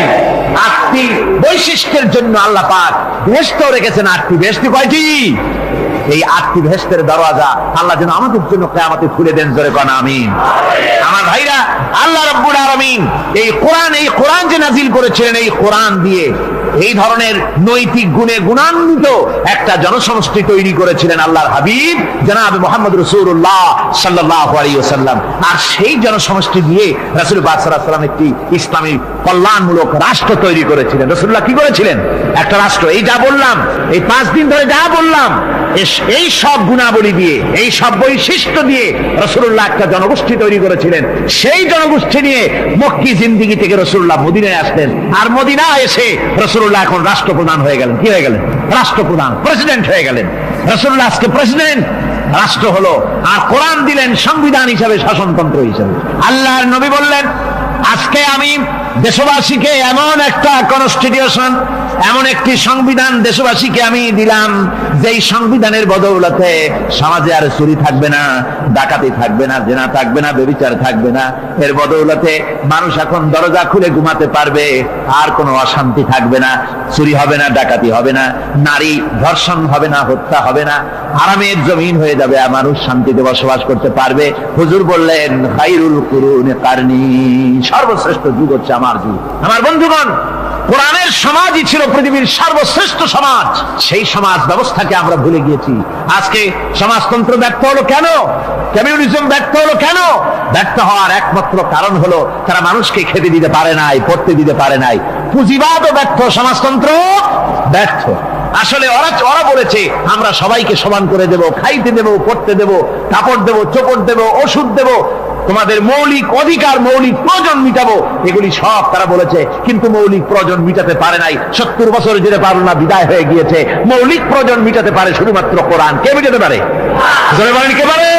8টি বৈশিষ্ট্যের জন্য আল্লাহ পাক বেহেশত রেখেছেন। 8টি বেহেশত কয়টি? এই 8টি বেহেশতের দরওয়াজা আল্লাহ যেন আমাদের জন্য কিয়ামতে খুলে দেন। জোরে কোন আমিন। আমার ভাইরা, আল্লাহ রাব্বুল আলামিন এই কোরআন যে নাজিল করেছিলেন, এই কোরআন দিয়ে এই ধরনের নৈতিক গুণে গুণান্বিত একটা জনসমষ্টি তৈরি করেছিলেন আল্লাহর হাবিব জনাব মুহাম্মদ রাসূলুল্লাহ সাল্লাল্লাহু আলাইহি ওয়াসাল্লাম। আর সেই জনসমষ্টি দিয়ে রাসূল পাক সাল্লাল্লাহু আলাইহি ওয়াসাল্লাম একটি ইসলামী কল্যাণমূলক রাষ্ট্র তৈরি করেছিলেন। রাসূলুল্লাহ কি করেছিলেন? একটা রাষ্ট্র। এই যা বললাম, এই 5 দিন ধরে যা বললাম, এই সব গুণাবলী দিয়ে, এই সব বৈশিষ্ট্য দিয়ে রাসূলুল্লাহ একটা জনগোষ্ঠী তৈরি করেছিলেন। সেই জনগোষ্ঠী নিয়ে মক্কি জিন্দেগি থেকে রাসূলুল্লাহ মদিনায় আসলেন। আর মদিনায় এসে রাসূলুল্লাহ এখন রাষ্ট্রপ্রধান হয়ে গেলেন। কি হয়ে গেলেন? রাষ্ট্রপ্রধান, প্রেসিডেন্ট হয়ে গেলেন। রাসূলুল্লাহ আজকে প্রেসিডেন্ট, রাষ্ট্র হলো। আর কোরআন দিলেন সংবিধান হিসাবে, শাসনতন্ত্র হিসাবে। আল্লাহর নবী বললেন, আজকে আমি দেশবাসীকে এমন একটা কনস্টিটিউশন, এমন একটি সংবিধান দেশবাসীকে আমি দিলাম, যেই সংবিধানের বদৌলতে সমাজে আর চুরি থাকবে না, ডাকাতি থাকবে না, জেনা থাকবে না, ব্যভিচার থাকবে না। এর বদৌলতে মানুষ এখন দরজা খুলে ঘুমাতে পারবে, আর কোনো অশান্তি থাকবে না, চুরি হবে না, ডাকাতি হবে না, নারী ধর্ষণ হবে না, হত্যা হবে না, আরামের জমিন হয়ে যাবে, আর মানুষ শান্তিতে বসবাস করতে পারবে। হুজুর বললেন, খায়রুল কুরুনি কারনি, সর্বশ্রেষ্ঠ যুগ হচ্ছে আমার যুগ। আমার বন্ধুগণ, কোরআনের সমাজই ছিল পৃথিবীর সর্বশ্রেষ্ঠ সমাজ। সেই সমাজ ব্যবস্থাকে আমরা ভুলে গিয়েছি। আজকে সমাজতন্ত্র ব্যর্থ হলো কেন? কমিউনিজম ব্যর্থ হলো কেন? ব্যর্থ হওয়ার একমাত্র কারণ হলো তারা মানুষকে খেতে দিতে পারে নাই, পড়তে দিতে পারে নাই। পুঁজিবাদও ব্যর্থ, সমাজতন্ত্র ব্যর্থ। আসলে ওরা বলেছে আমরা সবাইকে সমান করে দেব, খাইতে দেব, পড়তে দেব, কাপড় দেব, চোপড় দেব, ওষুধ দেব, তোমাদের মৌলিক অধিকার, মৌলিক প্রয়োজন মিটাবো, এগুলি সব তারা বলেছে। কিন্তু মৌলিক প্রয়োজন মিটাতে পারে নাই। 70 বছর যেতে পারলো না, বিদায় হয়ে গিয়েছে। মৌলিক প্রয়োজন মিটাতে পারে শুধুমাত্র কোরআন। কে মিটাতে পারে? জোরে বলেন, কে পারে?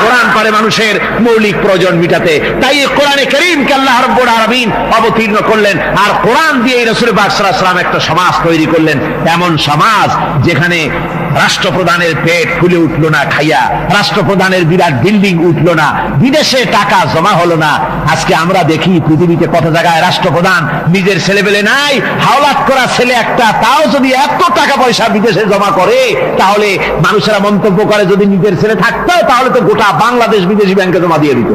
কোরআন পারে মানুষের মৌলিক প্রয়োজন মিটাতে। তাই এই কোরআনে কারীমকে আল্লাহ রাব্বুল আলামিন অবতীর্ণ করলেন। আর কোরআন দিয়ে রাসূল পাক সাল্লাল্লাহু আলাইহি ওয়াসাল্লাম একটা সমাজ তৈরি করলেন, এমন সমাজ যেখানে রাষ্ট্রপ্রধানের পেট ফুলে উঠলো না খাইয়া, রাষ্ট্রপ্রধানের বিরাট বিল্ডিং উঠলো না, বিদেশে টাকা জমা হলো না। আজকে আমরা দেখি পৃথিবীতে কত জায়গায় রাষ্ট্রপ্রধান নিজের ছেলেবেলে নাই, হাওলাত করা ছেলে একটা, তাও যদি এত টাকা পয়সা বিদেশে জমা করে, তাহলে মানুষেরা মন্তব্য করে যদি নিজের ছেলে থাকতো তাহলে তো গোটা বাংলাদেশ বিদেশি ব্যাংকে জমা দিয়ে দিত।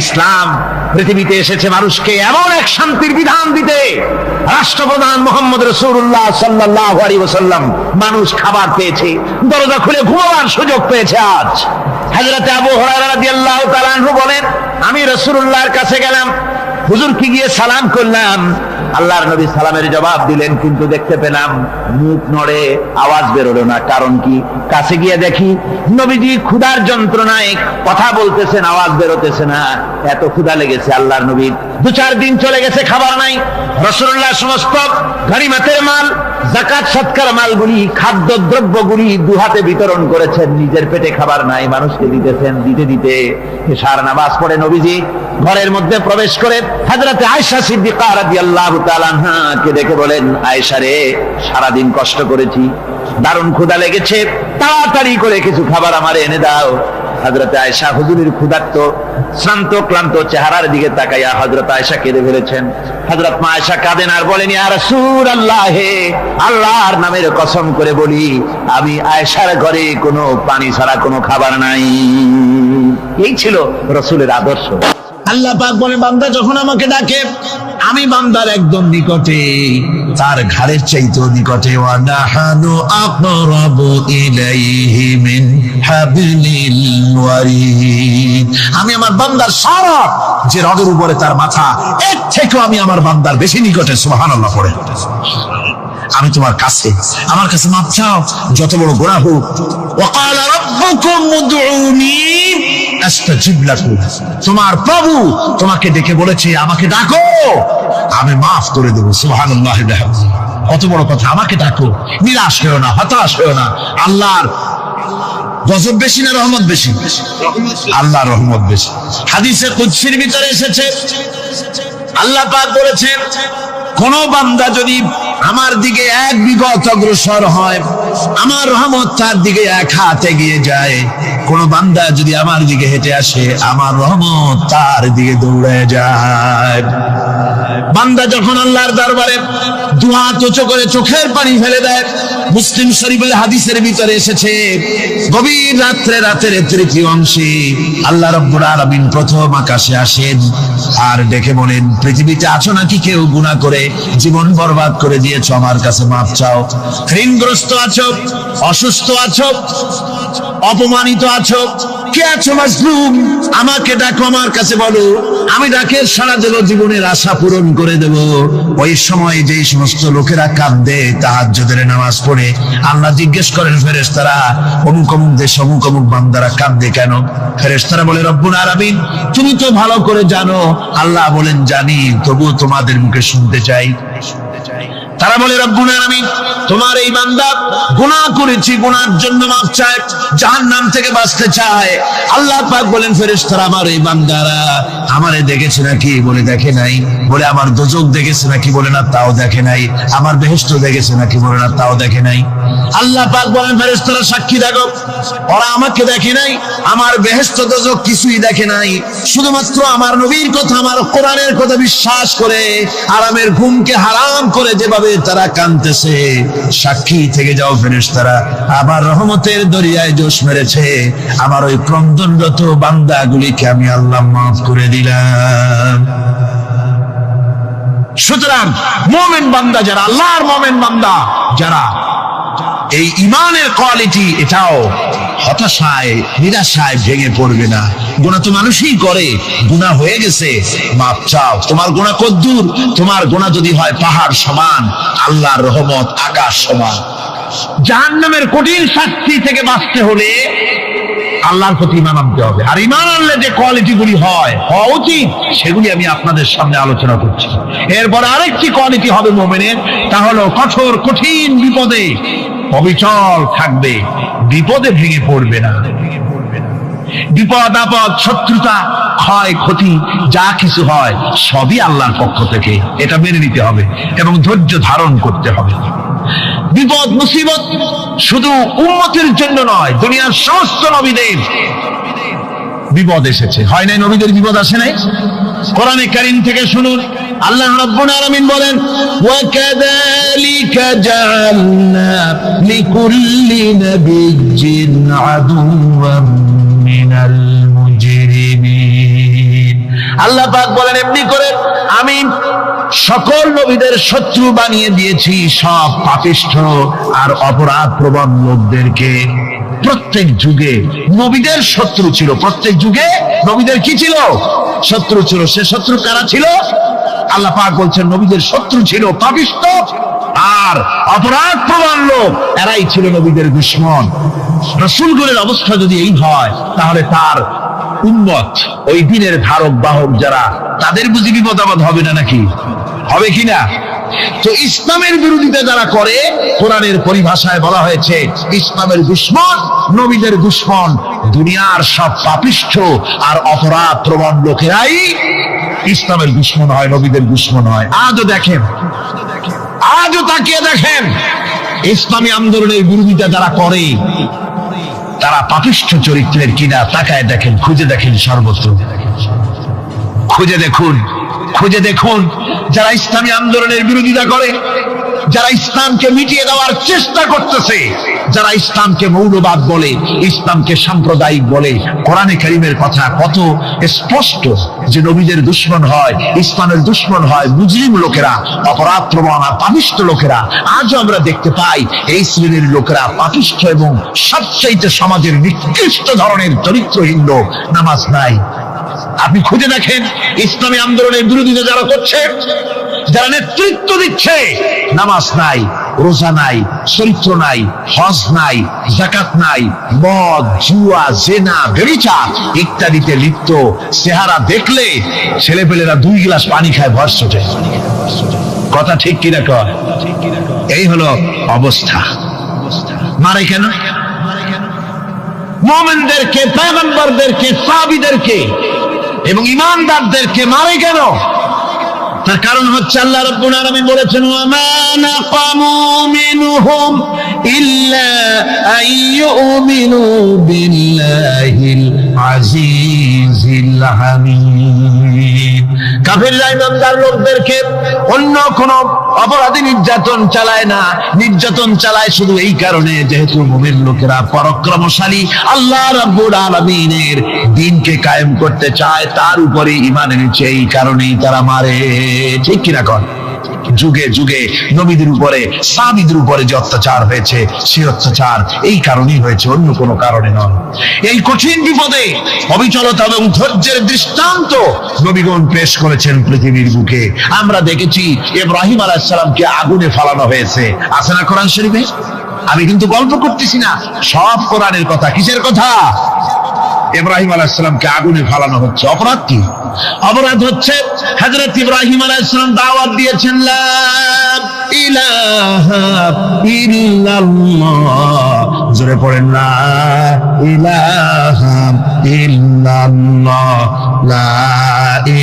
ইসলাম পৃথিবীতে এসেছে মানুষকে এমন এক শান্তির বিধান দিতে। রাষ্ট্রপ্রধান মুহাম্মদ রাসূলুল্লাহ সাল্লাল্লাহু আলাইহি ওয়াসাল্লাম মানুষ খাবার পেয়েছে, দরজা খুলে ঘুমাবার সুযোগ পেয়েছে। আজ হযরত আবু হুরায়রা রাদিয়াল্লাহু তাআলা আনহু বলেন, আমি রাসূলুল্লাহর কাছে গেলাম, হুজুরকে গিয়ে সালাম করলাম। আল্লাহর নবী সালামের জবাব দিলেন, কিন্তু দেখতে পেলাম মুখ নড়ে, আওয়াজ বেরোলো না। কারণ কি? কাছে গিয়ে দেখি নবীজি ক্ষুধার যন্ত্রণায় কথা বলতেছেন, আওয়াজ বেরোতেছে না। এত ক্ষুধা লেগেছে আল্লাহর নবীর। 2-4 দিন চলে গেছে, খাবার নাই। রাসূলুল্লাহ সমস্ত গনিমতের মাল, যাকাত সদকার মালগুলি, খাদ্য দ্রব্যগুলি 2 হাতে বিতরণ করেছেন। নিজের পেটে খাবার নাই, মানুষকে দিতেছেন। দিতে দিতে এশার নামাজ পড়ে নবীজি ঘরের মধ্যে প্রবেশ করে হযরত আয়েশা সিদ্দিকা রাদিয়াল্লাহু তাআলা আনহাকে দেখে বলেন, আয়েশা রে, সারাদিন কষ্ট করেছি, দারুণ ক্ষুধা লেগেছে, তাড়াতাড়ি করে কিছু খাবার আমারে এনে দাও। হযরতে আয়েশা হুজুরের ক্ষুধার্ত শ্রান্ত ক্লান্ত চেহারার দিকে তাকাইয়া হযরত আয়েশা কেঁদে ফেলেছেন। হযরত মা আয়েশা কাঁদেন আর বলেন, ইয়া রাসূলুল্লাহ, হে আল্লাহর নামের কসম করে বলি, আমি আয়েশার ঘরে কোনো পানি ছাড়া কোনো খাবার নাই। এই ছিল রাসূলের আদর্শ। আল্লাহ পাক বলে, বান্দা যখন আমাকে ডাকে, আমি বান্দার একদম নিকটে, তার ঘাড়ের চাইতেও নিকটে। ওয়া নাহানু আকরাবু ইলাইহি মিন হাবলিল ওয়ারিদ। আমি আমার বান্দার সারা যে রগের উপরে তার মাথা, এর থেকেও আমি আমার বান্দার বেশি নিকটে। সুবহানাল্লাহ পড়ে। আমি তোমার কাছে, আমার কাছে মাপ চাও, যত বড় গুনাহ হোক। ওয়া ক্বালা রাব্বুকুম উদউনি আস্তাজিব লাকুম। তোমার প্রভু তোমাকে ডেকে বলেছে, আমাকে ডাকো, আমি মাফ করে দেব। সুবহানাল্লাহ। কত বড় কথা, আমাকে ডাকো, নিরাশ হয়েও না, হতাশ হয়েও না। আল্লাহর গজব বেশি না রহমত বেশি? আল্লাহর রহমত বেশি। হাদিসে কুদসির ভিতরে এসেছে, আল্লাহ পাক বলেছেন, কোন বান্দা যদি আমার দিকে এক বিগত অগ্রসর হয়, আমার রহমত তার দিকে এক হাত এগিয়ে যায়। কোন বান্দা যদি আমার দিকে হেঁটে আসে, আমার রহমত তার দিকে দৌড়ে যায়। বান্দা যখন আল্লাহর দরবারে দুহাত উঁচু করে চোখের পানি ফেলে দেয়, মুসলিম শরীফের হাদিসের ভিতরে এসেছে, গভীর রাত্রে, রাতের তৃতীয় অংশে আল্লাহ রাব্বুল আলামিন প্রথম আকাশে আসেন আর ডেকে বলেন, পৃথিবীতে আছো নাকি কেউ গুনাহ করে জীবন বরবাদ করে দিয়েছো, আমার কাছে মাপ চাও। ঋণগ্রস্ত আছো, অসুস্থ আছো, অপমানিত আছো, কে আছো মাজলুম, আমাকে ডাকো, আমার কাছে বলো, আমি ডাকে সাড়া দেব, জীবনের আশা পূরণ করে দেব। ওই সময় যেই সমস্ত লোকেরা কাঁদে তাহাজ্জুদের নামাজ পড়ে, আল্লাহ জিজ্ঞেস করেন ফেরেশতারা, অমুক অমুক দেশ অমুক অমুক বান্দারা কাঁদে কেন? ফেরেশতারা বলে, রব্বুল আলামিন তুমি তো ভালো করে জানো। আল্লাহ বলেন, জানি, তবুও তোমাদের মুখে শুনতে চাই। তারা বলে, রব্বুল আলামিন তোমার এই বান্দা গুনাহ করেছি, গুনার জন্য মাফ চায়, জাহান্নাম থেকে বাঁচতে চায়। আল্লাহ পাক বলেন, ফেরেশতারা আমার এই বান্দারা আমারে দেখেছে নাকি? বলে দেখে নাই। বলে আমার দোজখ দেখেছে নাকি? বলে না, তাও দেখে নাই। আমার বেহেশত দেখেছে নাকি? বলে না, তাও দেখে নাই। আল্লাহ পাক বলেন, ফেরেশতারা সাক্ষী থাকো, ওরা আমাকে দেখে নাই, আমার বেহেশত দোজখ কিছুই দেখে নাই, শুধুমাত্র আমার নবীর কথা, আমার কোরআনের কথা বিশ্বাস করে আরামের ঘুমকে হারাম করে যেভাবে তারা কাঁদতেছে, সাক্ষী থেকে যাও ফেরেশতারা, আমার রহমতের দরিয়ায় জোশ মেরেছে, আমার ওই ক্রন্দনরত বান্দাগুলিকে আমি আল্লাহ মাফ করে দিলাম। সুতরাং মুমিন বান্দা যারা, আল্লাহর মুমিন বান্দা যারা, এই ঈমানের কোয়ালিটি, এটাও হতাশায় নিরাশায় ভেঙে পড়বে না। গুনাহ তো মানুষই করে, গুনাহ হয়ে গেছে, মাপ চাও। তোমার গুনাহ কদ্দুর? তোমার গুনাহ যদি হয় পাহাড় সমান, আল্লাহর রহমত আকাশ সমান। জাহান্নামের কঠিন শাস্তি থেকে বাঁচতে হলে আল্লাহর প্রতি ঈমান আনতে হবে। আর ঈমান আনলে যে কোয়ালিটি গুলি হওয়া উচিত, সেগুলি আমি আপনাদের সামনে আলোচনা করছি। এরপর আরেকটি কোয়ালিটি হবে মুমিনের, তা হলো কঠোর কঠিন বিপদে অবিচল থাকবে, বিপদে ভেঙে পড়বে না। বিপদ আপদ, শত্রুতা, ক্ষয় ক্ষতি যা কিছু হয় সবই আল্লাহর পক্ষ থেকে, এটা মেনে নিতে হবে এবং ধৈর্য ধারণ করতে হবে। বিপদ মুসিবত শুধু উম্মতের জন্য নয়, দুনিয়ার সমস্ত নবীদের বিপদ এসেছে, হয় নাই? নবীদের বিপদ আসে নাই? কোরআনে কারীম থেকে শুনুন, আল্লাহ রাব্বুল আলামিন বলেন, ওয়া কাযালিকা জাআলনা লিকুল্লি নাবিয়্যিন আদুওয়াম মিনাল মুজরিমিন। আল্লাহ পাক বলেন, এমনি করে আমি সকল নবীদের শত্রু বানিয়ে দিয়েছি, সব পাপিষ্ঠ আর অপরাধ প্রবণ লোকদেরকে। প্রত্যেক যুগে নবীদের শত্রু ছিল, প্রত্যেক যুগে নবীদের কি ছিল? শত্রু ছিল। সে শত্রু কারা ছিল? আল্লাহ পাক বলছেন, নবীদের শত্রু ছিল পাপিষ্ঠ আর অপরাধ প্রবণ লোক, এরাই ছিল নবীদের দুশমন। রাসূলগণের অবস্থা যদি এই হয়, তাহলে তার উম্মত, ওই দিনের ধারক বাহক যারা, তাদের বুঝি বিপদ আপদ হবে না নাকি? হবে কিনা? তো ইসলামের বিরোধিতা যারা করে, কোরআনের পরিভাষায় বলা হয়েছে ইসলামের দুশমন, নবীদের দুশমন। দুনিয়ার সব পাপিষ্ঠ আর অপরাধ প্রবণ লোকেরাই ইসলামের দুশমন হয়, নবীদের দুশমন হয়। আজও দেখেন, আজও তাকিয়ে দেখেন, ইসলামী আন্দোলনের বিরোধিতা যারা করে তারা পাপিষ্ঠ চরিত্রের কিনা তাকায় দেখেন, খুঁজে দেখেন সর্বত্র। খুঁজে দেখুন, খুঁজে দেখুন যারা ইসলামী আন্দোলনের বিরোধিতা করে, যারা ইসলামকে মিটিয়ে দেওয়ার চেষ্টা করতেছে, যারা ইসলামকে মৌলবাদ বলে, ইসলামকে সাম্প্রদায়িক বলে। কোরআনে কারীমের কথা কত স্পষ্ট যে নবীদের দুশমন হয়, ইসলামের দুশমন হয় মুজরিম লোকেরা, অপরাধপ্রবণ আর পাপিষ্ঠ লোকেরা। আজও আমরা দেখতে পাই এই শ্রেণীর লোকেরা পাপিষ্ঠ এবং সবচাইতে সমাজের নিকৃষ্ট ধরনের চরিত্রহীন লোক। নামাজ নাই। আপনি খুঁজে দেখেন ইসলামী আন্দোলনের বিরোধিতা যারা করছে, যারা নেতৃত্ব দিচ্ছে, নামাজ নাই, রোজা নাই, চরিত্র নাই, হজ নাই, যাকাত নাই, মদ, জুয়া, জেনা, ব্যভিচার ইত্যাদিতে লিপ্ত। চেহারা দেখলে ছেলেপেলেরা 2 গ্লাস পানি খায় ভস্ম যায়। কথা ঠিক কিনা কয়? এই হলো অবস্থা। মারে কেন? মুমিনদেরকে, পয়গম্বরদেরকে, সাহাবীদেরকে এবং ঈমানদারদেরকে মারে কেন? তার কারণ হচ্ছে আল্লাহ রাব্বুল আলামিন বলেছেন, ওয়া মা নাকামু মিনহুম ইল্লা আইয়ুমিনু বিল্লাহিল আজিজিল হামিদ। কাফিররা ঈমানদার লোকদেরকে অন্য কোন অপরাধী নির্যাতন চালায় না, নির্যাতন চালায় শুধু এই কারণে যেহেতু মুমিন লোকেরা পরাক্রমশালী, আল্লাহ রাব্বুল আলামিনের দ্বীনকে কায়েম করতে চায়, তার উপরে ঈমান এনেছে, এই কারণেই তারা মারে। ঠিক কিনা কন? যুগে যুগে নবীদের উপরে, সাহাবীদের উপরে যে অত্যাচার হয়েছে, সেই অত্যাচার এই কারণেই হয়েছে, অন্য কোনো কারণে নয়। এই কঠিন বিপদে অবিচলতা এবং ধৈর্যের দৃষ্টান্ত নবীগণ পেশ করেছেন পৃথিবীর বুকে। আমরা দেখেছি ইব্রাহিম আলাইহিস সালামকে আগুনে ফালানো হয়েছে, আছে না কোরআন শরীফে? আমি কিন্তু গল্প করতেছি না, সব কোরআনের কথা। কিসের কথা? ইব্রাহিম আলাইহিস সালামকে আগুনে ফালানো হচ্ছে। অপরাধ কি? অপরাধ হচ্ছে হযরত ইব্রাহিম আলাইহিস সালাম দাওয়াত দিয়েছেন, লা ইলাহা ইল্লাল্লাহ। জোরে পড়েন, লা ইলাহা ইল্লাল্লাহ, লা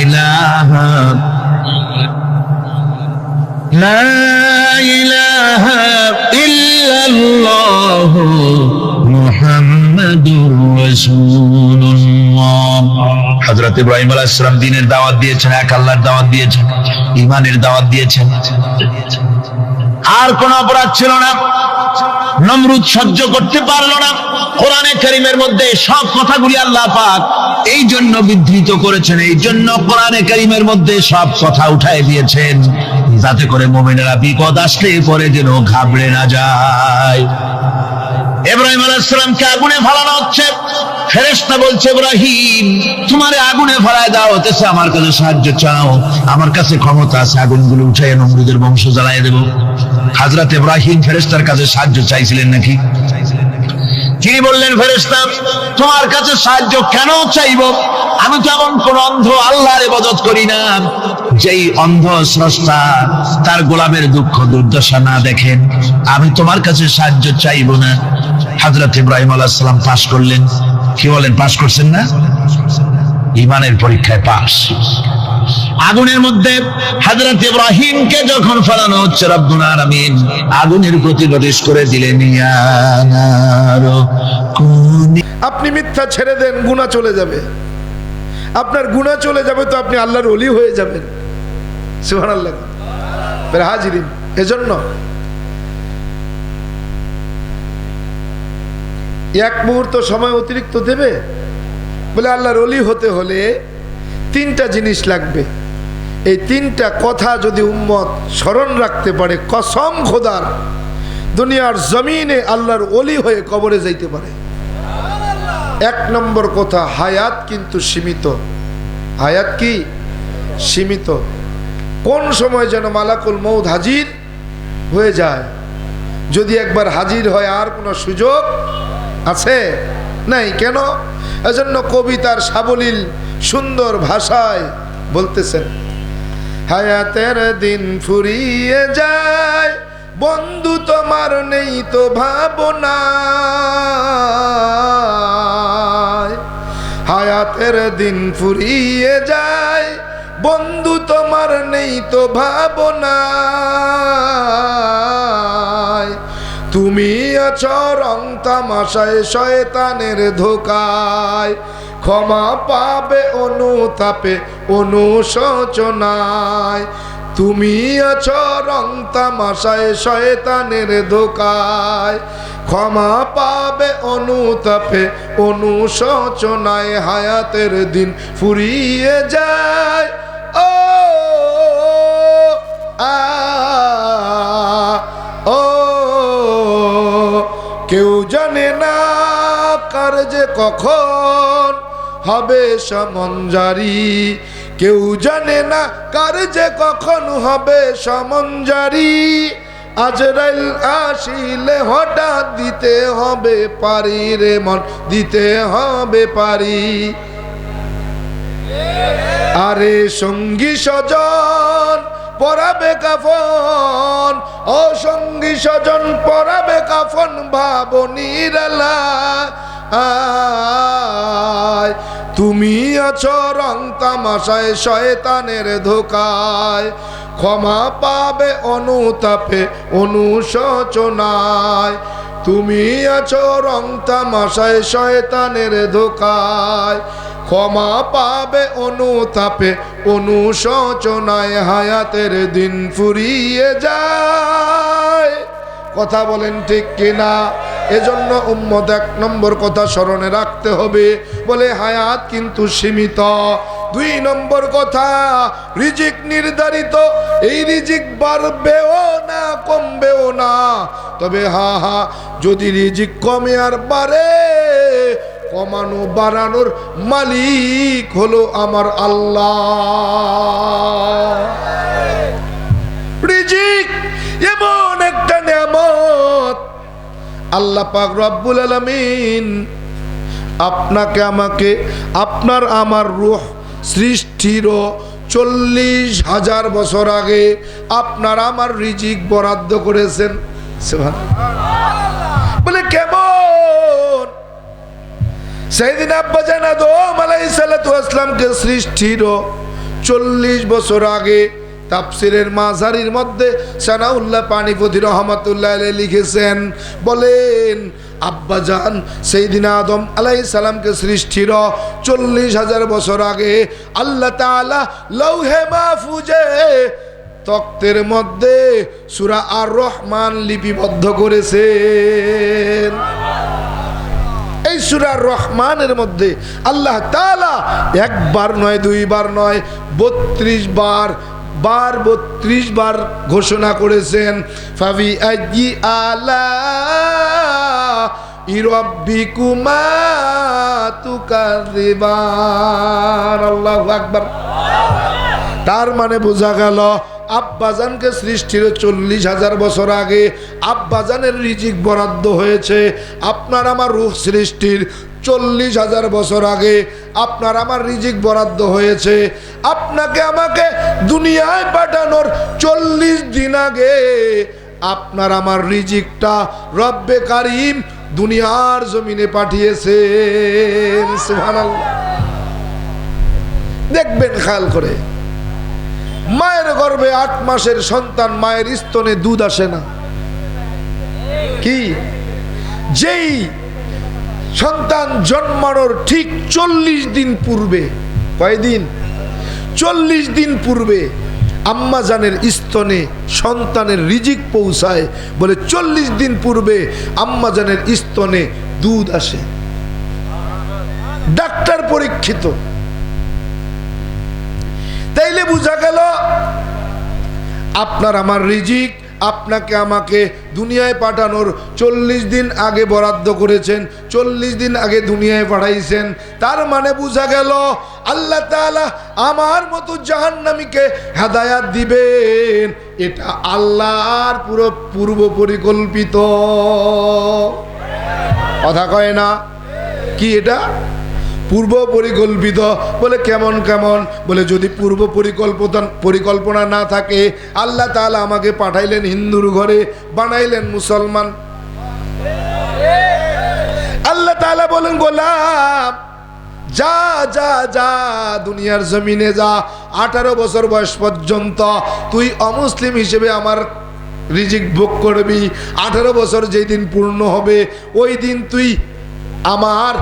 ইলাহা, লা ইলাহা ইল্লাল্লাহ মুহাম্মাদুর রাসূলুল্লাহ। হযরত ইব্রাহিম আলাইহিস সালাম দ্বীনের দাওয়াত দিয়েছেন, এক আল্লাহর দাওয়াত দিয়েছেন, ঈমানের দাওয়াত দিয়েছেন। আর কোন অপরাধ ছিল না। নমরুদ সহ্য করতে পারলো না। কোরআনে কারীমের মধ্যে সব কথাগুলি আল্লাহ পাক এই জন্য বিধৃত করেছেন, এই জন্য কোরআনে কারীমের মধ্যে সব কথা উঠায় দিয়েছেন, যাতে করে মুমিনেরা বিপদ আসলে পরে যেন ঘাবড়ে না যায়। ইব্রাহিম আলাইহিস সালামকে আগুনে ফালানো হচ্ছে। ফেরেশতা বলছে, ইব্রাহিম তোমারে আগুনে ফালায় দাও, হতেছে আমার কাছে সাহায্য চাও, আমার কাছে ক্ষমতা আছে, আগুনগুলো উঠাইয়া নমরুদের বংশ জ্বালায় দেব। হযরত ইব্রাহিম ফেরেশতার কাছে সাহায্য চাইছিলেন নাকি? তিনি বললেন, ফেরেশতা তোমার কাছে সাহায্য কেন চাইব? আমি তো এমন কোন অন্ধ আল্লাহর ইবাদত করি না যেই অন্ধ স্রষ্টা তার গোলামের দুঃখ দুর্দশা না দেখেন। আমি তোমার কাছে সাহায্য চাইব না। হযরত ইব্রাহিম আলাইহিস সালাম পাস করলেন। কি বলেন, পাস করছেন না? ঈমানের পরীক্ষায় পাস। আগুনের মধ্যে হযরত ইব্রাহিমকে যখন ফেলানো হচ্ছে, রব্বুল আলামিন আগুনের প্রতি নির্দেশ করে দিলেন, ইয়া নারু কুনি। আপনি মিথ্যা ছেড়ে দেন, গুনাহ চলে যাবে। আপনার গুনাহ চলে যাবে তো আপনি আল্লাহর ওলি হয়ে যাবেন। সুবহানাল্লাহ। হাজিরিন, এজন্য এক মুহূর্ত সময় অতিরিক্ত দেবে বলে আল্লাহর ওলি হতে হলে 3টা জিনিস লাগবে। এই 3টা কথা যদি উম্মত স্মরণ রাখতে পারে, কসম খোদার, দুনিয়ার জমিনে আল্লাহর ওলি হয়ে কবরে যাইতে পারে। 1 নম্বর কথা, হায়াত কিন্তু সীমিত। হায়াত কি? সীমিত। কোন সময় যেন মালাকুল মউত হাজির হয়ে যায়। যদি একবার হাজির হয় আর কোনো সুযোগ আছে? নাই। কেন? এজন্য কবিতার সাবলীল সুন্দর ভাষায় বলতেছেন, হায়াতের দিন ফুরিয়ে যায়, বন্ধু তোমার নেই তো ভাবনা। হায়াতের দিন ফুরিয়ে যায়, বন্ধু তোমার নেই তো ভাবনা। তুমি আছো রং তামাশায় শয়তানের ধোকায়, ক্ষমা পাবে অনুতাপে অনুশোচনায়। তুমি আছো রং তামাশায় শয়তানের ধোকায়, ক্ষমা পাবে অনুতাপে অনুশোচনায়। হায়াতের দিন ফুরিয়ে যায়, ও আ ও কেউ জানে না কার যে কখন হবে সমঞ্জারি, কেউ জানে না কার যে কখন হবে সমঞ্জারি। আজরাইল আসিলে হঠাৎ দিতে হবে পারি রে মন, দিতে হবে পারি। আরে সঙ্গী স্বজন পরাবে কাফন, ও সঙ্গী স্বজন পরাবে কাফন, ভাবো নিরালা। তুমি আছো রং তামাশায় শয়তানের ধোকায়, ক্ষমা পাবে অনুতাপে অনুশোচনায়। তুমি আছো রং তামাশায় শয়তানের ধোকায়, ক্ষমা পাবে অনুতাপে অনুশোচনায়। হায়াতের দিন ফুরিয়ে যায়। কথা বলেন ঠিক কিনা? এজন্য উম্মত এক নম্বর কথা স্মরণে রাখতে হবে, বলে হায়াত কিন্তু সীমিত। দুই নম্বর কথা, রিজিক নির্ধারিত, এই রিজিক বাড়বেও না কমবেও না। তবে যদি রিজিক কমে আর বাড়ে, কমানো বাড়ানোর মালিক হলো আমার আল্লাহ। রিজিক এমন একটা নিয়ামত, আল্লাহ পাক রব্বুল আলামিন আপনাকে আমাকে, আপনার আমার রূহ সৃষ্টির 40,000 বছর আগে আপনার আমার রিজিক বরাদ্দ করেছেন। বলে কেমন? সেদিন আব্বাজান আদম আলাইহিস সালাতু ওয়াস সালামকে সৃষ্টির 40 বছর আগে তাফসিরের মাঝারির মধ্যে সানাউল্লাহ পানিপতি রহমাতুল্লাহ আলাইহি লিখেছেন, বলেন আব্বাজান সেইদিন আদম আলাইহিস সালামকে সৃষ্টির 40,000 বছর আগে আল্লাহ তাআলা লৌহে মাহফুজে তক্তের মধ্যে সূরা আর রহমান লিপিবদ্ধ করেছেন। এই সূরা রহমানের মধ্যে আল্লাহ তাআলা একবার নয়, দুইবার নয়, 32 বার ঘোষণা করেছেন, ফাবি আইয়ি আলা রাব্বিকুমা তুকাযিবান। আল্লাহু আকবার। তার মানে বোঝা গেল আব্বাজানকে সৃষ্টির 40,000 বছর আগে আব্বাজানের রিজিক বরাদ্দ হয়েছে। আপনার আমার রূহ সৃষ্টির 40,000 বছর আগে আপনার আমার রিজিক বরাদ্দ হয়েছে। আপনাকে আমাকে দুনিয়ায় পাঠানোর 40 দিন আগে আপনার আমার রিজিকটা রব্বে কারিম দুনিয়ার জমিনে পাঠিয়েছেন। সুবহানাল্লাহ। দেখবেন খেয়াল করে, মায়ের গর্ভে 8 মাসের সন্তান, মায়ের স্তনে দুধ আসে না। কি? যেই সন্তান জন্মানোর ঠিক 40 দিন পূর্বে, কয়দিন? 40 দিন পূর্বে আম্মা জানের স্তনে সন্তানের রিজিক পৌঁছায়। বলে 40 দিন পূর্বে আম্মা জানের স্তনে দুধ আসে। ডাক্তার পরীক্ষিত। তাইলে বোঝা গেল আপনার আমার রিজিক আপনাকে আমাকে দুনিয়ায় পাঠানোর 40 দিন আগে বরাদ্দ করেছেন, 40 দিন আগে দুনিয়ায় পাঠাইছেন। তার মানে বোঝা গেল আল্লাহ তাআলা আমার মতো জাহান্নামীকে হেদায়াত দিবেন, এটা আল্লাহর পুরো পূর্ব পরিকল্পিত। কথা কয় না? কি এটা? পূর্ব পরিকল্পিত। বলে কেমন কেমন? বলে যদি পূর্ব পরিকল্পনা না থাকে, আল্লাহ তাআলা আমাকে পাঠাইলেন হিন্দুর ঘরে, বানাইলেন মুসলমান। আল্লাহ তাআলা বলেন গোলাম যা যা যা দুনিয়ার জমিনে যা, 18 বছর বয়স পর্যন্ত তুই অমুসলিম হিসেবে আমার রিজিক ভোগ করবি। 18 বছর যেই দিন পূর্ণ হবে ওই দিন তুই আমার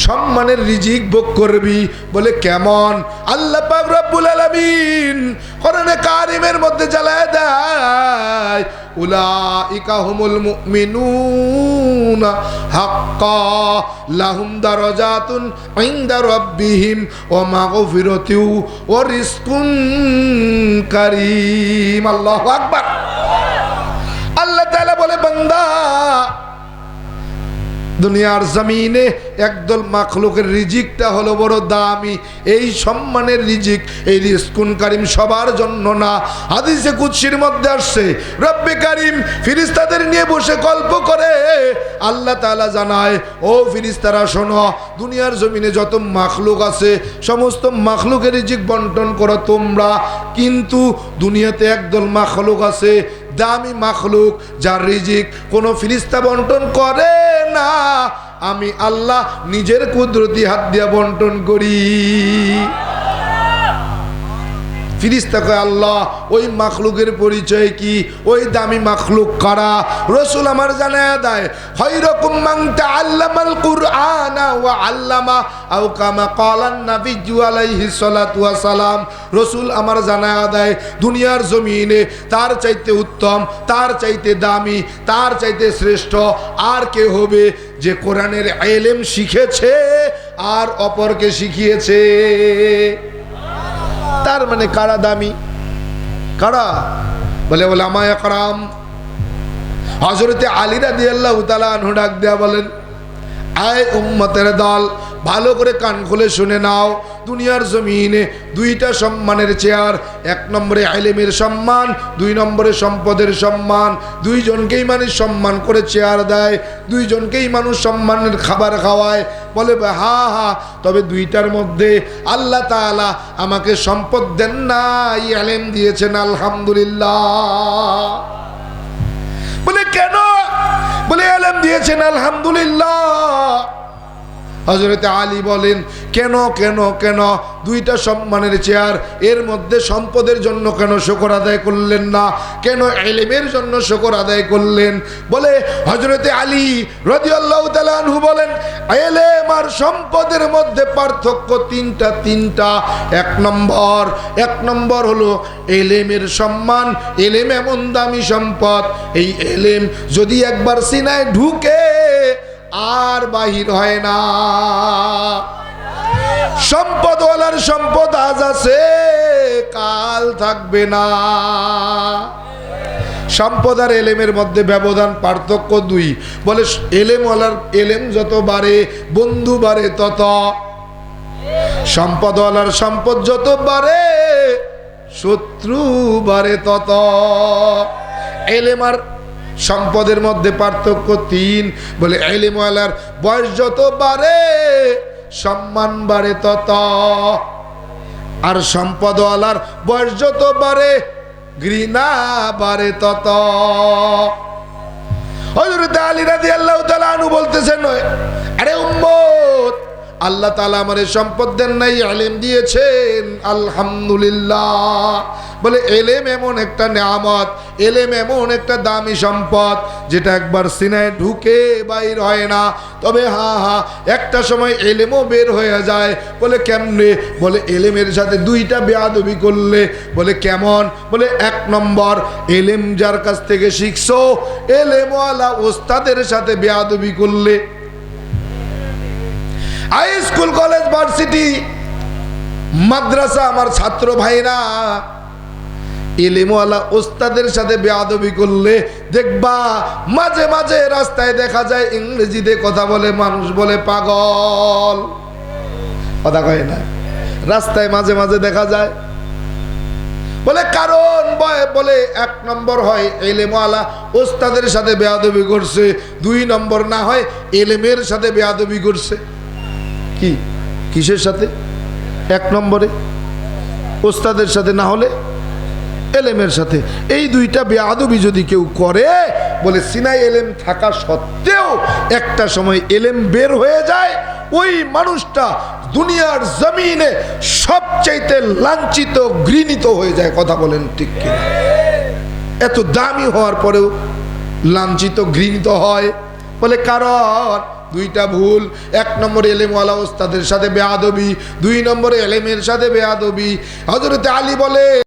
সম্মানের রিজিক ভোগ করবি। বলে কেমন? আল্লাহ পাক রব্বুল আলামিন কোরআনে কারিমের মধ্যে জ্বালায় দেয়, উলাইকা হুমুল মুমিনুনা হাক্কা লাহুম দারাজাতুন ইনদা রাব্বিহিম ওয়া মাগফিরাতু ওয়া রিজকুন কারীম। আল্লাহু আকবার। আল্লাহ তাআলা বলে, বান্দা, দুনিয়ার জমিনে একদল মাখলুকের রিজিকটা হলো বড় দামি, এই সম্মানের রিজিক, এই রিজকুন কারীম সবার জন্য না। হাদিসে কুদসির মধ্যে আসছে, রব্বে কারীম ফেরেশতাদের নিয়ে বসে গল্প করে। আল্লাহ তাআলা জানায়, ও ফেরেশতারা শোনো, দুনিয়ার জমিনে যত মাখলুক আছে সমস্ত মাখলুকের রিজিক বন্টন করো তোমরা, কিন্তু দুনিয়াতে একদল মাখলুক আছে, দামি মাখলুক, যার রিজিক কোনো ফেরেশতা বন্টন করে না, আমি আল্লাহ নিজের কুদরতি হাত দিয়ে বন্টন করি। ফেরেশতা কয়, আল্লাহ ওই মাখলুকের পরিচয় কি? ওই দামি মাখলুক কারা? রাসূল আমার জানায়া দেয়, খায়রুকুম মান তাআল্লামাল কুরআনা ওয়া আল্লামা আও কামা ক্বালান নাবিয়্যু আলাইহিস সালাতু ওয়াস সালাম। রাসূল আমার জানায়া দেয়, দুনিয়ার জমিনে তার চাইতে উত্তম, তার চাইতে দামি, তার চাইতে শ্রেষ্ঠ আর কে হবে? যে কোরআনের ইলম শিখেছে আর অপরকে শিখিয়েছে। তার মানে কারা দামি? কারা? বলে ওলামায়ে কেরাম। হযরতে আলী রাদিয়াল্লাহু তাআলা আনহু ডাক দেয়া বলেন, আয় উম্মতের দল, ভালো করে কান খুলে শুনে নাও। দুনিয়ার জমিনে দুইটা সম্মানের চেয়ার, এক নম্বরে ইলমের সম্মান, দুই নম্বরে সম্পদের সম্মান। দুইজনকেই মানুষ সম্মান করে চেয়ার দেয়, দুইজনকেই মানুষ সম্মানের খাবার খাওয়ায়। বলে হা হা, তবে দুইটার মধ্যে আল্লাহ তাআলা আমাকে সম্পদ দেন নাই, ইলম দিয়েছেন, আলহামদুলিল্লাহ। বলে কেন? বলে ইলম দিয়েছেন, আলহামদুলিল্লাহ। হযরতে আলী বলেন, কেন কেন কেন? দুইটা সম্মানের চেয়ার, এর মধ্যে সম্পদের জন্য কেন শুকর আদায় করলেন না? কেন ইলমের জন্য শুকর আদায় করলেন? বলে হযরতে আলী রাদিয়াল্লাহু তাআলা আনহু বলেন, ইলম আর সম্পদের মধ্যে পার্থক্য তিনটা। এক নম্বর হলো ইলমের সম্মান। ইলম এমন দামি সম্পদ, এই ইলম যদি একবার সিনায় ঢুকে আর বাহির হয় না। সম্পদওয়ালার সম্পদ আজ আছে, কাল থাকবে না। সম্পদ আর এলেমের মধ্যে ব্যবধান, পার্থক্য দুই। বলে এলেমওয়ালার এলেম যত বাড়ে, বন্ধু বাড়ে তত। সম্পদওয়ালার সম্পদ যত বাড়ে, শত্রু বাড়ে তত। এলেম আর সম্পদের মধ্যে পার্থক্য তিন। বলে ইলমওয়ালার বয়স যত বাড়ে, সম্মান বাড়ে তত। আর সম্পদওয়ালার বয়স যত বাড়ে, ঘৃণা বাড়ে তত। হযরত আলী রাদিয়াল্লাহু তাআলা আনহু বলতেছেন, আরে উম্মত, আল্লাহ তাআলা আমারে সম্পদ দেন নাই, ইলম দিয়েছেন, আলহামদুলিল্লাহ। বলে ইলম এমন একটা নিয়ামত, ইলম এমন একটা দামি সম্পদ, যেটা একবার সিনায় ঢুকে বাইর হয় না। তবে হ্যাঁ, একটা সময় ইলমও বের হয়ে যায়। বলে কেমনে? বলে ইলমের সাথে দুইটা বেয়াদবি করলে। বলে কেমন? বলে এক নম্বর, ইলম যার কাছ থেকে শিখছো, ইলমওয়ালা ওস্তাদের সাথে বেয়াদবি করলে। হাই স্কুল, কলেজ, ভার্সিটি, মাদ্রাসা, আমার ছাত্র ভাইরা, ইলমওয়ালা ওস্তাদের সাথে বেয়াদবি করলে দেখবা মাঝে মাঝে রাস্তায় দেখা যায় ইংরেজিতে কথা বলে, মানুষ বলে পাগল। কথা কয় না? রাস্তায় মাঝে মাঝে দেখা যায়। বলে কারণ বলে এক নম্বর হয় ইলমওয়ালা ওস্তাদের সাথে বেয়াদবি করছে, দুই নম্বর না হয় ইলমের সাথে বেয়াদবি করছে। কি কিসের সাথে? এক নম্বরে ওস্তাদের সাথে, না হলে এলেমের সাথে। এই দুইটা বেয়াদবি যদি কেউ করে, বলে সিনাই এলেম থাকা সত্ত্বেও একটা সময় এলেম বের হয়ে যায়, ওই মানুষটা দুনিয়ার জমিনে সবচাইতে লাঞ্ছিত, ঘৃণিত হয়ে যায়। কথা বলেন ঠিক কিনা? এত দামি হওয়ার পরেও লাঞ্ছিত ঘৃণিত হয়? বলে কারণ দুইটা ভুল। 1 নম্বরে এলেমওয়ালা ওস্তাদের সাথে বেয়াদবি, 2 নম্বরে এলেমের সাথে বেয়াদবি। হযরত আলী বলে